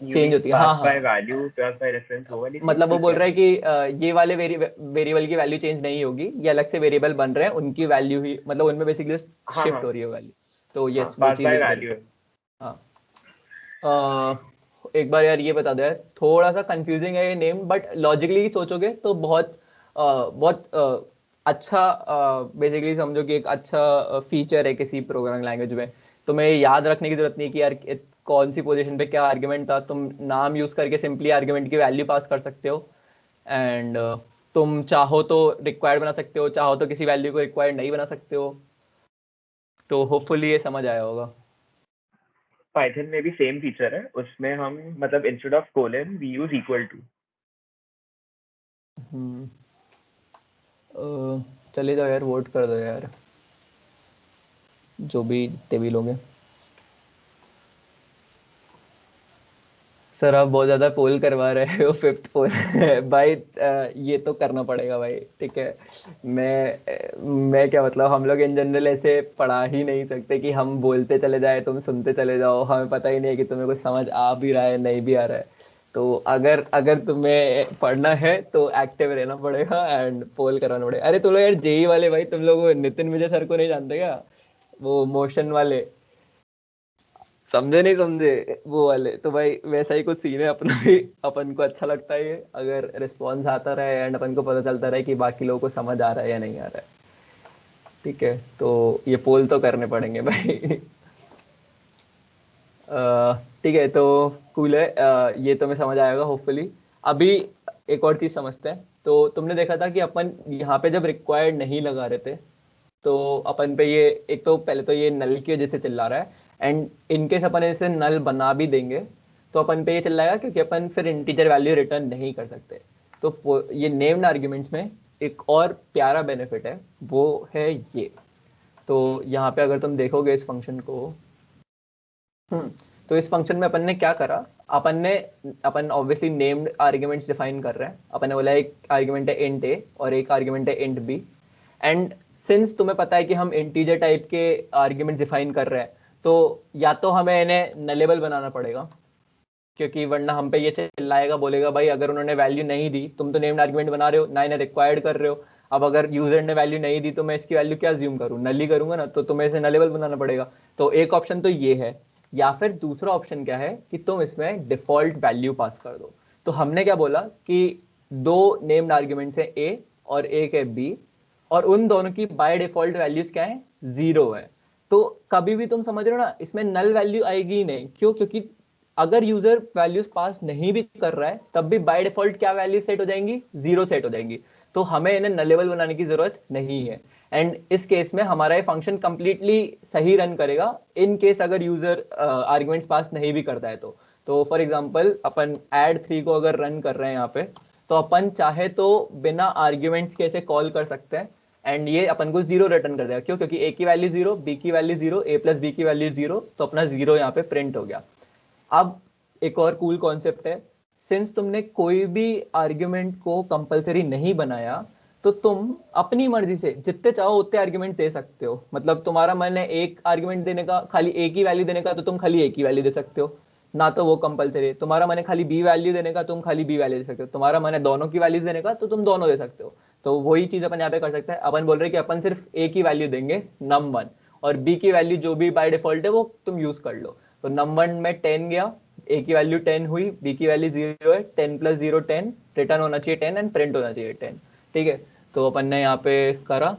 You चेंज mean होती है। pass हाँ by हाँ, value, pass by reference, वो वाली चीज मतलब वो कि बोल क्या? रहा है कि ये वाले वेरिएबल की वैल्यू चेंज नहीं होगी, ये अलग से वेरिएबल बन रहे हैं, उनकी वैल्यू ही मतलब उनमें बेसिकली हाँ शिफ्ट हाँ हो रही है वैल्यू। तो हाँ, यस वो pass चीज़ by एक value है। हाँ। एक बार यार ये बता दो यार, थोड़ा सा कंफ्यूजिंग है ये नेम, बट लॉजिकली सोचोगे तो बहुत बहुत अच्छा, बेसिकली समझो कि एक अच्छा फीचर है किसी प्रोग्रामिंग लैंग्वेज में। तुम्हें याद रखने की जरूरत नहीं कि यार कौन सी पोजीशन पे क्या आर्ग्यूमेंट था, तुम नाम यूज करके सिंपली आर्ग्यूमेंट की वैल्यू पास कर सकते हो। एंड तुम चाहो तो रिक्वायर्ड बना सकते हो, चाहो तो किसी वैल्यू को रिक्वायर्ड नहीं बना सकते हो। तो होपफुली ये समझ आया होगा। पाइथन में भी सेम फीचर है, उसमें हम मतलब instead of colon we use equal to. Hmm. चले जाओ यार, वोट कर दो यार, जो भी जितने भी लोग हैं। सर आप बहुत ज्यादा पोल करवा रहे हो, फिफ्थ पोल भाई ये तो करना पड़ेगा भाई, ठीक है। मैं क्या मतलब, हम लोग इन जनरल ऐसे पढ़ा ही नहीं सकते कि हम बोलते चले जाए तुम सुनते चले जाओ, हमें पता ही नहीं है कि तुम्हें कुछ समझ आ भी रहा है नहीं भी आ रहा है। तो अगर अगर तुम्हें पढ़ना है तो एक्टिव रहना पड़ेगा एंड पोल करवाना पड़ेगा। अरे तुम लोग यार जेई वाले भाई, तुम लोग नितिन विजय सर को नहीं जानते क्या, वो मोशन वाले, समझे नहीं समझे वो वाले, तो भाई वैसा ही कुछ सीन है अपना भी। अपन को अच्छा लगता है ये अगर रिस्पॉन्स आता रहे एंड अपन को पता चलता रहे कि बाकी लोगों को समझ आ रहा है या नहीं आ रहा है, ठीक है। तो ये पोल तो करने पड़ेंगे भाई। ठीक है, तो कूल है, ये तो मैं समझ आएगा होपफुली। अभी एक और चीज समझते हैं। तो तुमने देखा था कि अपन यहाँ पे जब रिक्वायर्ड नहीं लगा रहे थे, तो अपन पे ये, एक तो पहले तो ये नल की वजह से चिल्ला रहा है, एंड इनकेस अपन इसे नल बना भी देंगे तो अपन पे ये चिल्लाएगा क्योंकि अपन फिर इंटीजर वैल्यू रिटर्न नहीं कर सकते। तो ये नेम्ड आर्ग्यूमेंट्स में एक और प्यारा बेनिफिट है, वो है ये। तो यहाँ पे अगर तुम देखोगे इस फंक्शन को, तो इस फंक्शन में अपन ने क्या करा, अपन ऑब्वियसली नेम्ड आर्ग्यूमेंट्स डिफाइन कर रहे हैं। अपन ने बोला एक आर्ग्यूमेंट है इंट ए और एक आर्ग्यूमेंट है इंट बी। एंड सिंस तुम्हें पता है कि हम इंटीजर टाइप के आर्ग्यूमेंट्स डिफाइन कर रहे हैं, तो या तो हमें इन्हें नलेबल बनाना पड़ेगा, क्योंकि वरना हम पे ये चिल्लाएगा, बोलेगा भाई अगर उन्होंने वैल्यू नहीं दी, तुम तो नेम्ड आर्गुमेंट बना रहे हो ना, इन्हें रिक्वायर्ड कर रहे हो। अब अगर यूजर ने वैल्यू नहीं दी तो मैं इसकी वैल्यू क्या अज्यूम करूँ, नल ही करूंगा ना, तो तुम्हें इसे नलेबल बनाना पड़ेगा। तो एक ऑप्शन तो ये है, या फिर दूसरा ऑप्शन क्या है कि तुम इसमें डिफॉल्ट वैल्यू पास कर दो। तो हमने क्या बोला कि दो नेम्ड आर्ग्यूमेंट्स है ए और एक है बी, और उन दोनों की बाय डिफॉल्ट वैल्यूज क्या है, जीरो है। तो कभी भी तुम समझ रहे हो ना, इसमें नल वैल्यू आएगी ही नहीं। क्यों? क्योंकि अगर यूजर वैल्यूज पास नहीं भी कर रहा है तब भी बाय डिफॉल्ट क्या वैल्यू सेट हो जाएंगी, जीरो सेट हो जाएंगी। तो हमें इन्हें नलेबल बनाने की जरूरत नहीं है। एंड इस केस में हमारा ये फंक्शन कंप्लीटली सही रन करेगा, इन केस अगर यूजर आर्ग्यूमेंट्स पास नहीं भी करता है तो फॉर एग्जांपल अपन ऐड 3 को अगर रन कर रहे हैं यहाँ पे, तो अपन चाहे तो बिना आर्ग्यूमेंट्स के इसे कॉल कर सकते हैं एंड ये अपन को जीरो रिटर्न कर देगा। क्यों? क्योंकि ए की वैल्यू जीरो, बी की वैल्यू जीरो, ए प्लस बी की वैल्यू जीरो, तो अपना जीरो यहाँ पे प्रिंट हो गया। अब एक और कूल कॉन्सेप्ट है, सिंस तुमने कोई भी आर्ग्यूमेंट को कंपलसरी नहीं बनाया, तो तुम अपनी मर्जी से जितने चाहो उतने आर्ग्यूमेंट दे सकते हो। मतलब तुम्हारा मन है एक आर्ग्यूमेंट देने का, खाली ए की वैल्यू देने का, तो तुम खाली ए की वैल्यू दे सकते हो, ना तो वो कंपलसरी है। तुम्हारा मन है खाली बी वैल्यू देने का, तुम खाली बी वैल्यू दे सकते हो। तुम्हारा मन है दोनों की वैल्यूज देने का, तो तुम दोनों दे सकते हो। तो वही चीज अपन यहाँ पे कर सकते हैं। अपन बोल रहे हैं कि अपन सिर्फ ए की वैल्यू देंगे num1, और बी की वैल्यू जो भी बाय डिफॉल्ट है वो तुम यूज कर लो। तो num1 में 10 गया, ए की वैल्यू 10 हुई, बी की वैल्यू 0 है, 10 प्लस 0 10, रिटर्न होना चाहिए 10 एंड प्रिंट होना चाहिए 10। ठीक है, तो अपन ने यहाँ पे करा,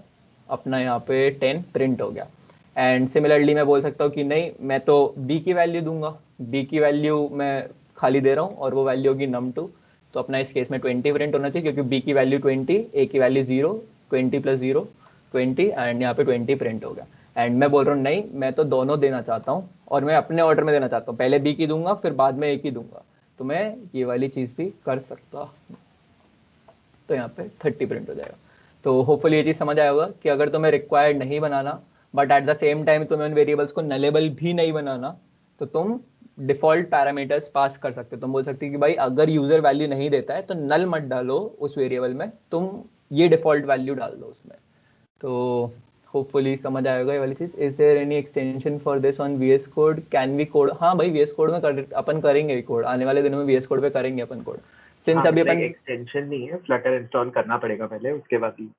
अपना यहाँ पे 10 प्रिंट हो गया। एंड सिमिलरली मैं बोल सकता हूँ कि नहीं, मैं तो बी की वैल्यू दूंगा, बी की वैल्यू मैं खाली दे रहा हूँ और वो वैल्यू होगी num2। तो अपना इस केस में 20 प्रिंट होना चाहिए, क्योंकि बी की वैल्यू 20, ए की वैल्यू 0, 20 प्लस 0 20, एंड यहाँ पे 20 प्रिंट हो गया। एंड मैं बोल रहा हूँ नहीं, मैं तो दोनों देना चाहता हूँ और मैं अपने ऑर्डर में देना चाहता हूँ, पहले बी की दूंगा फिर बाद में ए की दूंगा। तो मैं ये वाली चीज़ भी कर सकता हूँ। तो यहाँ पे 30 प्रिंट हो जाएगा। तो होपफुली ये चीज़ समझ आया होगा कि अगर तुम्हें रिक्वायर्ड नहीं बनाना, but at the same time तुम्हें उन वेरिएबल्स को नलेबल भी नहीं बनाना, तो तुम डिफॉल्ट पैरामीटर्स पास कर सकते हो। तुम बोल सकते हो कि भाई अगर यूजर वैल्यू नहीं देता है तो नल मत डालो उस वेरिएबल में, तुम ये डिफॉल्ट वैल्यू डाल दो उसमें। तो होपफुली समझ आएगा ये वाली चीज। Is there any extension for this on VS code, can we code? हाँ भाई, वीएस कोड में अपन करेंगे कोड, आने वाले दिनों में वीएस कोड पे करेंगे अपन कोड, सिंस हाँ अभी लाइक अपन एक्सटेंशन नहीं है, फ्लटर इंस्टॉल करना पड़ेगा पहले, उसके बाद ही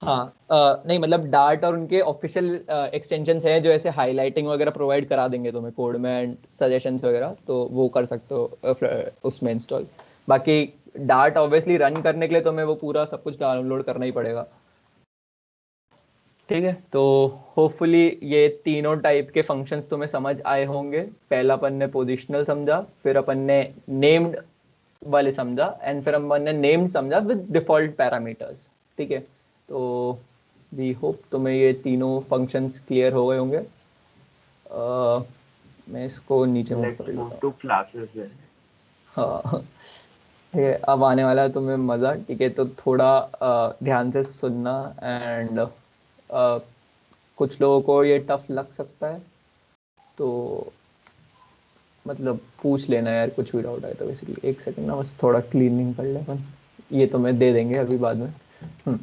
हाँ नहीं मतलब डार्ट और उनके ऑफिशियल एक्सटेंशंस हैं जो ऐसे हाईलाइटिंग वगैरह प्रोवाइड करा देंगे तुम्हें कोड में एंड सजेशंस वगैरह, तो वो कर सकते हो उसमें इंस्टॉल। बाकी डार्ट ऑब्वियसली रन करने के लिए तुम्हें वो पूरा सब कुछ डाउनलोड करना ही पड़ेगा। ठीक है, तो होपफुली ये तीनों टाइप के फंक्शंस तुम्हें समझ आए होंगे। पहला अपन ने पोजिशनल समझा, फिर अपन ने नेम्ड वाले समझा, एंड फिर अपन ने नेम्ड समझा विद डिफॉल्ट पैरामीटर्स। ठीक है, तो वी होप तुम्हें ये तीनों फंक्शंस क्लियर हो गए होंगे। मैं इसको नीचे मूव कर लेट्स मूव लेता हूँ। To classes then. हाँ ठीक है, अब आने वाला है तुम्हें मज़ा। ठीक है, तो थोड़ा ध्यान से सुनना एंड कुछ लोगों को ये टफ लग सकता है, तो मतलब पूछ लेना यार कुछ भी डाउट आए तो। बेसिकली एक सेकंड ना, बस थोड़ा क्लीनिंग कर ले अपन, ये तुम्हें दे देंगे अभी बाद में।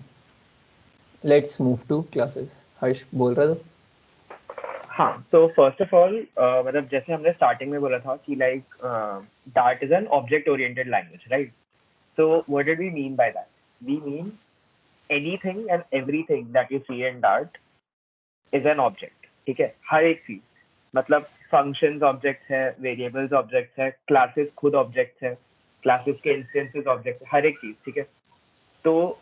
Let's move to classes. Harsh बोल रहा था। हाँ, तो फर्स्ट ऑफ ऑल मतलब जैसे हमने स्टार्टिंग में बोला था कि like Dart is an object oriented language, right? So what did we mean by that? We mean anything and everything that you see in Dart is an object. ठीक है, हर एक चीज, मतलब फंक्शंस ऑब्जेक्ट्स है, वेरिएबल्स ऑब्जेक्ट्स है, classes खुद objects है, क्लासेस के इंस्टेंसेस ऑब्जेक्ट है, हर एक चीज। ठीक है, तो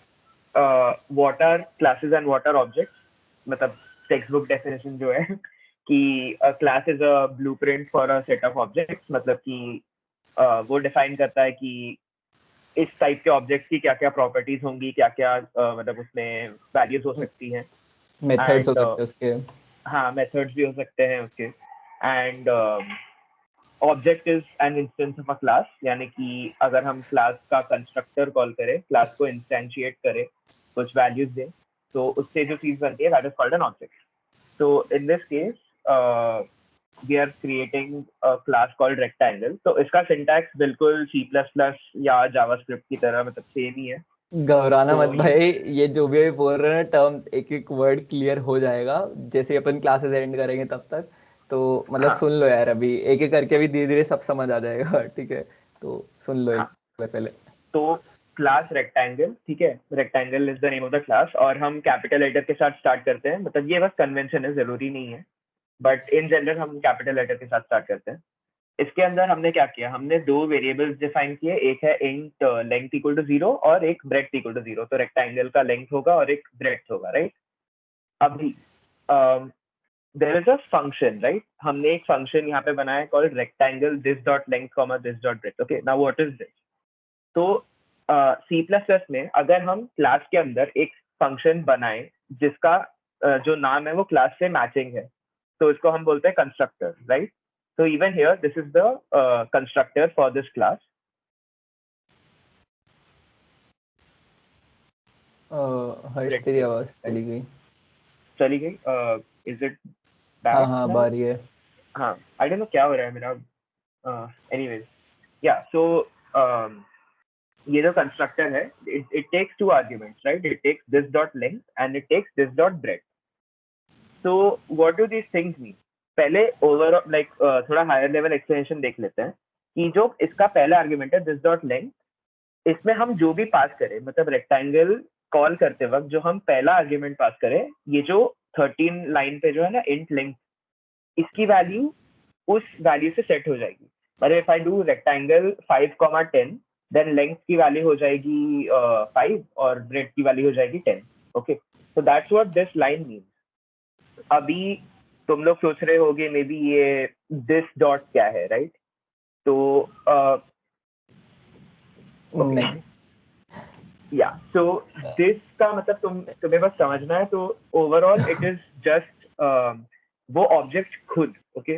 what are classes and what are objects? मतलब टेक्स्ट बुक डेफिनेशन जो है कि class is a blueprint for a set of objects, मतलब कि वो डिफाइन करता है कि इस टाइप के ऑब्जेक्ट्स की क्या क्या प्रॉपर्टीज होंगी, क्या क्या मतलब उसमें वैल्यूज हो सकती हैं, मेथड्स हो एंड सकते हैं उसके। हाँ मेथड्स भी हो सकते हैं उसके। And object is an instance of a class, यानी कि अगर हम क्लास का कंस्ट्रक्टर कॉल करें, क्लास को इंस्टेंशिएट करें, कुछ वैल्यूज दें, तो उससे जो चीज बनती है that is called an object. So in this case, we are creating a class called rectangle. तो इसका syntax बिल्कुल C++ या JavaScript की तरह मतलब सेम ही है। घबराना तो मत भाई, ये जो भी अभी बोल रहे हैं टर्म्स, एक एक वर्ड क्लियर हो जाएगा जैसे ही अपन क्लासेस एंड करेंगे तब तक। तो मतलब हाँ सुन लो यार, अभी एक एक करके भी धीरे धीरे सब समझ आ जाएगा। ठीक है, तो सुन लो एक हाँ, बार पहले। तो क्लास रेक्टेंगल, ठीक है, rectangle is the name of the class, और हम कैपिटल लेटर के साथ स्टार्ट करते हैं। मतलब ये बस कन्वेंशन है, जरूरी नहीं है, बट इन जनरल हम कैपिटल लेटर के साथ स्टार्ट करते हैं। इसके अंदर हमने क्या किया, हमने दो वेरिएबल्स डिफाइन किए, एक है इंट लेंथ इक्वल टू 0 और एक ब्रेड्थ इक्वल टू 0। तो रेक्टेंगल का लेंथ होगा और एक ब्रेड्थ होगा, राइट? अभी there is a function, right? हमने एक फंक्शन यहाँ पे बनाया called rectangle this dot length comma this dot breadth. Okay, now what is this? तो सी प्लस प्लस में अगर हम क्लास के अंदर एक फंक्शन बनाए जिसका जो नाम है वो क्लास से मैचिंग है, तो इसको हम बोलते हैं constructor, right? So even here, this is the constructor for this class. हर्ष तेरी Breadth, आवाज right? चली गई। चली गई? Is it हाँ back हाँ now? बारी है। हाँ, I don't know क्या हो रहा है मेरा। Anyways, yeah. So ये जो constructor है, it takes two arguments, right? It takes this dot length and it takes this dot breadth. So what do these things mean? पहले ओवर लाइक थोड़ा हायर लेवल एक्सप्लेनेशन देख लेते हैं कि जो इसका पहला आर्ग्यूमेंट है दिस डॉट लेंथ, इसमें हम जो भी पास करें, मतलब रेक्टेंगल कॉल करते वक्त जो हम पहला आर्ग्यूमेंट पास करें, ये जो 13 लाइन पे जो है ना इंट लेंथ, इसकी वैल्यू उस वैल्यू से सेट हो जाएगी। मतलब if I do rectangle 5,10, then length की वैल्यू हो जाएगी 5 और ब्रेड की वैल्यू हो जाएगी 10। Okay, so that's what this line means. अभी तुम लोग सोच रहे होगे मे बी ये दिस डॉट क्या है, राइट? तो ओके, नहीं या सो दिस का मतलब तुम्हें बस समझना है। तो ओवरऑल इट इज जस्ट वो ऑब्जेक्ट खुद। ओके,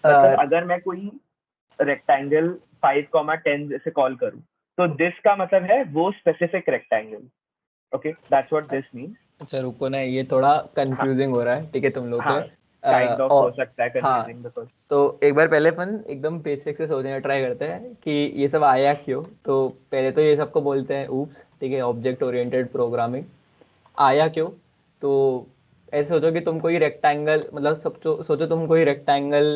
मतलब अगर मैं कोई रेक्टेंगल 5,10 जैसे कॉल करूं, तो दिस का मतलब है वो specific rectangle. Okay, that's what this means. अच्छा रुको ना, ये थोड़ा हाँ कंफ्यूजिंग हो रहा है ठीक है तुम लोग के। हाँ, काइंड ऑफ हो और सकता है हाँ, कंफ्यूजिंग बिकॉज तो एक बार पहले अपन एकदम बेसिक से सोचने का ट्राई करते हैं कि ये सब आया क्यों। तो पहले तो ये सबको बोलते हैं ऊप्स, ठीक है, ऑब्जेक्ट ओरिएंटेड प्रोग्रामिंग। आया क्यों? तो ऐसे सोचो कि तुम कोई रेक्टेंगल, मतलब सब सोचो तुम कोई रेक्टेंगल,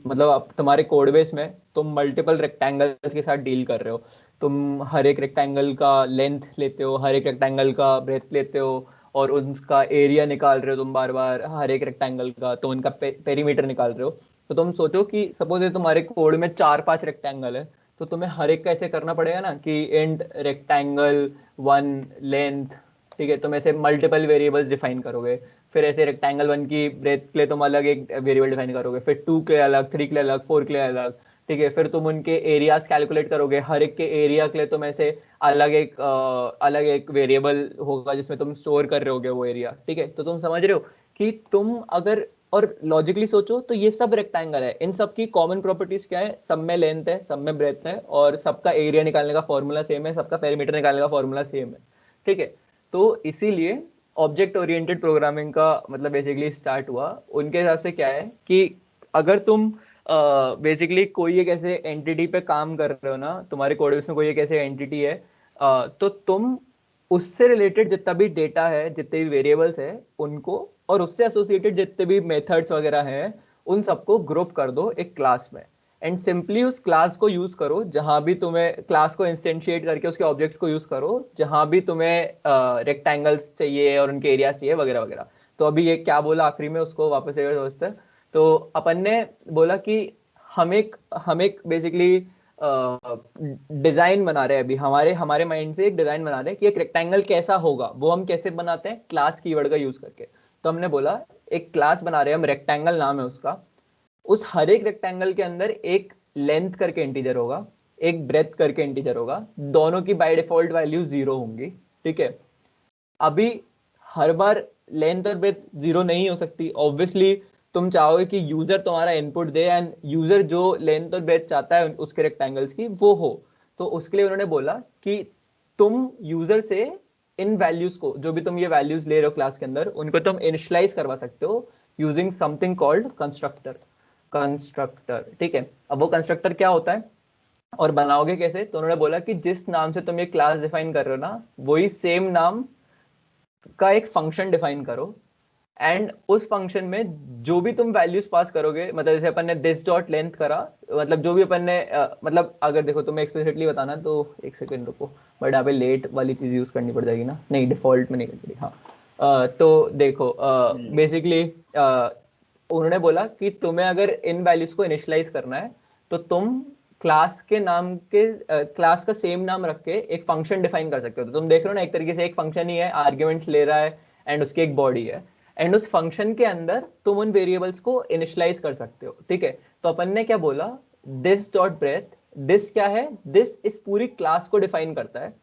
मतलब तुम्हारे कोड बेस में तुम मल्टीपल रेक्टेंगल्स के साथ डील कर रहे हो। तुम हर एक रेक्टेंगल का लेंथ लेते हो, हर एक रेक्टेंगल का ब्रेथ लेते हो, और उनका एरिया निकाल रहे हो तुम बार बार हर एक रेक्टेंगल का, तो उनका पेरीमीटर निकाल रहे हो। तो तुम सोचो कि सपोज तुम्हारे कोड में 4-5 रेक्टेंगल है, तो तुम्हें हर एक का ऐसे करना पड़ेगा ना कि इंट रेक्टेंगल 1 लेंथ, ठीक है, तुम ऐसे मल्टीपल वेरिएबल्स डिफाइन करोगे। फिर ऐसे रेक्टेंगल 1 की ब्रेथ के लिए तुम अलग एक वेरिएबल डिफाइन करोगे, फिर 2 के लिए अलग, 3 के लिए अलग, 4 के लिए अलग, ठीक है। फिर तुम उनके एरियाज कैलकुलेट करोगे, हर एक के एरिया के लिए तुम ऐसे अलग एक वेरिएबल होगा जिसमें तुम स्टोर कर रहे होगे वो एरिया, ठीक है। तो तुम समझ रहे हो कि तुम अगर और लॉजिकली सोचो तो ये सब रेक्टेंगल है, इन सब की कॉमन प्रॉपर्टीज क्या है, सब में लेंथ है, सब में ब्रेथ है, और सबका एरिया निकालने का फॉर्मूला सेम है, सबका पेरीमीटर निकालने का फॉर्मूला सेम है, ठीक है। तो इसीलिए ऑब्जेक्ट ओरिएंटेड प्रोग्रामिंग का मतलब बेसिकली स्टार्ट हुआ। उनके हिसाब से क्या है कि अगर तुम बेसिकली कोई एक ऐसे एंटिटी पे काम कर रहे हो ना, तुम्हारे कोड में कोई एक ऐसे एंटिटी है, तो तुम उससे रिलेटेड जितना भी डेटा है, जितने भी वेरिएबल्स है उनको, और उससे एसोसिएटेड जितने भी मेथड्स वगैरह हैं उन सबको ग्रुप कर दो एक क्लास में, एंड सिंपली उस क्लास को यूज करो जहां भी तुम्हें, क्लास को इंस्टेंशिएट करके उसके ऑब्जेक्ट्स को यूज करो जहां भी तुम्हें रेक्टेंगल्स चाहिए और उनके एरियाज चाहिए वगैरह वगैरह। तो अभी ये क्या बोला आखिरी में, उसको वापस एक बार समझते हैं। तो अपन ने बोला कि हम एक बेसिकली डिजाइन बना रहे हैं, अभी हमारे हमारे माइंड से एक डिजाइन बना रहे हैं कि एक रेक्टेंगल कैसा होगा, वो हम कैसे बनाते हैं, क्लास कीवर्ड का यूज करके। तो हमने बोला एक क्लास बना रहे हैं हम, रेक्टेंगल नाम है उसका। उस हर एक रेक्टेंगल के अंदर एक लेंथ करके इंटीजर होगा, एक ब्रेथ करके इंटीजर होगा, दोनों की बाय डिफॉल्ट वैल्यू 0 होंगी, ठीक है। अभी हर बार लेंथ और ब्रेथ 0 नहीं हो सकती ऑब्वियसली। तुम चाहोगे कि यूजर तुम्हारा इनपुट दे एंड यूजर जो लेंथ और ब्रेथ चाहता है उसके रेक्टेंगल्स की वो हो। तो उसके लिए उन्होंने बोला कि तुम यूजर से इन वैल्यूज को, जो भी तुम ये वैल्यूज ले रहे हो क्लास के अंदर, उनको तुम इनिशियलाइज करवा सकते हो यूजिंग समथिंग कॉल्ड कंस्ट्रक्टर, ठीक है। अब वो कंस्ट्रक्टर क्या होता है और बनाओगे कैसे, तो उन्होंने बोला कि जिस नाम से तुम ये क्लास डिफाइन कर रहे हो ना, वही सेम नाम का एक फंक्शन डिफाइन करो, एंड उस फंक्शन में जो भी तुम वैल्यूज पास करोगे, मतलब जैसे अपन ने दिस डॉट लेंथ करा, मतलब जो भी अपन ने मतलब अगर देखो तुम्हें एक्सप्लिसिटली बताना तो एक सेकंड रुको, बट यहाँ पे लेट वाली चीज यूज करनी पड़ जाएगी ना, नहीं डिफॉल्ट में नहीं करनी पड़ेगी, हाँ। तो देखो बेसिकली उन्होंने बोला कि तुम्हें अगर इन वैल्यूज को इनिशियलाइज करना है तो तुम क्लास के नाम के क्लास का सेम नाम रख के एक फंक्शन डिफाइन कर सकते हो। तो तुम देख रहे हो ना, एक तरीके से एक फंक्शन ही है, आर्ग्यूमेंट्स ले रहा है एंड उसकी एक बॉडी है, एंड उस फंक्शन के अंदर तुम उन वेरिएबल्स को इनिशियलाइज कर सकते हो, ठीक है। तो अपन ने क्या बोला, दिस डॉट ब्रेथ, दिस क्या है, दिस इस पूरी क्लास को डिफाइन करता है।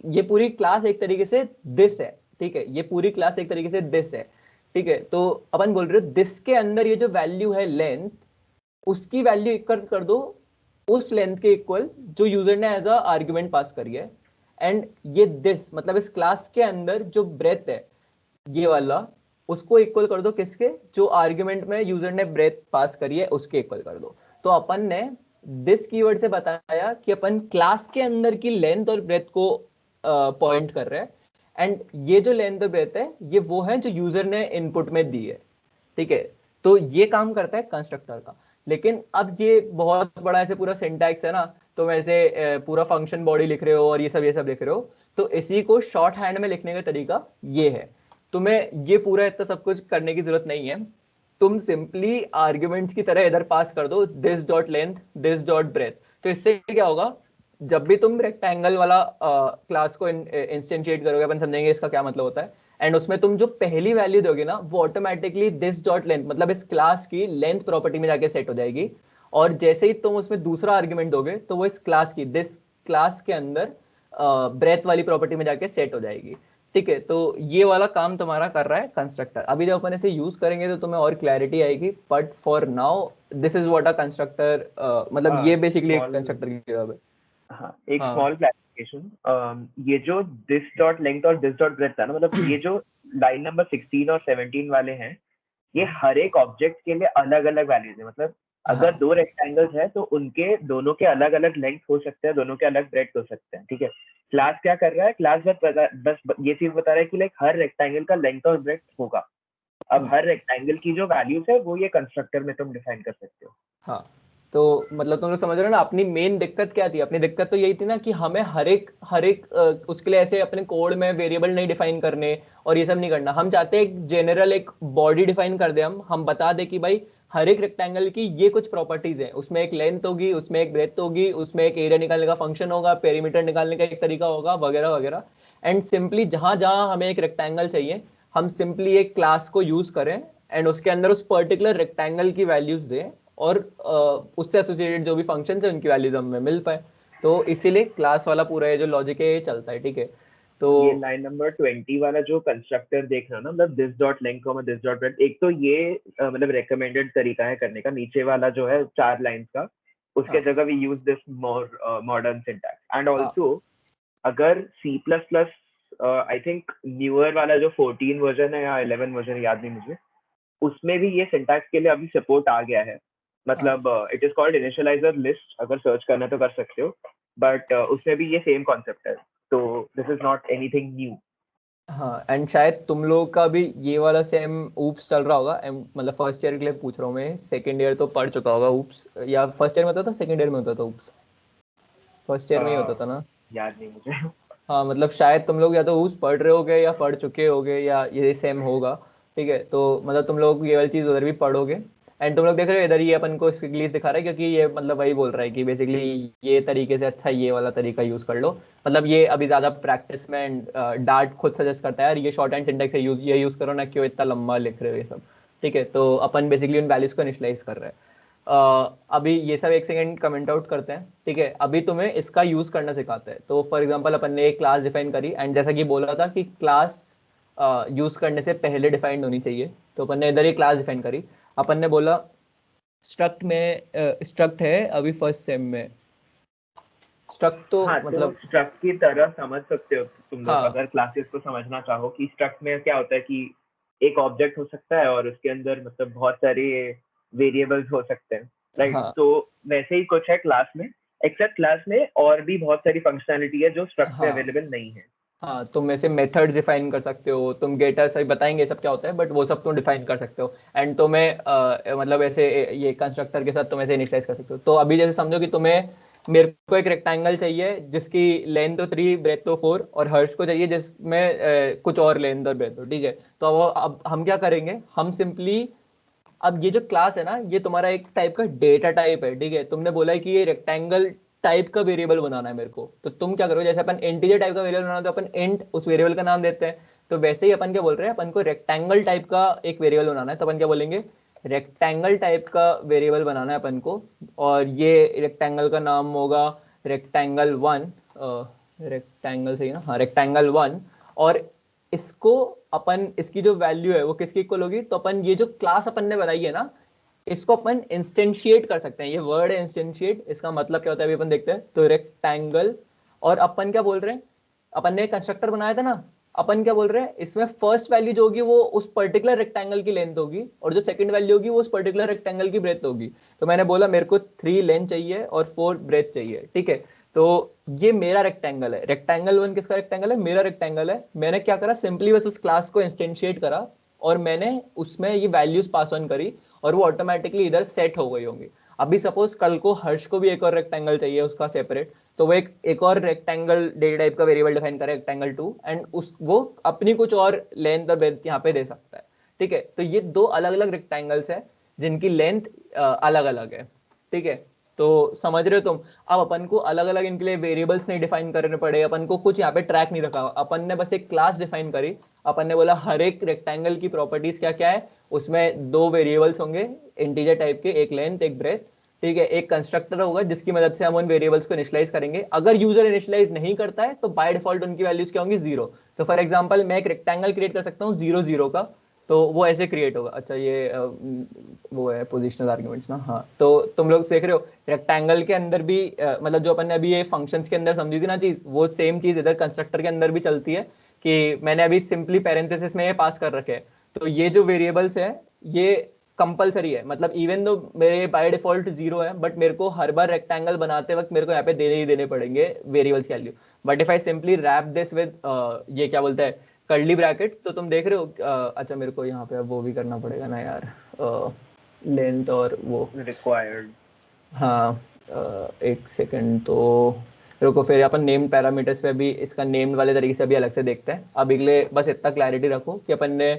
ये पूरी क्लास एक तरीके से दिस है, ठीक है, ये पूरी क्लास एक तरीके से दिस है, ठीक है। तो अपन बोल रहे हो दिस के अंदर ये जो वैल्यू है लेंथ, उसकी वैल्यू इक्वल कर दो उस लेंथ के इक्वल जो यूजर ने एज अ आर्ग्यूमेंट पास करी है, एंड ये दिस मतलब इस क्लास के अंदर जो ब्रेथ है ये वाला, उसको इक्वल कर दो किसके, जो आर्ग्यूमेंट में यूजर ने ब्रेथ पास करी है उसके इक्वल कर दो। तो अपन ने दिस कीवर्ड से बताया कि अपन क्लास के अंदर की लेंथ और ब्रेथ को पॉइंट कर रहे हैं, एंड ये जो लेंथ और ब्रेथ है ये वो है जो यूजर ने इनपुट में दी है, ठीक है। तो ये काम करता है कंस्ट्रक्टर का। लेकिन अब ये बहुत बड़ा ऐसे पूरा सिंटैक्स है ना, तो वैसे पूरा फंक्शन बॉडी लिख रहे हो और ये सब लिख रहे हो, तो इसी को शॉर्ट हैंड में लिखने का तरीका ये है। तुम्हें ये पूरा इतना सब कुछ करने की जरूरत नहीं है, तुम सिंपली आर्ग्यूमेंट्स की तरह इधर पास कर दो this dot length, this dot breadth. तो इससे क्या होगा, जब भी तुम रेक्टेंगल वाला क्लास को इंस्टेंशिएट करोगे, अपन समझेंगे इसका क्या मतलब होता है, एंड उसमें तुम जो पहली वैल्यू दोगे ना वो ऑटोमेटिकली दिस डॉट लेंथ मतलब इस क्लास की लेंथ प्रॉपर्टी में जाके सेट हो जाएगी, और जैसे ही तुम उसमें दूसरा आर्ग्यूमेंट दोगे तो वो इस क्लास की, दिस क्लास के अंदर ब्रेथ वाली प्रॉपर्टी में जाके सेट हो जाएगी, ठीक है। तो ये वाला काम तुम्हारा कर रहा है कंस्ट्रक्टर। अभी जब अपन इसे यूज करेंगे तो तुम्हें और क्लैरिटी आएगी, but for now this is what a constructor, मतलब ये बेसिकली एक कंस्ट्रक्टर की जॉब है। हाँ, एक हाँ स्मॉल क्लैरिफिकेशन, ये जो दिस डॉट लेंथ और दिस डॉट ब्रेथ था ना, मतलब ये जो लाइन नंबर 16 और 17 वाले हैं, ये हर एक ऑब्जेक्ट के लिए अलग अलग वैल्यूज है। मतलब अगर हाँ दो रेक्टेंगल्स हैं तो उनके दोनों के अलग अलग लेंथ हो सकते हैं, दोनों के अलग ब्रेथ हो सकते हैं, ठीक है। क्लास क्या कर रहा है, क्लास बस ये चीज बता रहा है कि लाइक हर रेक्टेंगल का लेंथ और ब्रेथ होगा। अब हर रेक्टेंगल की जो वैल्यूज है वो ये कंस्ट्रक्टर में तुम डिफाइन कर सकते हो। हाँ तो मतलब तुम लोग समझ रहे हो ना अपनी मेन दिक्कत क्या थी। अपनी दिक्कत तो यही थी ना कि हमें हर एक उसके लिए ऐसे अपने कोड में वेरिएबल नहीं डिफाइन करने और ये सब नहीं करना। हम चाहते हैं एक जनरल एक बॉडी डिफाइन कर दे, हम बता दे कि भाई हर एक रेक्टेंगल की ये कुछ प्रॉपर्टीज हैं, उसमें एक लेंथ होगी, उसमें एक ब्रेथ होगी, उसमें एक एरिया निकालने का फंक्शन होगा, पेरीमीटर निकालने का एक तरीका होगा, वगैरह वगैरह। एंड सिंपली जहां जहां हमें एक रेक्टेंगल चाहिए, हम सिंपली एक क्लास को यूज करें एंड उसके अंदर उस पर्टिकुलर रेक्टेंगल की वैल्यूज दें और उससे एसोसिएटेड जो भी फंक्शन है उनकी वैल्यूज हमें मिल पाए। तो इसीलिए क्लास वाला पूरा ये जो लॉजिक है ये चलता है, ठीक है। तो ये लाइन नंबर 20 वाला जो कंस्ट्रक्टर देख रहा ना, मतलब this dot length comma this dot breadth, एक तो ये मतलब रिकमेंडेड तरीका है करने का। नीचे वाला जो है 4 लाइंस का, उसके हाँ जगह we use this more modern syntax. And हाँ ऑल्सो अगर C plus plus, I think newer वाला जो 14 वर्जन है या 11 वर्जन याद नहीं मुझे, उसमें भी ये सिंटैक्स के लिए अभी सपोर्ट आ गया है। हाँ मतलब it is called initialiser list, अगर सर्च करना तो कर सकते हो। बट उसमें भी ये सेम कॉन्सेप्ट है, तो this is not anything new. हाँ। एंड शायद तुम लोग का भी ये वाला सेम ऊप्स चल रहा होगा। मतलब फर्स्ट ईयर के लिए पूछ रहा हूँ मैं, सेकंड ईयर तो पढ़ चुका होगा ऊप्स, या फर्स्ट ईयर में होता था सेकंड ईयर में होता था ऊप्स? फर्स्ट ईयर में ही होता था ना? याद नहीं मुझे। हाँ मतलब शायद तुम लोग या तो ऊप्स पढ़ रहे होगे या पढ़ चुके होगे या ये सेम होगा, ठीक है। तो मतलब तुम लोग ये वाली चीज़ उधर भी पढ़ोगे। एंड तुम लोग देख रहे हो इधर ये अपन को स्क्विगलीज दिखा रहा है क्योंकि ये मतलब वही बोल रहा है कि बेसिकली ये तरीके से अच्छा ये वाला तरीका यूज़ कर लो। मतलब ये अभी ज़्यादा प्रैक्टिस में डार्ट खुद सजेस्ट करता है यार ये शॉर्ट हैंड सिंटेक्स है, ये यूज़ करो ना, क्यों इतना लंबा लिख रहे हो ये सब, ठीक है। तो अपन बेसिकली उन वैल्यूज़ को इनिशियलाइज कर रहे हैं। अभी ये सब एक सेकंड कमेंट आउट करते हैं, ठीक है। अभी तुम्हें इसका यूज करना सिखाते हैं। तो फॉर एग्जांपल अपन ने एक क्लास डिफाइन करी एंड जैसा कि बोला था कि क्लास यूज करने से पहले डिफाइंड होनी चाहिए, तो अपन ने इधर ये क्लास डिफाइन करी। अपन ने बोला स्ट्रक्ट में, स्ट्रक्ट है अभी फर्स्ट सेम में, स्ट्रक्ट तो हाँ, तो मतलब स्ट्रक्ट की तरह समझ सकते हो तुम लोग, हाँ अगर क्लासेस को समझना चाहो कि स्ट्रक्ट में क्या होता है कि एक ऑब्जेक्ट हो सकता है और उसके अंदर मतलब बहुत सारे वेरिएबल्स हो सकते हैं, राइट। हाँ तो वैसे ही कुछ है क्लास में, एक्सेप्ट क्लास में और भी बहुत सारी फंक्शनैलिटी है जो स्ट्रक्ट में हाँ अवेलेबल नहीं है। हाँ। तुम ऐसे मेथड्स डिफाइन कर सकते हो, तुम गेटर सही बताएंगे सब क्या होता है, बट वो सब तुम डिफाइन कर सकते हो। एंड तुम्हें मतलब ऐसे ये कंस्ट्रक्टर के साथ तुम ऐसे इनिशियलाइज कर सकते हो। तो अभी जैसे समझो कि तुम्हें, मेरे को एक रेक्टेंगल चाहिए जिसकी लेंथ तो 3 ब्रेथ तो 4, और हर्ष को चाहिए जिसमें कुछ और लेंथ और ब्रेथ हो, ठीक है। तो अब हम क्या करेंगे, हम सिंपली, अब ये जो क्लास है ना ये तुम्हारा एक टाइप का डेटा टाइप है, ठीक है। तुमने बोला है कि ये रेक्टेंगल टाइप का वेरिएबल बनाना है मेरे को, तो तुम क्या करो, जैसे अपन इंटीजर टाइप का वेरिएबल बनाना, तो अपन इंट उस वेरिएबल का नाम देते हैं। तो वैसे ही अपन क्या बोल रहे हैं, अपन को रेक्टेंगल टाइप का एक वेरिएबल बनाना है, तो अपन क्या बोलेंगे, रेक्टेंगल टाइप का वेरिएबल बनाना है अपन को। और ये रेक्टेंगल का नाम होगा रेक्टेंगल 1, रेक्टेंगल सही ना, हाँ रेक्टेंगल 1। और इसको अपन, इसकी जो वैल्यू है वो किसकी इक्वल होगी, तो अपन ये जो क्लास अपन ने बनाई है ना, इसको अपन इंस्टेंशिएट कर सकते हैं। ये वर्ड है इंस्टेंशिएट, इसका मतलब क्या होता है अभी अपन देखते हैं। तो रेक्टेंगल, और अपन क्या बोल रहे हैं, अपन ने कंस्ट्रक्टर बनाया था ना, अपन क्या बोल रहे हैं, इसमें फर्स्ट वैल्यू जो होगी वो उस पर्टिकुलर रेक्टेंगल की लेंथ होगी, और जो सेकंड वैल्यू होगी वो उस पर्टिकुलर रेक्टेंगल की ब्रेथ होगी। तो मैंने बोला मेरे को 3 लेंथ चाहिए और 4 ब्रेथ चाहिए, ठीक है। तो ये मेरा रेक्टेंगल है, रेक्टेंगल 1 किसका रेक्टेंगल है, मेरा रेक्टेंगल है। मैंने क्या करा, सिंपली बस उस क्लास को इंस्टेंशिएट करा और मैंने उसमें ये वैल्यूज पास ऑन करी, और वो ऑटोमेटिकली इधर सेट हो गई होंगी। अभी सपोज कल को हर्ष को भी एक और रेक्टेंगल चाहिए उसका सेपरेट, तो वो एक और रेक्टेंगल डेटा टाइप का वेरिएबल डिफाइन करे रेक्टेंगल 2, एंड उस वो अपनी कुछ और लेंथ और ब्रेथ यहाँ पे दे सकता है, ठीक है। तो ये 2 अलग अलग रेक्टेंगल्स है जिनकी लेंथ अलग अलग है, ठीक है। तो समझ रहे हो तुम। अब अपन को अलग अलग इनके लिए वेरिएबल्स नहीं डिफाइन करने पड़े, अपन को कुछ यहाँ पे ट्रैक नहीं रखा, अपन ने बस एक क्लास डिफाइन करी। अपन ने बोला हर एक रेक्टेंगल की प्रॉपर्टीज क्या क्या है, उसमें 2 वेरिएबल्स होंगे इंटीजर टाइप के, एक लेंथ एक ब्रेथ, ठीक है। एक कंस्ट्रक्टर होगा जिसकी मदद से हम उन वेरिएबल्स को इनिशियलाइज करेंगे। अगर यूजर इनिशियलाइज नहीं करता है तो बाय डिफॉल्ट उनकी वैल्यूज क्या होंगी, 0। तो फॉर एग्जांपल मैं एक रेक्टेंगल क्रिएट कर सकता हूँ 0 0 का, तो वो ऐसे क्रिएट होगा। अच्छा ये वो है पोजिशनल आर्ग्यूमेंट्स ना, हाँ। तो तुम लोग देख रहे हो रेक्टेंगल के अंदर भी मतलब जो अपन ने अभी ये फंक्शंस के अंदर समझी थी ना चीज, वो सेम चीज इधर कंस्ट्रक्टर के अंदर भी चलती है। कि मैंने अभी सिंपली पैरेंथेसिस में ये पास कर रखे हैं, तो ये जो वेरिएबल्स है ये कंपलसरी है। मतलब इवन दो मेरे बाय डिफॉल्ट 0 है, बट मेरे को हर बार रेक्टेंगल बनाते वक्त मेरे को यहाँ पे देने ही देने पड़ेंगे वेरिएबल्स की value. But if I simply wrap this with ये क्या बोलता है, कर्ली ब्रैकेट्स, तो तुम देख रहे हो अच्छा मेरे को यहाँ पे वो भी करना पड़ेगा ना यार, लेंथ और वो, रिक्वायर्ड। हाँ एक सेकंड, तो रुको, फिर अपन नेम्ड पैरामीटर्स पे भी इसका नेम्ड वाले तरीके से अभी अलग से देखते हैं। अभी के लिए बस इतना क्लैरिटी रखो कि अपन ने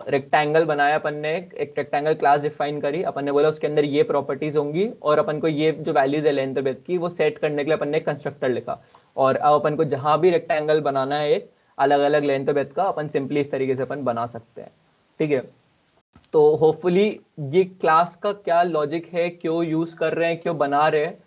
रेक्टेंगल बनाया, अपन ने एक रेक्टेंगल क्लास डिफाइन करी, अपन ने बोला उसके अंदर ये प्रॉपर्टीज होंगी और अपन को ये जो वैल्यूज है लेंथ और ब्रेड्थ की वो सेट करने के लिए अपन ने कंस्ट्रक्टर लिखा। और अब अपन को जहां भी रेक्टेंगल बनाना है एक अलग अलग लेंथ और ब्रेड्थ का, अपन सिंपली इस तरीके से अपन बना सकते हैं। ठीक है, तो होपफुली ये क्लास का क्या लॉजिक है, क्यों यूज कर रहे हैं, क्यों बना रहे हैं,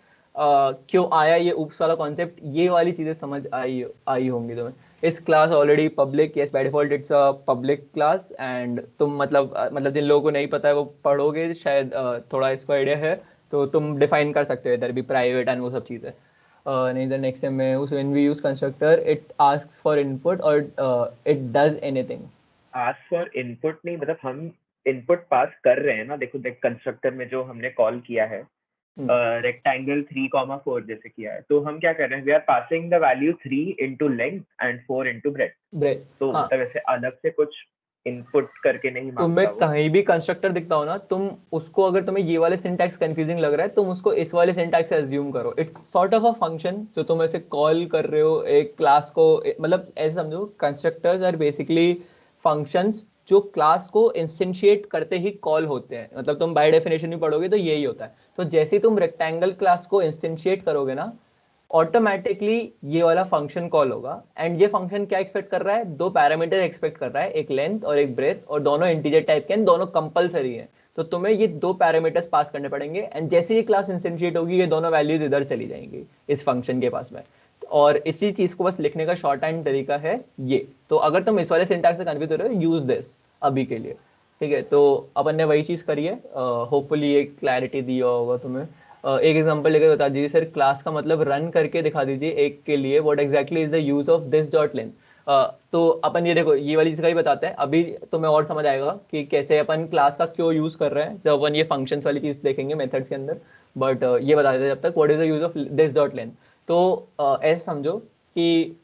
क्यों आया ये ऊप्स वाला कॉन्सेप्ट, ये वाली चीजें समझ आई आई होंगी तुम्हें। इस class already public, yes by default it's a public class, and तुम मतलब जिन लोगों को नहीं पता है वो पढ़ोगे शायद, थोड़ा इसको आइडिया है तो तुम डिफाइन कर सकते हो इधर भी प्राइवेट एंड वो सब चीजें। नहीं द नेक्स्ट में when we use constructor it asks for input और it does anything. Ask for input नहीं, मतलब हम इनपुट पास कर रहे हैं ना। देखो देख, कंस्ट्रक्टर में जो हमने कॉल किया है रेक्टेंगल 3,4 जैसे किया है, तो हम क्या कर रहे हैं, we are passing the value 3 into length and 4 into breadth. Breadth, तो हाँ। मतलब ऐसे अलग से कुछ इनपुट करके नहीं तुम्हें मांगता वो। कहीं भी कंस्ट्रक्टर दिखता हो ना, तुम उसको, अगर तुम्हें ये वाले सिंटैक्स कंफ्यूजिंग लग रहा है, तुम उसको इस वाले सिंटैक्स से अज्यूम करो। It's sort of a function जो तुम ऐसे कॉल कर रहे हो एक क्लास को, मतलब ऐसे समझो कंस्ट्रक्टर्स आर बेसिकली फंक्शंस जो क्लास को इंस्टेंशिएट करते ही कॉल होते हैं। मतलब तुम बाय डेफिनेशन भी पढ़ोगे तो यही होता है। तो जैसे ही तुम रेक्टेंगल क्लास को इंस्टेंशिएट करोगे ना, ऑटोमेटिकली ये वाला फंक्शन कॉल होगा। एंड ये फंक्शन क्या एक्सपेक्ट कर रहा है, दो पैरामीटर एक्सपेक्ट कर रहा है, एक लेंथ और एक ब्रेथ, और दोनों इंटीजर टाइप के हैं, दोनों कंपलसरी हैं। तो तुम्हें ये दो पैरामीटर्स पास करने पड़ेंगे, एंड जैसे ये क्लास इंस्टेंशिएट होगी ये दोनों वैल्यूज इधर चली जाएंगी इस फंक्शन के पास में। और इसी चीज को बस लिखने का शॉर्ट हैंड तरीका है ये। तो अगर तुम इस वाले सिंटैक्स से कन्फ्यूज हो रहे हो, यूज दिस अभी के लिए। ठीक है, तो अपन ने वही चीज करी है। होपफुली ये क्लैरिटी दिया होगा तुम्हें। एक एग्जांपल लेकर बता दीजिए सर, क्लास का मतलब रन करके दिखा दीजिए एक के लिए, what exactly is the use of this dot length. तो अपन ये देखो ये वाली चीज का ही बताते हैं, अभी तुम्हें और समझ आएगा कि कैसे अपन क्लास का क्यों यूज कर रहे हैं जब अपन ये फंक्शंस वाली चीज देखेंगे मेथड्स के अंदर। बट ये बता देते हैं जब तक, what is the use of this dot length. तो ऐसे समझो कि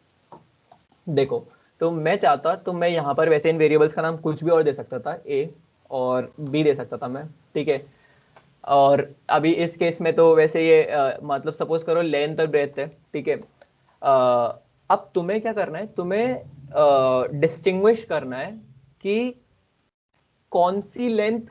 देखो, तो मैं चाहता तो मैं यहाँ पर वैसे इन वेरिएबल्स का नाम कुछ भी और दे सकता था, ए और बी दे सकता था मैं। ठीक है, और अभी इस केस में तो वैसे ये मतलब सपोज करो लेंथ और ब्रेथ है। ठीक है, अब तुम्हें क्या करना है, तुम्हें डिस्टिंग्विश करना है कि कौन सी लेंथ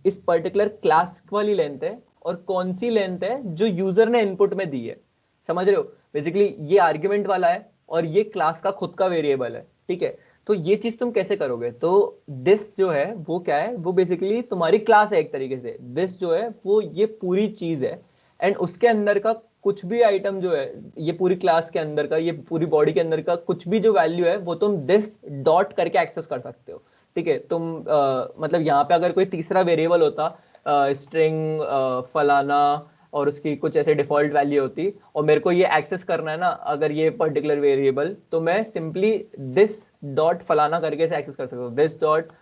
इस पर्टिकुलर क्लास वाली लेंथ है और कौन सी लेंथ है जो यूजर ने इनपुट में दी है। समझ रहे हो, बेसिकली ये आर्ग्यूमेंट वाला है और ये क्लास का खुद का वेरिएबल है। ठीक है, तो ये चीज तुम कैसे करोगे, तो दिस जो है वो क्या है, वो बेसिकली तुम्हारी क्लास है एक तरीके से। दिस जो है वो ये पूरी चीज है, एंड उसके अंदर का कुछ भी आइटम जो है, ये पूरी क्लास के अंदर का, ये पूरी बॉडी के अंदर का कुछ भी जो वैल्यू है वो तुम दिस डॉट करके एक्सेस कर सकते हो। ठीक है, तुम मतलब यहाँ पे अगर कोई तीसरा वेरिएबल होता, स्ट्रिंग फलाना, और उसकी कुछ ऐसे डिफॉल्ट वैल्यू होती, और मेरे को ये एक्सेस करना है ना अगर ये पर्टिकुलर वेरिएबल, तो मैं सिंपली दिस डॉट फलाना करके से एक्सेस कर सकता हूँ। दिस डॉट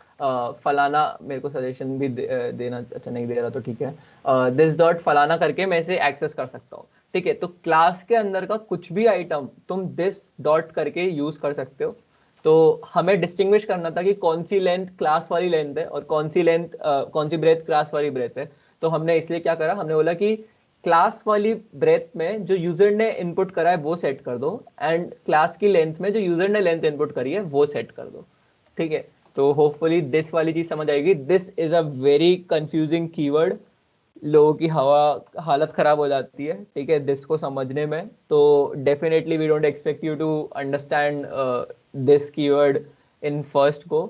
फलाना, मेरे को सजेशन भी देना अच्छा नहीं दे रहा तो ठीक है, दिस डॉट फलाना करके मैं इसे एक्सेस कर सकता हूँ। ठीक है, तो क्लास के अंदर का कुछ भी आइटम तुम दिस डॉट करके यूज कर सकते हो। तो हमें डिस्टिंग्विश करना था कि कौन सी लेंथ क्लास वाली लेंथ है और कौन सी लेंथ कौन सी ब्रेथ क्लास वाली ब्रेथ है। तो हमने इसलिए क्या करा, हमने बोला कि क्लास वाली ब्रेथ में जो यूजर ने इनपुट करा है वो सेट कर दो, एंड क्लास की लेंथ में जो यूजर ने लेंथ इनपुट करी है वो सेट कर दो। ठीक है, तो होपफुली दिस वाली चीज समझ आएगी। This is a very confusing keyword, लोगों की हालत खराब हो जाती है ठीक है दिस को समझने में। तो definitely we don't expect you to understand this keyword in first को।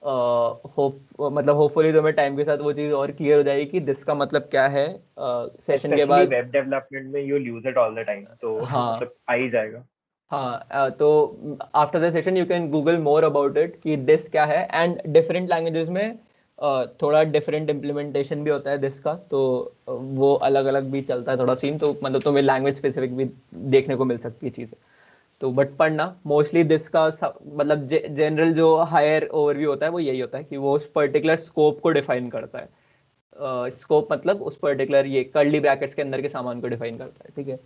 होप मतलब होपफुली तुम्हें टाइम के साथ वो चीज़ और क्लियर हो जाएगी कि दिस का मतलब क्या है सेशन के स्पेशली बाद। वेब डेवलपमेंट में you use it all the time, तो हाँ मतलब आ ही जाएगा। हाँ, तो after the session you can Google more about it कि दिस क्या है, एंड डिफरेंट लैंग्वेजेस में थोड़ा डिफरेंट इम्प्लीमेंटेशन भी होता है दिस का। तो वो अलग अलग भी चलता है थोड़ा सीन, तो मतलब तुम्हें लैंग्वेज स्पेसिफिक भी देखने को मिल सकती है चीज़ें। तो बट पढ़ना मोस्टली दिस का मतलब जनरल जो हायर ओवरव्यू होता है वो यही होता है कि वो उस पर्टिकुलर स्कोप को डिफाइन करता है। स्कोप मतलब उस पर्टिकुलर ये कर्ली ब्रैकेट्स के अंदर के सामान को डिफाइन करता है। ठीक है,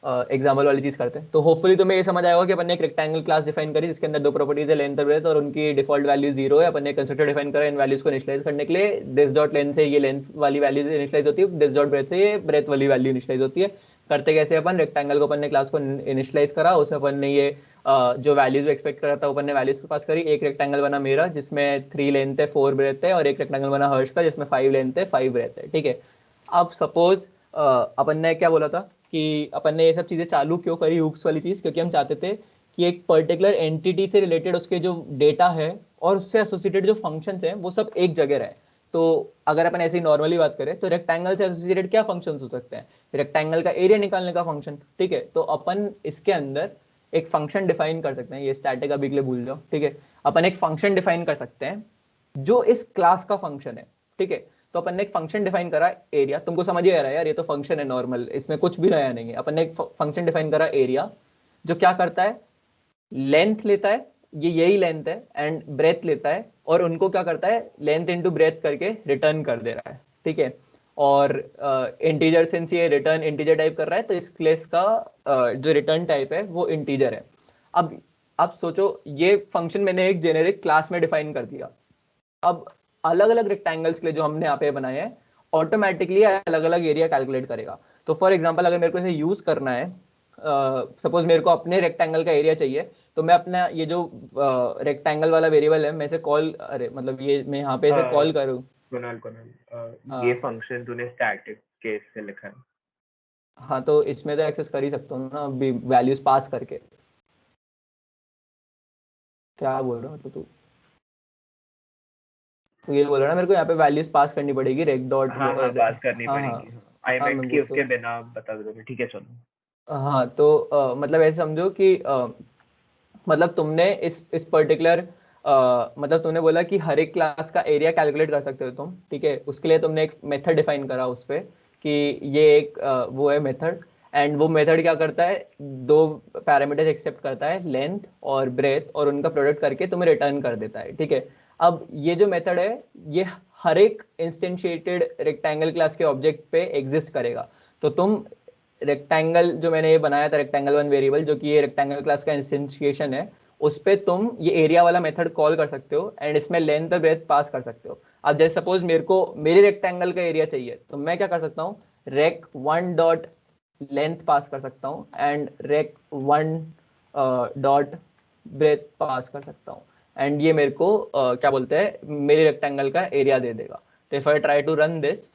एग्जाम्पल वाली चीज करते हैं। तो होपफुली तुम्हें ये समझ आएगा कि अपन ने एक रेक्टेंगल क्लास डिफाइन करी जिसके अंदर दो प्रॉपर्टीज है, लेंथ और ब्रेथ, और उनकी डिफॉल्ट वैल्यू 0 है। अपन ने कंस्ट्रक्टर डिफाइन करा इन वैल्यूज को इनिशियलाइज करने के लिए। दिस डॉट लेंथ से ये लेंथ वाली वैल्यू इनिशियलाइज होती है, दिस डॉट ब्रेथ से ये ब्रेथ वाली वैल्यू इनिशियलाइज होती है। करते कैसे अपन, रेक्टेंगल को अपन ने क्लास को इनिशियलाइज करा, उसमें अपन ने ये जो वैल्यूज एक्सपेक्ट करा था अपन ने वैल्यूज को पास करी। एक रेक्टेंगल बना मेरा जिसमें 3 लेंथ है 4 ब्रेथ है, और एक रेक्टेंगल बना हर्ष का जिसमें 5 लेंथ है 5 ब्रेथ है, ठीक है। अब सपोज अपन ने क्या बोला था कि अपन ने ये सब चीजें चालू क्यों करी हुक्स वाली चीज, क्योंकि हम चाहते थे कि एक पर्टिकुलर एंटिटी से रिलेटेड उसके जो डेटा है और उससे एसोसिएटेड जो फंक्शंस हैं वो सब एक जगह रहे। तो अगर अपन ऐसे ही नॉर्मली बात करें तो रेक्टेंगल से एसोसिएटेड क्या फंक्शंस हो सकते हैं, रेक्टेंगल का एरिया निकालने का फंक्शन, ठीक है। तो अपन इसके अंदर एक फंक्शन डिफाइन कर सकते हैं, ये स्टैटिक अभी के लिए भूल जाओ, ठीक है। अपन एक फंक्शन डिफाइन कर सकते हैं जो इस क्लास का फंक्शन है, ठीक है। तो अपन ने एक फंक्शन डिफाइन करा एरिया, तुमको समझ ही आ रहा है यार, ये तो फंक्शन है नॉर्मल, इसमें कुछ भी नया नहीं है। अपन ने एक फंक्शन डिफाइन करा एरिया जो क्या करता है, लेंथ लेता है, ये यही लेंथ है, एंड ब्रेथ लेता है, और उनको क्या करता है लेंथ इनटू ब्रेथ करके रिटर्न कर दे रहा है, ठीक है। और इंटीजर सिंस ये रिटर्न इंटीजर टाइप कर रहा है तो इस क्लास का जो रिटर्न टाइप है वो इंटीजर है। अब सोचो ये फंक्शन मैंने एक जेनेरिक क्लास में डिफाइन कर दिया। अब अलग अलग रेक्टेंगल्स के लिए जो हमने यहाँ पे बनाए हैं ऑटोमेटिकली अलग अलग एरिया कैलकुलेट करेगा। तो फॉर एग्जांपल अगर मेरे को इसे यूज करना है, सपोज मेरे को अपने रेक्टेंगल का एरिया चाहिए, तो मैं अपना ये जो रेक्टेंगल वाला वेरिएबल है मैं इसे कॉल, अरे मतलब ये मैं यहाँ पे इसे कॉल करूँ। कुणाल, ये फंक्शन तूने स्टैटिक केस से लिखा है। हाँ तो इसमें तो एक्सेस कर ही सकता हूँ ना अभी वैल्यूज पास करके। क्या बोल रहा हो तू, तो ये बोल रहा ना मेरे को यहाँ पे वैल्यूज पास करनी पड़ेगी रेक डॉट। हाँ हाँ, पास करनी हाँ हाँ पड़ेगी। आई हाँ मेंट मैं कि वो तो, उसके बिना बता दो। ठीक है, चलो। हाँ तो मतलब ऐसे समझो कि मतलब तुमने इस पर्टिकुलर मतलब तुमने बोला कि हर एक क्लास का एरिया कैलकुलेट कर सकते हो तुम, ठीक है। उसके लिए तुमने एक मेथड डिफाइन करा उस पे कि ये एक वो है मेथड, एंड वो मेथड क्या करता है, दो पैरामीटर्स एक्सेप्ट करता है, लेंथ और ब्रेथ, और उनका प्रोडक्ट करके तुम्हें रिटर्न कर देता है, ठीक है। अब ये जो मेथड है ये हर एक इंस्टेंशिएटेड रेक्टेंगल क्लास के ऑब्जेक्ट पे एग्जिस्ट करेगा। तो तुम रेक्टेंगल जो मैंने ये बनाया था रेक्टेंगल वन वेरिएबल जो कि ये रेक्टेंगल क्लास का इंस्टेंशिएशन है, उस पे तुम ये एरिया वाला मेथड कॉल कर सकते हो एंड इसमें लेंथ और ब्रेथ पास कर सकते हो। अब जैसे सपोज मेरे को मेरे रेक्टेंगल का एरिया चाहिए तो मैं क्या कर सकता हूँ, rec one dot length pass कर सकता हूँ and rec one dot breadth pass कर सकता हूँ, एंड ये मेरे को क्या बोलते हैं मेरे रेक्टेंगल का एरिया दे देगा। तो if I try to run this,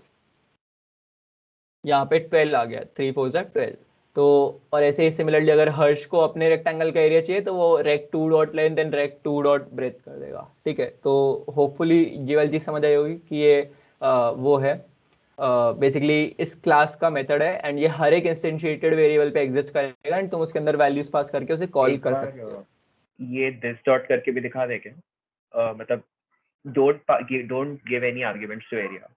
यहाँ पे 12 आ गया, 3 4 12। तो और ऐसे ही सिमिलरली अगर हर्ष को अपने रेक्टेंगल का एरिया चाहिए तो वो rec 2 dot length and rec 2 dot breadth कर देगा, ठीक है। तो होपफुली ये वाली चीज समझ आई होगी कि ये वो है बेसिकली इस क्लास का मेथड है, एंड ये हर एक इंस्टेंशिएटेड वेरिएबल पे एग्जिस्ट करेगा एंड तुम उसके अंदर वैल्यूज पास करके उसे कॉल एक कर बार सकते हो। ये दिस डॉट करके भी दिखा दे क्या? मतलब don't give any arguments to area.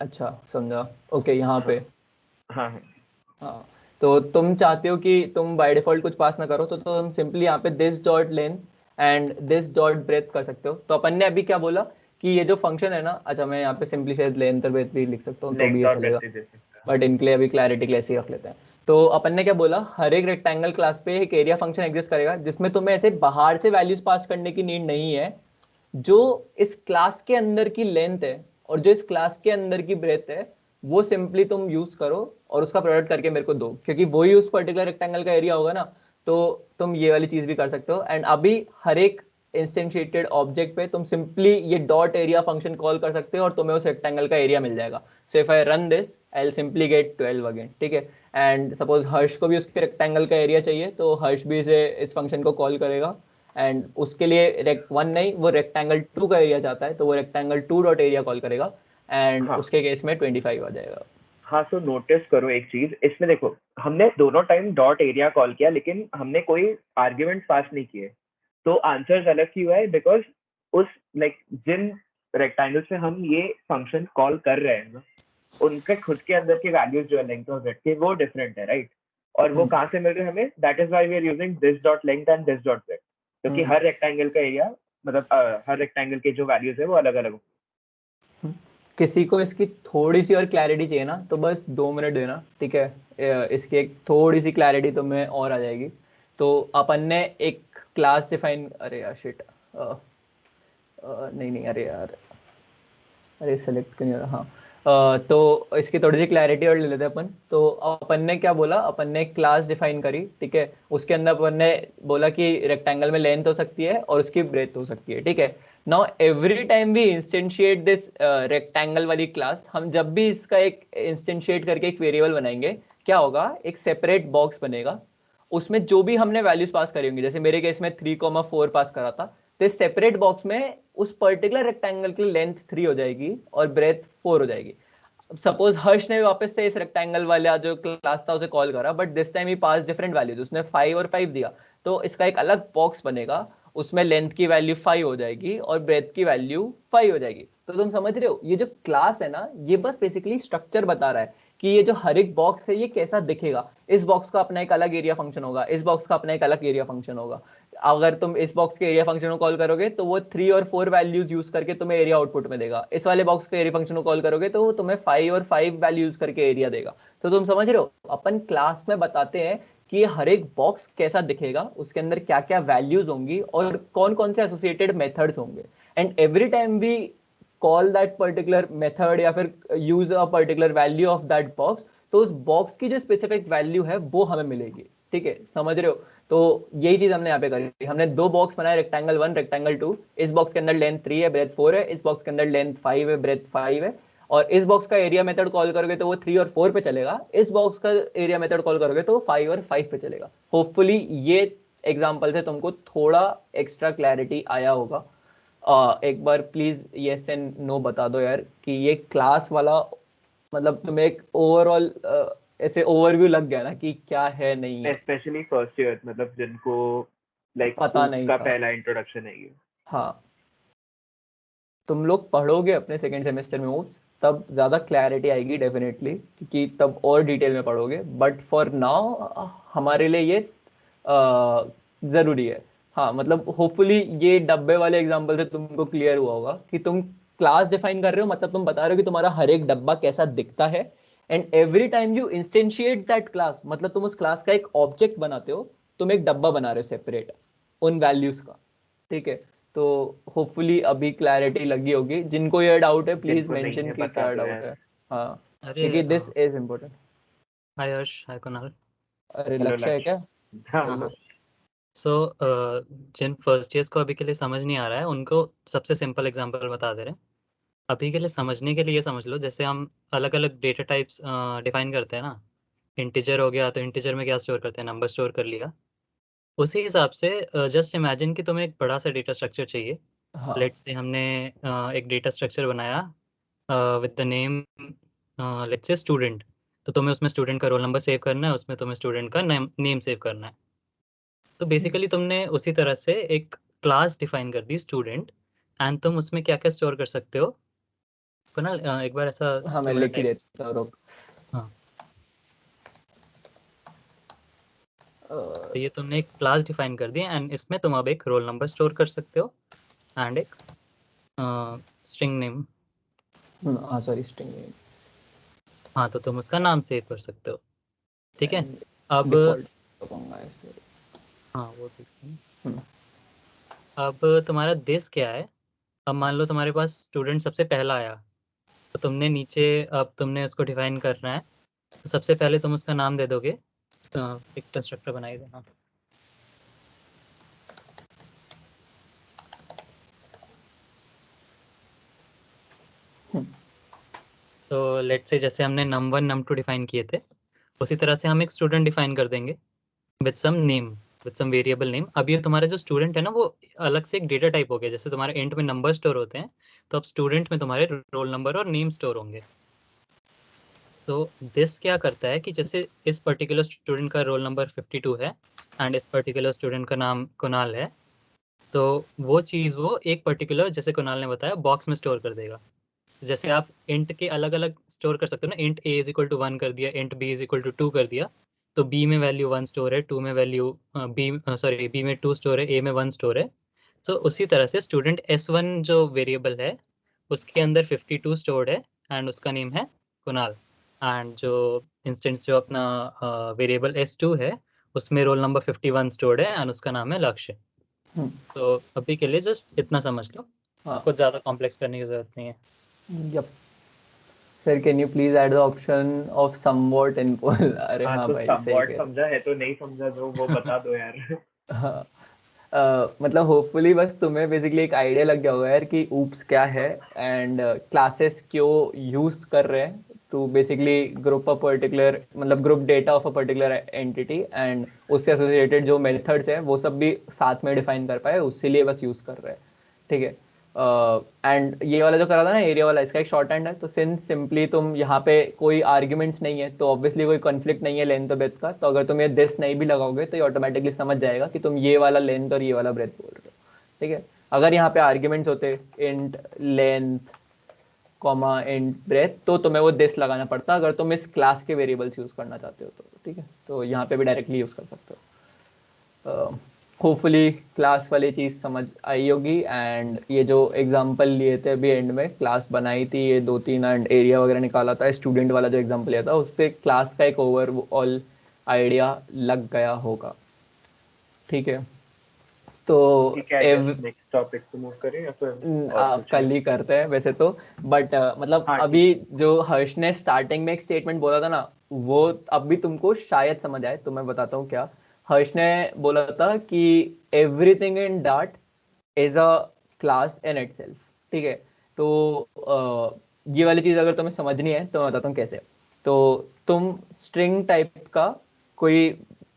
अच्छा समझा, ओके यहाँ हाँ पे। हाँ हाँ। हाँ तो तुम चाहते हो कि तुम बाय डिफॉल्ट कुछ पास ना करो तो तुम सिंपली यहाँ पे this dot length and this dot breadth कर सकते हो। तो अपन ने अभी क्या बोला कि ये जो फंक्शन है ना, अच्छा मैं यहाँ पे सिंपली शायद लेंथ और ब्रेथ भी लिख सकता हूँ तो भी लेंथ ये और चलेगा, ब्रेथ दे सकता है, बट हाँ। इनके लिए अभी क्लैरिटी के लिए ऐसे ही रख लेते हैं। तो अपन ने क्या बोला, हर एक रेक्टेंगल क्लास पे एक एरिया फंक्शन एग्जिस्ट करेगा जिसमें तुम्हें ऐसे बाहर से वैल्यूज पास करने की नीड नहीं है। जो इस क्लास के अंदर की लेंथ है और जो इस क्लास के अंदर की ब्रेथ है वो सिंपली तुम यूज करो और उसका प्रोडक्ट करके मेरे को दो, क्योंकि वही उस पर्टिकुलर रेक्टेंगल का एरिया होगा ना। तो तुम ये वाली चीज भी कर सकते हो, एंड अभी हर एक इंस्टेंशिएटेड ऑब्जेक्ट पे तुम सिंपली ये डॉट एरिया फंक्शन कॉल कर सकते हो और तुम्हें उस रेक्टेंगल का एरिया मिल जाएगा। So if I run this I will simply get 12 again, ठीक है। एंड सपोज हर्ष को भी उसके रेक्टेंगल का एरिया चाहिए तो हर्ष भी इसे इस फंक्शन को कॉल करेगा, एंड उसके लिए रेक वन नहीं वो रेक्टेंगल 2 का एरिया चाहता है तो वो रेक्टेंगल 2 डॉट एरिया कॉल करेगा, एंड हाँ उसके केस में 25 आ जाएगा। हाँ, सो नोटिस करो एक चीज इसमें, देखो हमने दोनों टाइम डॉट एरिया कॉल किया लेकिन हमने कोई आर्ग्यूमेंट पास नहीं किए। तो आंसर्स अलग क्यों है? बिकॉज उस लाइक जिन रेक्टेंगल से हम ये फंक्शन कॉल कर रहे हैं ना, उनके खुद के अंदर के वैल्यूज जो है लेंथ और ब्रेथ के वो डिफरेंट है, राइट? और वो कहाँ से मिल रहे हैं हमें? That is why we are using this dot length and this dot breadth, क्योंकि हर रेक्टेंगल का एरिया मतलब हर रेक्टेंगल के जो वैल्यूज है वो अलग अलग। किसी को इसकी थोड़ी सी और क्लैरिटी चाहिए ना तो बस 2 मिनट देना, ठीक है। इसकी एक थोड़ी सी क्लैरिटी तुम्हें और आ जाएगी। तो अपन ने एक क्लास डिफाइन, अरे यार शिट, नहीं नहीं, अरे यार, अरे सेलेक्ट क्यों नहीं हो रहा, हाँ। तो इसकी थोड़ी सी क्लैरिटी और ले लेते हैं अपन। तो अपन ने क्या बोला, अपन ने क्लास डिफाइन करी, ठीक है। उसके अंदर अपन ने बोला कि रेक्टेंगल में लेंथ हो सकती है और उसकी ब्रेथ हो सकती है, ठीक है। Now every time we instantiate this rectangle वाली क्लास, हम जब भी इसका एक इंस्टेंशिएट करके एक वेरिएबल बनाएंगे, क्या होगा, एक सेपरेट बॉक्स बनेगा। उसमें जो भी हमने वैल्यूज पास करी होंगी, जैसे मेरे केस में 3,4 पास करा था, तो इस सेपरेट बॉक्स में उस पर्टिकुलर रेक्टेंगल की लेंथ 3 हो जाएगी और ब्रेथ 4 हो जाएगी। सपोज हर्ष ने वापस से इस रेक्टेंगल वाला जो क्लास था उसे कॉल करा, but this time he pass different values, उसने 5 और 5 दिया, तो इसका एक अलग बॉक्स बनेगा, उसमें लेंथ की वैल्यू 5 हो जाएगी और ब्रेथ की वैल्यू 5 हो जाएगी। तो तुम समझ रहे हो, ये जो क्लास है ना, ये बस बेसिकली स्ट्रक्चर बता रहा है कि ये जो हर एक बॉक्स है ये कैसा दिखेगा। इस बॉक्स का अपना एक अलग एरिया फंक्शन होगा, इस बॉक्स का अपना एक अलग एरिया फंक्शन होगा। अगर तुम इस बॉक्स के एरिया फंक्शन को कॉल करोगे तो वो 3 और 4 वैल्यूज यूज करके तुम्हें एरिया आउटपुट में देगा। इस वाले बॉक्स के एरिया फंक्शन को कॉल करोगे तो वो तुम्हें 5 और 5 वैल्यू यूज करके एरिया देगा। तो तुम समझ रहे हो, अपन क्लास में बताते हैं कि हर एक बॉक्स कैसा दिखेगा, उसके अंदर क्या क्या वैल्यूज होंगी और कौन कौन से एसोसिएटेड मेथड्स होंगे। And every time we call that particular method या फिर use a particular value of that box, तो उस बॉक्स की जो स्पेसिफिक वैल्यू है वो हमें मिलेगी, ठीक है। समझ रहे हो। तो यही चीज हमने यहाँ पे करी, हमने 2 बॉक्स बनाए, रेक्टेंगल 1, रेक्टेंगल 2। इस बॉक्स के अंदर लेंथ 3 है, ब्रेथ 4 है, इस बॉक्स के अंदर लेंथ 5 है, ब्रेथ 5 है। और इस बॉक्स का एरिया मेथड कॉल करोगे तो वो 3 और 4 पे चलेगा, इस बॉक्स का एरिया मेथड कॉल करोगे तो वो 5 और 5 पे चलेगा। होपफुली ये एग्जांपल से तुमको थोड़ा एक्स्ट्रा क्लैरिटी आया होगा। एक बार प्लीज यस एंड नो बता दो यार कि ये क्लास वाला, मतलब तुम्हें एक ओवरऑल ऐसे ओवरव्यू लग गया ना कि क्या है नहीं है। स्पेशली फर्स्ट ईयर, मतलब जिनको लाइक पता कोर्स नहीं का था। पहला इंट्रोडक्शन है ये। हाँ, तुम लोग पढ़ोगे अपने सेकेंड सेमेस्टर में नोट्स, तब ज्यादा क्लैरिटी आएगी डेफिनेटली, क्योंकि तब और डिटेल में पढ़ोगे। बट फॉर नाउ हमारे लिए ये जरूरी है। हाँ, मतलब होपफुली ये डब्बे वाले एग्जांपल से तुमको क्लियर हुआ होगा कि तुम क्लास डिफाइन कर रहे हो, मतलब तुम बता रहे हो कि तुम्हारा हर एक डब्बा कैसा दिखता है। And every time you instantiate that class, मतलब तुम उस क्लास का एक ऑब्जेक्ट बनाते हो, तुम एक डब्बा बना रहे हो सेपरेट उन वैल्यूज का, ठीक है। तो होपफुली अभी क्लैरिटी लगी होगी। जिनको ये डाउट है प्लीज जिनको नहीं मेंशन है कि बता क्या दो डाउट यार। है। हाँ, अरे क्योंकि दिस इज इम्पोर्टेंट। हाय हर्ष, हाय कुणाल। अरे हेलो लक्ष्य है क्या? लक्ष्य। हाँ हाँ हेलो। हाँ। सो जिन फर्स्ट ईयर्स को अभी के लिए समझ नहीं आ रहा है उनको सबसे सिंपल एग्जांपल बता दे रहे हैं। अभी के लिए समझने के लिए ये समझ लो, जैसे हम अलग अलग डेटा टाइप्स डिफाइन करते हैं ना। इंटीजर हो गया तो इंटीजर में क्या स्टोर करते हैं, नंबर स्टोर कर लिया। उसी हिसाब से जस्ट इमेजिन कि तुम्हें एक बड़ा सा डेटा स्ट्रक्चर चाहिए। हाँ। लेट्स से हमने एक डेटा स्ट्रक्चर बनाया with the name let's say student. तो तुम्हें उसमें स्टूडेंट का रोल नंबर सेव करना है, उसमें तुम्हें स्टूडेंट का नेम सेव करना है। तो बेसिकली तुमने उसी तरह से एक क्लास डिफाइन कर दी स्टूडेंट, एंड तुम उसमें क्या क्या स्टोर कर सकते हो। कुणाल एक बार ऐसा हाँ, मैं सिमिलर लिख ही टाइप। देता हूँ, रुक। हाँ, अ, तो ये तुमने एक क्लास डिफाइन कर दी एंड इसमें तुम अब एक रोल नंबर स्टोर कर सकते हो एंड एक स्ट्रिंग नेम। हाँ सॉरी, स्ट्रिंग हाँ, तो तुम उसका नाम सेव कर सकते हो। ठीक है। एंड अब डिफॉल्ट कहूँगा इसके। हाँ, वो ठीक है। हम्म, अब तुम्हारा दिस क्या है। अब मान लो तुम्हारे पास स्टूडेंट सबसे पहला आया, तो तुमने नीचे अब तुमने उसको डिफाइन करना है। तो सबसे पहले तुम उसका नाम दे दोगे। एक कंस्ट्रक्टर बनाई देना। तो लेट्स से जैसे हमने num1 num2 डिफाइन किए थे, उसी तरह से हम एक स्टूडेंट डिफाइन कर देंगे with some name, with some variable name. अब ये तुम्हारा जो स्टूडेंट है ना, वो अलग से एक डेटा टाइप हो गया। जैसे तुम्हारे इंट में नंबर स्टोर होते हैं, तो अब स्टूडेंट में तुम्हारे रोल नंबर और नेम स्टोर होंगे। तो दिस क्या करता है कि जैसे इस पर्टिकुलर स्टूडेंट का रोल नंबर 52 है एंड इस पर्टिकुलर स्टूडेंट का नाम कुणाल है, तो वो चीज़ वो एक पर्टिकुलर, जैसे कुणाल ने बताया, बॉक्स में स्टोर कर देगा। जैसे आप इंट के अलग अलग स्टोर कर सकते हो ना, int a is equal to 1 कर दिया, int b is equal to 2 कर दिया। तो बी में वैल्यू 1 स्टोर है, 2 में वैल्यू बी में 2 स्टोर है, ए में 1 स्टोर है। तो उसी तरह से स्टूडेंट S1 जो वेरिएबल है, उसके अंदर 52 स्टोर्ड है एंड उसका नेम है कुणाल। एंड जो इंस्टेंस जो अपना वेरिएबल S2 है उसमें रोल नंबर 51 स्टोर्ड है एंड उसका नाम है लक्ष्य। हम्म, तो अभी के लिए जस्ट इतना समझ लो, हाँ कुछ ज़्यादा कॉम्प्लेक्स करने की ज़रूरत नहीं है। यप। फिर can you please add the option of somewhat in poll? अरे हाँ हाँ तो भाई सही समवॉट कह समझा है तो नहीं समझा जो वो बता दो यार। हाँ मतलब होपफुली बस तुम्हें बेसिकली एक आइडिया लग गया होगा यार कि ऊप्स क्या है एंड क्लासेस क्यों यूज कर रहे हैं to basically group a particular मतलब group data of a particular entity and उससे एसोसिएटेड जो मेथड्स हैं वो सब भी साथ में डिफाइन कर पाए उसके लिए बस यूज कर रहे हैं। ठीक है। एंड ये वाला जो करा था ना एरिया वाला इसका एक शॉर्ट हैंड है तो सिंस सिंपली तुम यहाँ पे कोई आर्ग्यूमेंट्स नहीं है तो ऑब्वियसली कोई कॉन्फ्लिक्ट नहीं है लेंथ और ब्रेथ का तो अगर तुम ये दिस नहीं भी लगाओगे तो ये ऑटोमेटिकली समझ जाएगा कि तुम ये वाला लेंथ और ये वाला ब्रेथ बोल रहे हो। ठीक है। अगर यहाँ पे आर्ग्यूमेंट्स होते int length comma int breadth तो तुम्हें वो दिस लगाना पड़ता अगर तुम इस क्लास के वेरिएबल्स यूज करना चाहते हो तो। ठीक है। तो यहाँ पे भी डायरेक्टली यूज कर सकते हो। होपफुली क्लास वाली चीज़ समझ आई होगी एंड ये जो एग्जांपल लिए थे अभी एंड में क्लास बनाई थी ये 2-3 एंड एरिया वगैरह निकाला था स्टूडेंट वाला जो एग्जांपल लिया था उससे क्लास का एक ओवरऑल आइडिया लग गया होगा। ठीक है। तो ठीक है, आई गेस नेक्स्ट टॉपिक पे मूव करें या फिर और कुछ है? कल ही करते हैं वैसे तो बट मतलब हाँ अभी ठीक है। जो हर्ष ने स्टार्टिंग में एक स्टेटमेंट बोला था ना वो अब भी तुमको शायद समझ आए तो मैं बताता हूँ क्या। हर्ष ने बोला था कि everything in Dart is a class in itself. ठीक है। तो ये वाली चीज अगर तुम्हें समझनी है तो मैं बताता हूँ कैसे। तो तुम स्ट्रिंग टाइप का कोई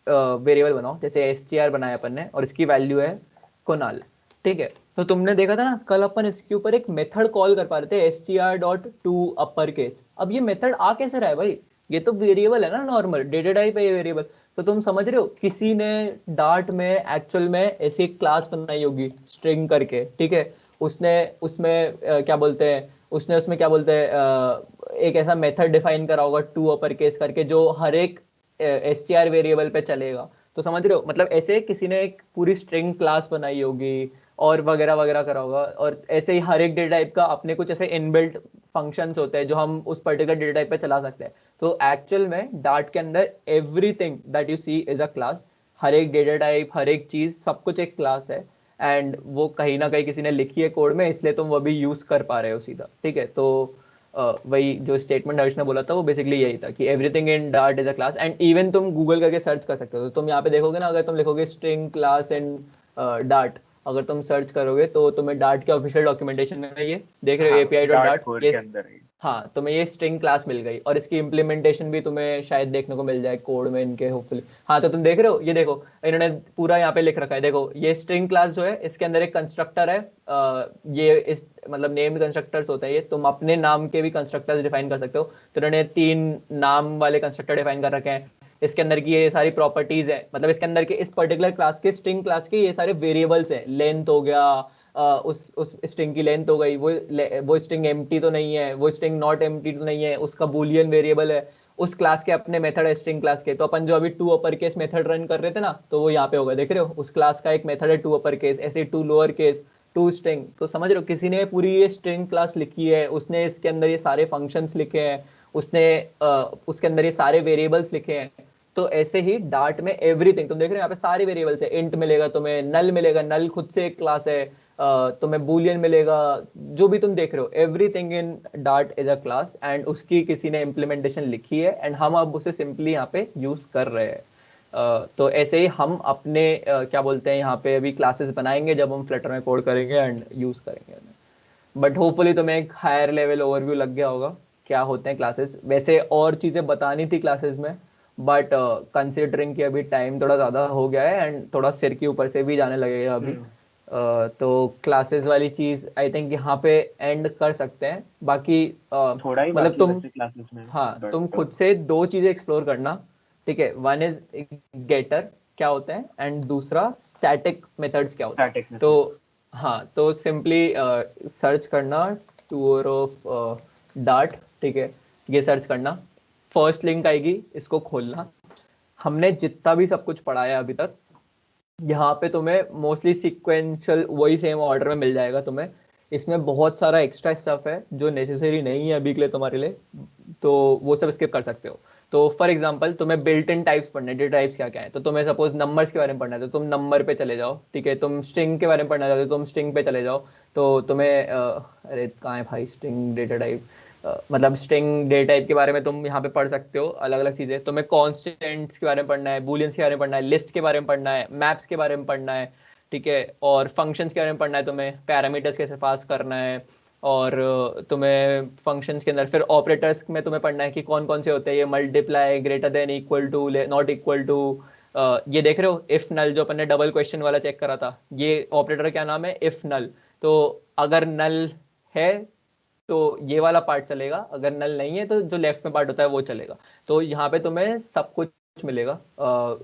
वेरिएबल बनाओ जैसे str बनाया अपन ने और इसकी वैल्यू है कुणाल। ठीक है। तो तुमने देखा था ना कल अपन इसके ऊपर एक मेथड कॉल कर पा रहे थे str.to अपर केस। अब ये मेथड आ कैसे रहा है भाई ये तो वेरिएबल है ना नॉर्मल डेटा टाइप है ये वेरिएबल। तो तुम समझ रहे हो किसी ने डार्ट में एक्चुअल में ऐसी एक क्लास बनाई होगी स्ट्रिंग करके। ठीक है। उसने उसमें क्या बोलते हैं उसने उसमें क्या बोलते हैं एक ऐसा मेथड डिफाइन करा होगा टू अपर केस करके जो हर एक str वेरिएबल पे चलेगा। तो समझ रहे हो मतलब ऐसे किसी ने एक पूरी स्ट्रिंग क्लास बनाई होगी और वगैरह वगैरह करा होगा और ऐसे ही हर एक डेटा टाइप का अपने कुछ ऐसे इनबिल्ट फंक्शंस होते हैं जो हम उस पर्टिकुलर डेटा टाइप पे चला सकते हैं। तो एक्चुअल में डार्ट के अंदर everything that you see is a class. हर एक डेटा टाइप हर एक चीज सब कुछ एक क्लास है एंड वो कहीं ना कहीं किसी ने लिखी है कोड में इसलिए तुम वो भी यूज कर पा रहे हो सीधा। ठीक है। तो वही जो स्टेटमेंट हर्ष ने बोला था वो बेसिकली यही था कि everything in Dart is a class and even तुम गूगल करके सर्च कर सकते हो। तो तुम यहाँ पे देखोगे ना अगर तुम लिखोगे स्ट्रिंग क्लास इन डार्ट अगर तुम सर्च करोगे तो तुम्हें डार्ट के ऑफिशियल डॉक्यूमेंटेशन में ये देख रहे हो हाँ API dot dart dart code ये के अंदर है। हाँ तुम्हें ये स्ट्रिंग क्लास मिल गई और इसकी इम्प्लीमेंटेशन भी तुम्हें शायद देखने को मिल जाए कोड में इनके होपफुली। हाँ तो तुम देख रहे हो ये देखो इन्होंने पूरा यहाँ पे लिख रखा है देखो ये स्ट्रिंग क्लास जो है इसके अंदर एक कंस्ट्रक्टर है ये इस मतलब नेम्ड कंस्ट्रक्टर्स होता है ये तुम अपने नाम के भी कंस्ट्रक्टर्स डिफाइन कर सकते हो। तो इन्होंने 3 नाम वाले कंस्ट्रक्टर डिफाइन कर रखे हैं। इसके अंदर की ये सारी प्रॉपर्टीज है मतलब इसके अंदर के इस पर्टिकुलर क्लास के स्ट्रिंग क्लास के ये सारे वेरिएबल्स हैं लेंथ हो गया उस स्ट्रिंग की लेंथ हो गई वो स्ट्रिंग एम्प्टी तो नहीं है वो स्ट्रिंग नॉट एम्प्टी तो नहीं है उसका बूलियन वेरिएबल है उस क्लास के अपने मेथड है स्ट्रिंग क्लास के। तो अपन जो अभी टू अपर केस मेथड रन कर रहे थे ना तो वो यहाँ पे होगा देख रहे हो उस क्लास का एक मेथड है टू अपर केस ऐसे to lower case to string. तो समझ रहे हो किसी ने पूरी ये स्ट्रिंग क्लास लिखी है उसने इसके अंदर ये सारे फंक्शंस लिखे हैं उसने उसके अंदर ये सारे वेरिएबल्स लिखे हैं। तो ऐसे ही डार्ट में एवरीथिंग तुम देख रहे हो यहाँ पे सारे वेरिएबल्स है इंट मिलेगा तुम्हें नल मिलेगा नल खुद से एक क्लास है तुम्हें बूलियन मिलेगा जो भी तुम देख रहे हो everything in Dart is a class and उसकी किसी ने इम्प्लीमेंटेशन लिखी है एंड हम अब उसे सिंपली यहाँ पे यूज कर रहे हैं। तो ऐसे ही हम अपने क्या बोलते हैं यहाँ पे अभी क्लासेस बनाएंगे जब हम फ्लटर में कोड करेंगे एंड यूज करेंगे। बट होपफुली तुम्हें एक हायर लेवल ओवरव्यू लग गया होगा क्या होते हैं क्लासेस। वैसे और चीज़ें बतानी थी क्लासेस में बट कंसिडरिंग कि अभी टाइम थोड़ा ज़्यादा हो गया है एंड थोड़ा सिर के ऊपर से भी जाने लगेगा अभी तो क्लासेस वाली चीज़ आई थिंक यहाँ पे एंड कर सकते हैं। बाकी थोड़ा ही मतलब बाकी तुम वैसे क्लासेस में हाँ तुम बट खुद से 2 चीज़ें एक्सप्लोर करना। ठीक है। वन इज गेटर क्या होता है एंड दूसरा स्टैटिक मेथड्स क्या होते हैं। स्टैटिक तो मेथड। हाँ तो सिंपली सर्च करना टूर ऑफ डार्ट। ठीक है। ये सर्च करना फर्स्ट लिंक आएगी इसको खोलना। हमने जितना भी सब कुछ पढ़ा है अभी तक यहाँ पे तुम्हें मोस्टली सिक्वेंशियल वही सेम ऑर्डर में मिल जाएगा तुम्हें इसमें बहुत सारा एक्स्ट्रा स्टफ है जो नेसेसरी नहीं है अभी के लिए तुम्हारे लिए, तो वो सब स्किप कर सकते हो। तो फॉर एग्जांपल तुम्हें बिल्ट इन टाइप्स पढ़ना है, डेटा टाइप्स क्या क्या है, तो तुम्हें सपोज नंबर्स के बारे में पढ़ना है तो तुम नंबर पे चले जाओ, ठीक है। तुम स्ट्रिंग के बारे में पढ़ना चाहते हो तुम स्ट्रिंग पे चले जाओ। तो तुम्हें अरे कहाँ है भाई स्ट्रिंग डेटा टाइप, मतलब स्ट्रिंग डेटा टाइप के बारे में तुम यहाँ पे पढ़ सकते हो अलग अलग चीज़ें। तुम्हें कॉन्स्टेंट्स के बारे में पढ़ना है, बूलियंस के बारे में पढ़ना है, लिस्ट के बारे में पढ़ना है, मैप्स के बारे में पढ़ना है, ठीक है। और फंक्शंस के बारे में पढ़ना है, तुम्हें पैरामीटर्स कैसे पास करना है, और तुम्हें फंक्शंस के अंदर फिर ऑपरेटर्स में तुम्हें पढ़ना है कि कौन कौन से होते हैं, ये multiply, greater than, equal to, not equal to. ये देख रहे हो इफ नल जो अपन ने डबल क्वेश्चन वाला चेक करा था, ये ऑपरेटर क्या नाम है, इफ नल। तो अगर नल है तो ये वाला पार्ट चलेगा, अगर नल नहीं है तो जो लेफ्ट में पार्ट होता है वो चलेगा। तो यहाँ पे तुम्हें सब कुछ मिलेगा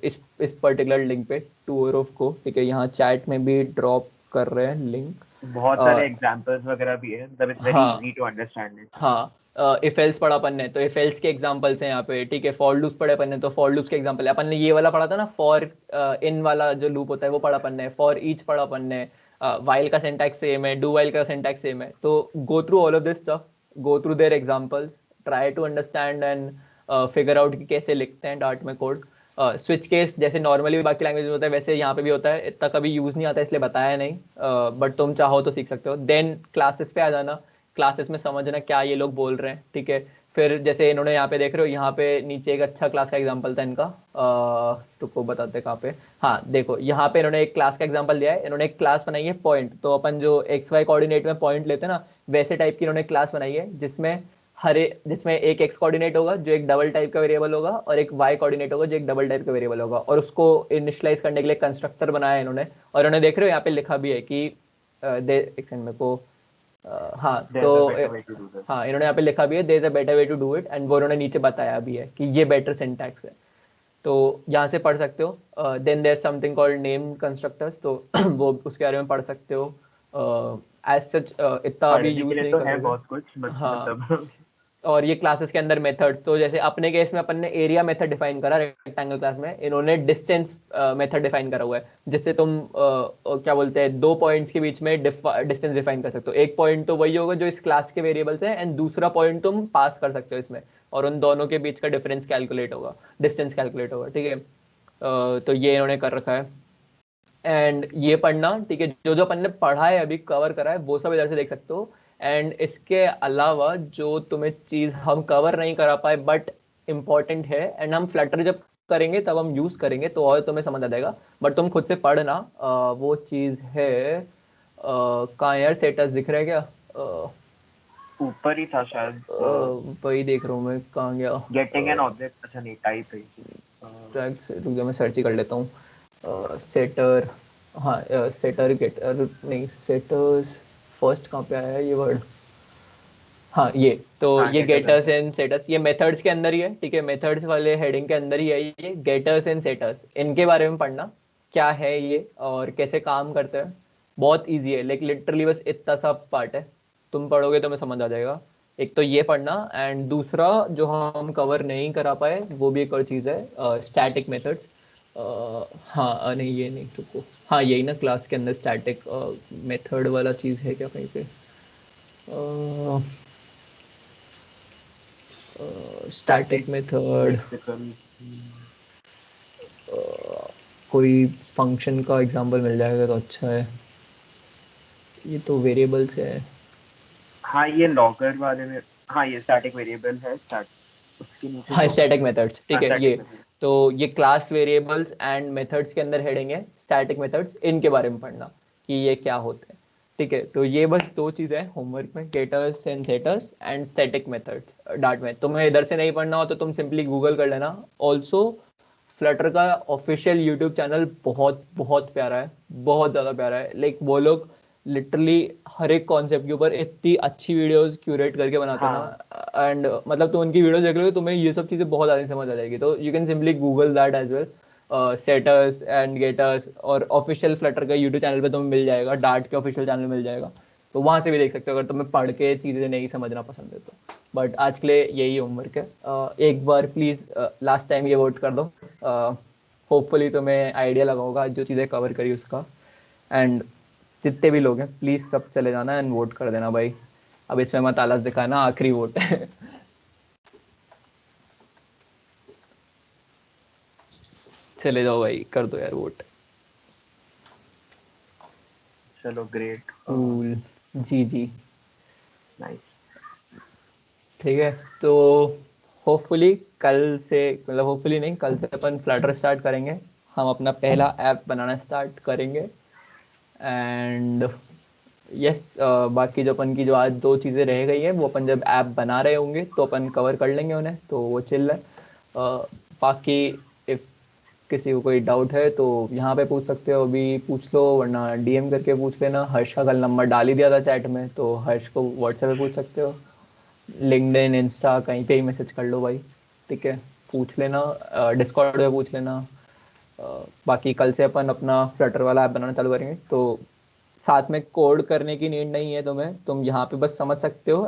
इस पर्टिकुलर लिंक पे टूर को, ठीक है। यहाँ चैट में भी ड्रॉप कर रहे हैं लिंक। बहुत सारे एग्जांपल्स वगैरह भी है, मतलब इट्स वेरी हाँ इजी टू अंडरस्टैंड इट। हाँ, इफ एल्स पढ़ा अपन ने तो इफ एल्स के एग्जांपल्स हैं यहाँ पे, ठीक है। फॉर लूप्स पढ़े अपन ने तो फॉर लूप्स के एग्जांपल है। अपन ने ये वाला पढ़ा था ना, फॉर इन वाला जो लूप होता है वो पढ़ा अपन ने, फॉर ईच पढ़ा अपन ने, वाइल का सिंटैक्स सेम है, डू वाइल का सिंटैक्स सेम है। तो go through all of this stuff, go through their examples, try to understand and figure out कि कैसे लिखते हैं डार्ट में कोड। स्विच केस जैसे नॉर्मली बाकी लैंग्वेज में होता है वैसे यहाँ पे भी होता है, इतना कभी यूज़ नहीं आता इसलिए बताया नहीं, बट तुम चाहो तो सीख सकते हो। देन क्लासेस पे आ जाना, क्लासेस में समझना क्या ये लोग बोल रहे हैं, ठीक है। फिर जैसे इन्होंने यहाँ पे देख रहे हो, यहाँ पे नीचे एक अच्छा क्लास का एग्जांपल था इनका, तो को बताते कहाँ पे, हाँ देखो यहाँ पे इन्होंने एक क्लास का एग्जांपल दिया है। इन्होंने एक क्लास बनाई है पॉइंट, तो अपन जो एक्स वाई कोऑर्डिनेट में पॉइंट लेते हैं ना, वैसे टाइप की इन्होंने क्लास बनाई है जिसमें एक एक्स कोऑर्डिनेट होगा जो एक डबल टाइप का वेरिएबल होगा, और एक वाई कोऑर्डिनेट होगा जो एक डबल टाइप का वेरिएबल होगा, और उसको इनिशियलाइज करने के लिए कंस्ट्रक्टर बनाया है इन्होंने। और इन्होंने देख रहे हो यहाँ पे लिखा भी है कि एक सेकंड मेरे को, हाँ There's a तो better way to do this. हाँ इन्होंने यहाँ पे लिखा भी है there is a better way to do it, and वो इन्होंने नीचे बताया भी है कि ये बेटर सिंटैक्स है। तो यहाँ से पढ़ सकते हो। Then there something called name constructors, तो वो उसके बारे में पढ़ सकते हो। एज सच इतना अभी पढ़ने के यूज लिए नहीं तो है करोगे। बहुत कुछ, हाँ, मतलब और ये क्लासेस के अंदर मेथड, तो जैसे अपने केस में अपन ने एरिया मेथड डिफाइन करा रेक्टेंगल क्लास में, इन्होंने डिस्टेंस मेथड डिफाइन करा हुआ है, जिससे तुम क्या बोलते हैं, दो पॉइंट्स के बीच में डिस्टेंस डिफाइन कर सकते हो। एक पॉइंट तो वही होगा जो इस क्लास के वेरिएबल्स है, एंड दूसरा पॉइंट तुम पास कर सकते हो इसमें, और उन दोनों के बीच का डिफरेंस कैलकुलेट होगा, डिस्टेंस कैलकुलेट होगा, ठीक है। तो ये इन्होंने कर रखा है। एंड ये पढ़ना, ठीक है, जो जो अपन ने पढ़ा है अभी कवर करा है वो सब इधर से देख सकते हो। एंड इसके अलावा जो तुम्हें चीज हम कवर नहीं करा पाए बट इम्पॉर्टेंट है, एंड हम फ्लटर जब करेंगे तब हम यूज करेंगे तो और तुम्हें समझ आ जाएगा, बट तुम खुद से पढ़ना। वो चीज है, कहाँ यार सेटस दिख रहा है क्या, ऊपर ही था शायद। वही देख रहा हूँ मैं, कहाँ गया, गेटिंग एन ऑब्जेक्ट, अच्छा नहीं, टाइप है। ट्रैक से रुक जा, मैं सर्च ही कर लेता हूँ। सेटर, हाँ सेटर गेटर नहीं, सेटर्स फर्स्ट कहाँ पे आया है ये वर्ड, हाँ ये तो हाँ, ये getters getters and and setters, ये मेथड्स के अंदर ही है, ठीक है। मेथड्स वाले हेडिंग के अंदर ही है ये गेटर्स एंड सेटर्स, इनके बारे में पढ़ना क्या है ये और कैसे काम करते हैं। बहुत इजी है, लाइक लिटरली बस इतना सा पार्ट है, तुम पढ़ोगे तो मैं समझ आ जाएगा। एक तो ये पढ़ना, एंड दूसरा जो हम कवर नहीं करा पाए वो भी एक और चीज़ है, स्टैटिक मेथड्स। हाँ नहीं ये नहीं, रुको, हाँ यही ना क्लास के अंदर स्टैटिक मेथड वाला चीज़ है क्या कहीं पे, स्टैटिक मेथड, lexical। कोई फंक्शन का एग्जांपल मिल जाएगा तो अच्छा है। ये तो वेरिएबल्स है, हाँ, ये लॉगर वाले में, हाँ ये स्टैटिक वेरिएबल है, स्टैट उसके नीचे हाँ लॉगर स्टैटिक है। मेथड्स, ठीक हाँ, है ये। Static method. तो ये क्लास वेरिएबल्स एंड मेथड्स के अंदर हेडिंग है स्टैटिक मेथड्स, इनके बारे में पढ़ना कि ये क्या होते हैं, ठीक है। तो ये बस दो चीज़ें हैं होमवर्क में, getters and setters and static methods Dart में। तुम्हें इधर से नहीं पढ़ना हो तो तुम सिंपली गूगल कर लेना। ऑल्सो फ्लटर का ऑफिशियल यूट्यूब चैनल बहुत बहुत प्यारा है, बहुत ज़्यादा प्यारा है, लाइक वो लोग लिटरली हर एक कॉन्सेप्ट के ऊपर इतनी अच्छी वीडियोस क्यूरेट करके बनाते हैं हाँ, ना, एंड मतलब तुम उनकी वीडियोस देख लोगे तुम्हें ये सब चीज़ें बहुत ज़्यादा समझ आ जाएगी। तो you can simply Google that as well, setters and getters, और ऑफिशियल फ्लटर का यूट्यूब चैनल पे तुम्हें मिल जाएगा, डार्ट के ऑफिशियल चैनल मिल जाएगा, तो वहाँ से भी देख सकते हो अगर तुम्हें पढ़ के चीज़ें नहीं समझना पसंद है तो। बट आज के लिए यही होमवर्क है। एक बार प्लीज़ लास्ट टाइम ये वोट कर दो, होपफुली तुम्हें आइडिया लगा होगा जो चीज़ें कवर करी उसका, एंड जितने भी लोग हैं प्लीज़ सब चले जाना एंड वोट कर देना भाई। अब इसमें मत आलस दिखाना, आखिरी वोट है। चले जाओ भाई, कर दो यार वोट। चलो ग्रेट, कूल, जी जी, नाइस। ठीक है। तो होपफुली कल से, मतलब होपफुली नहीं, कल से अपन फ्लटर स्टार्ट करेंगे। हम अपना पहला ऐप बनाना स्टार्ट करेंगे एंड यस, बाकी जो अपन की जो आज 2 चीज़ें रह गई हैं वो अपन जब ऐप बना रहे होंगे तो अपन कवर कर लेंगे उन्हें, तो वो चिल है। बाकी इफ़ किसी को कोई डाउट है तो यहाँ पे पूछ सकते हो, अभी पूछ लो, वरना डीएम करके पूछ लेना। हर्ष का कल नंबर डाल ही दिया था चैट में, तो हर्ष को व्हाट्सएप पे पूछ सकते हो, लिंक्डइन, इंस्टा, कहीं पे ही मैसेज कर लो भाई, ठीक है, पूछ लेना, डिस्कॉर्ड पे पूछ लेना। बाकी कल से अपन अपना फ्लटर वाला ऐप बनाना चालू करेंगे, तो साथ में कोड करने की नीड नहीं है तुम्हें, तुम यहाँ पे बस समझ सकते हो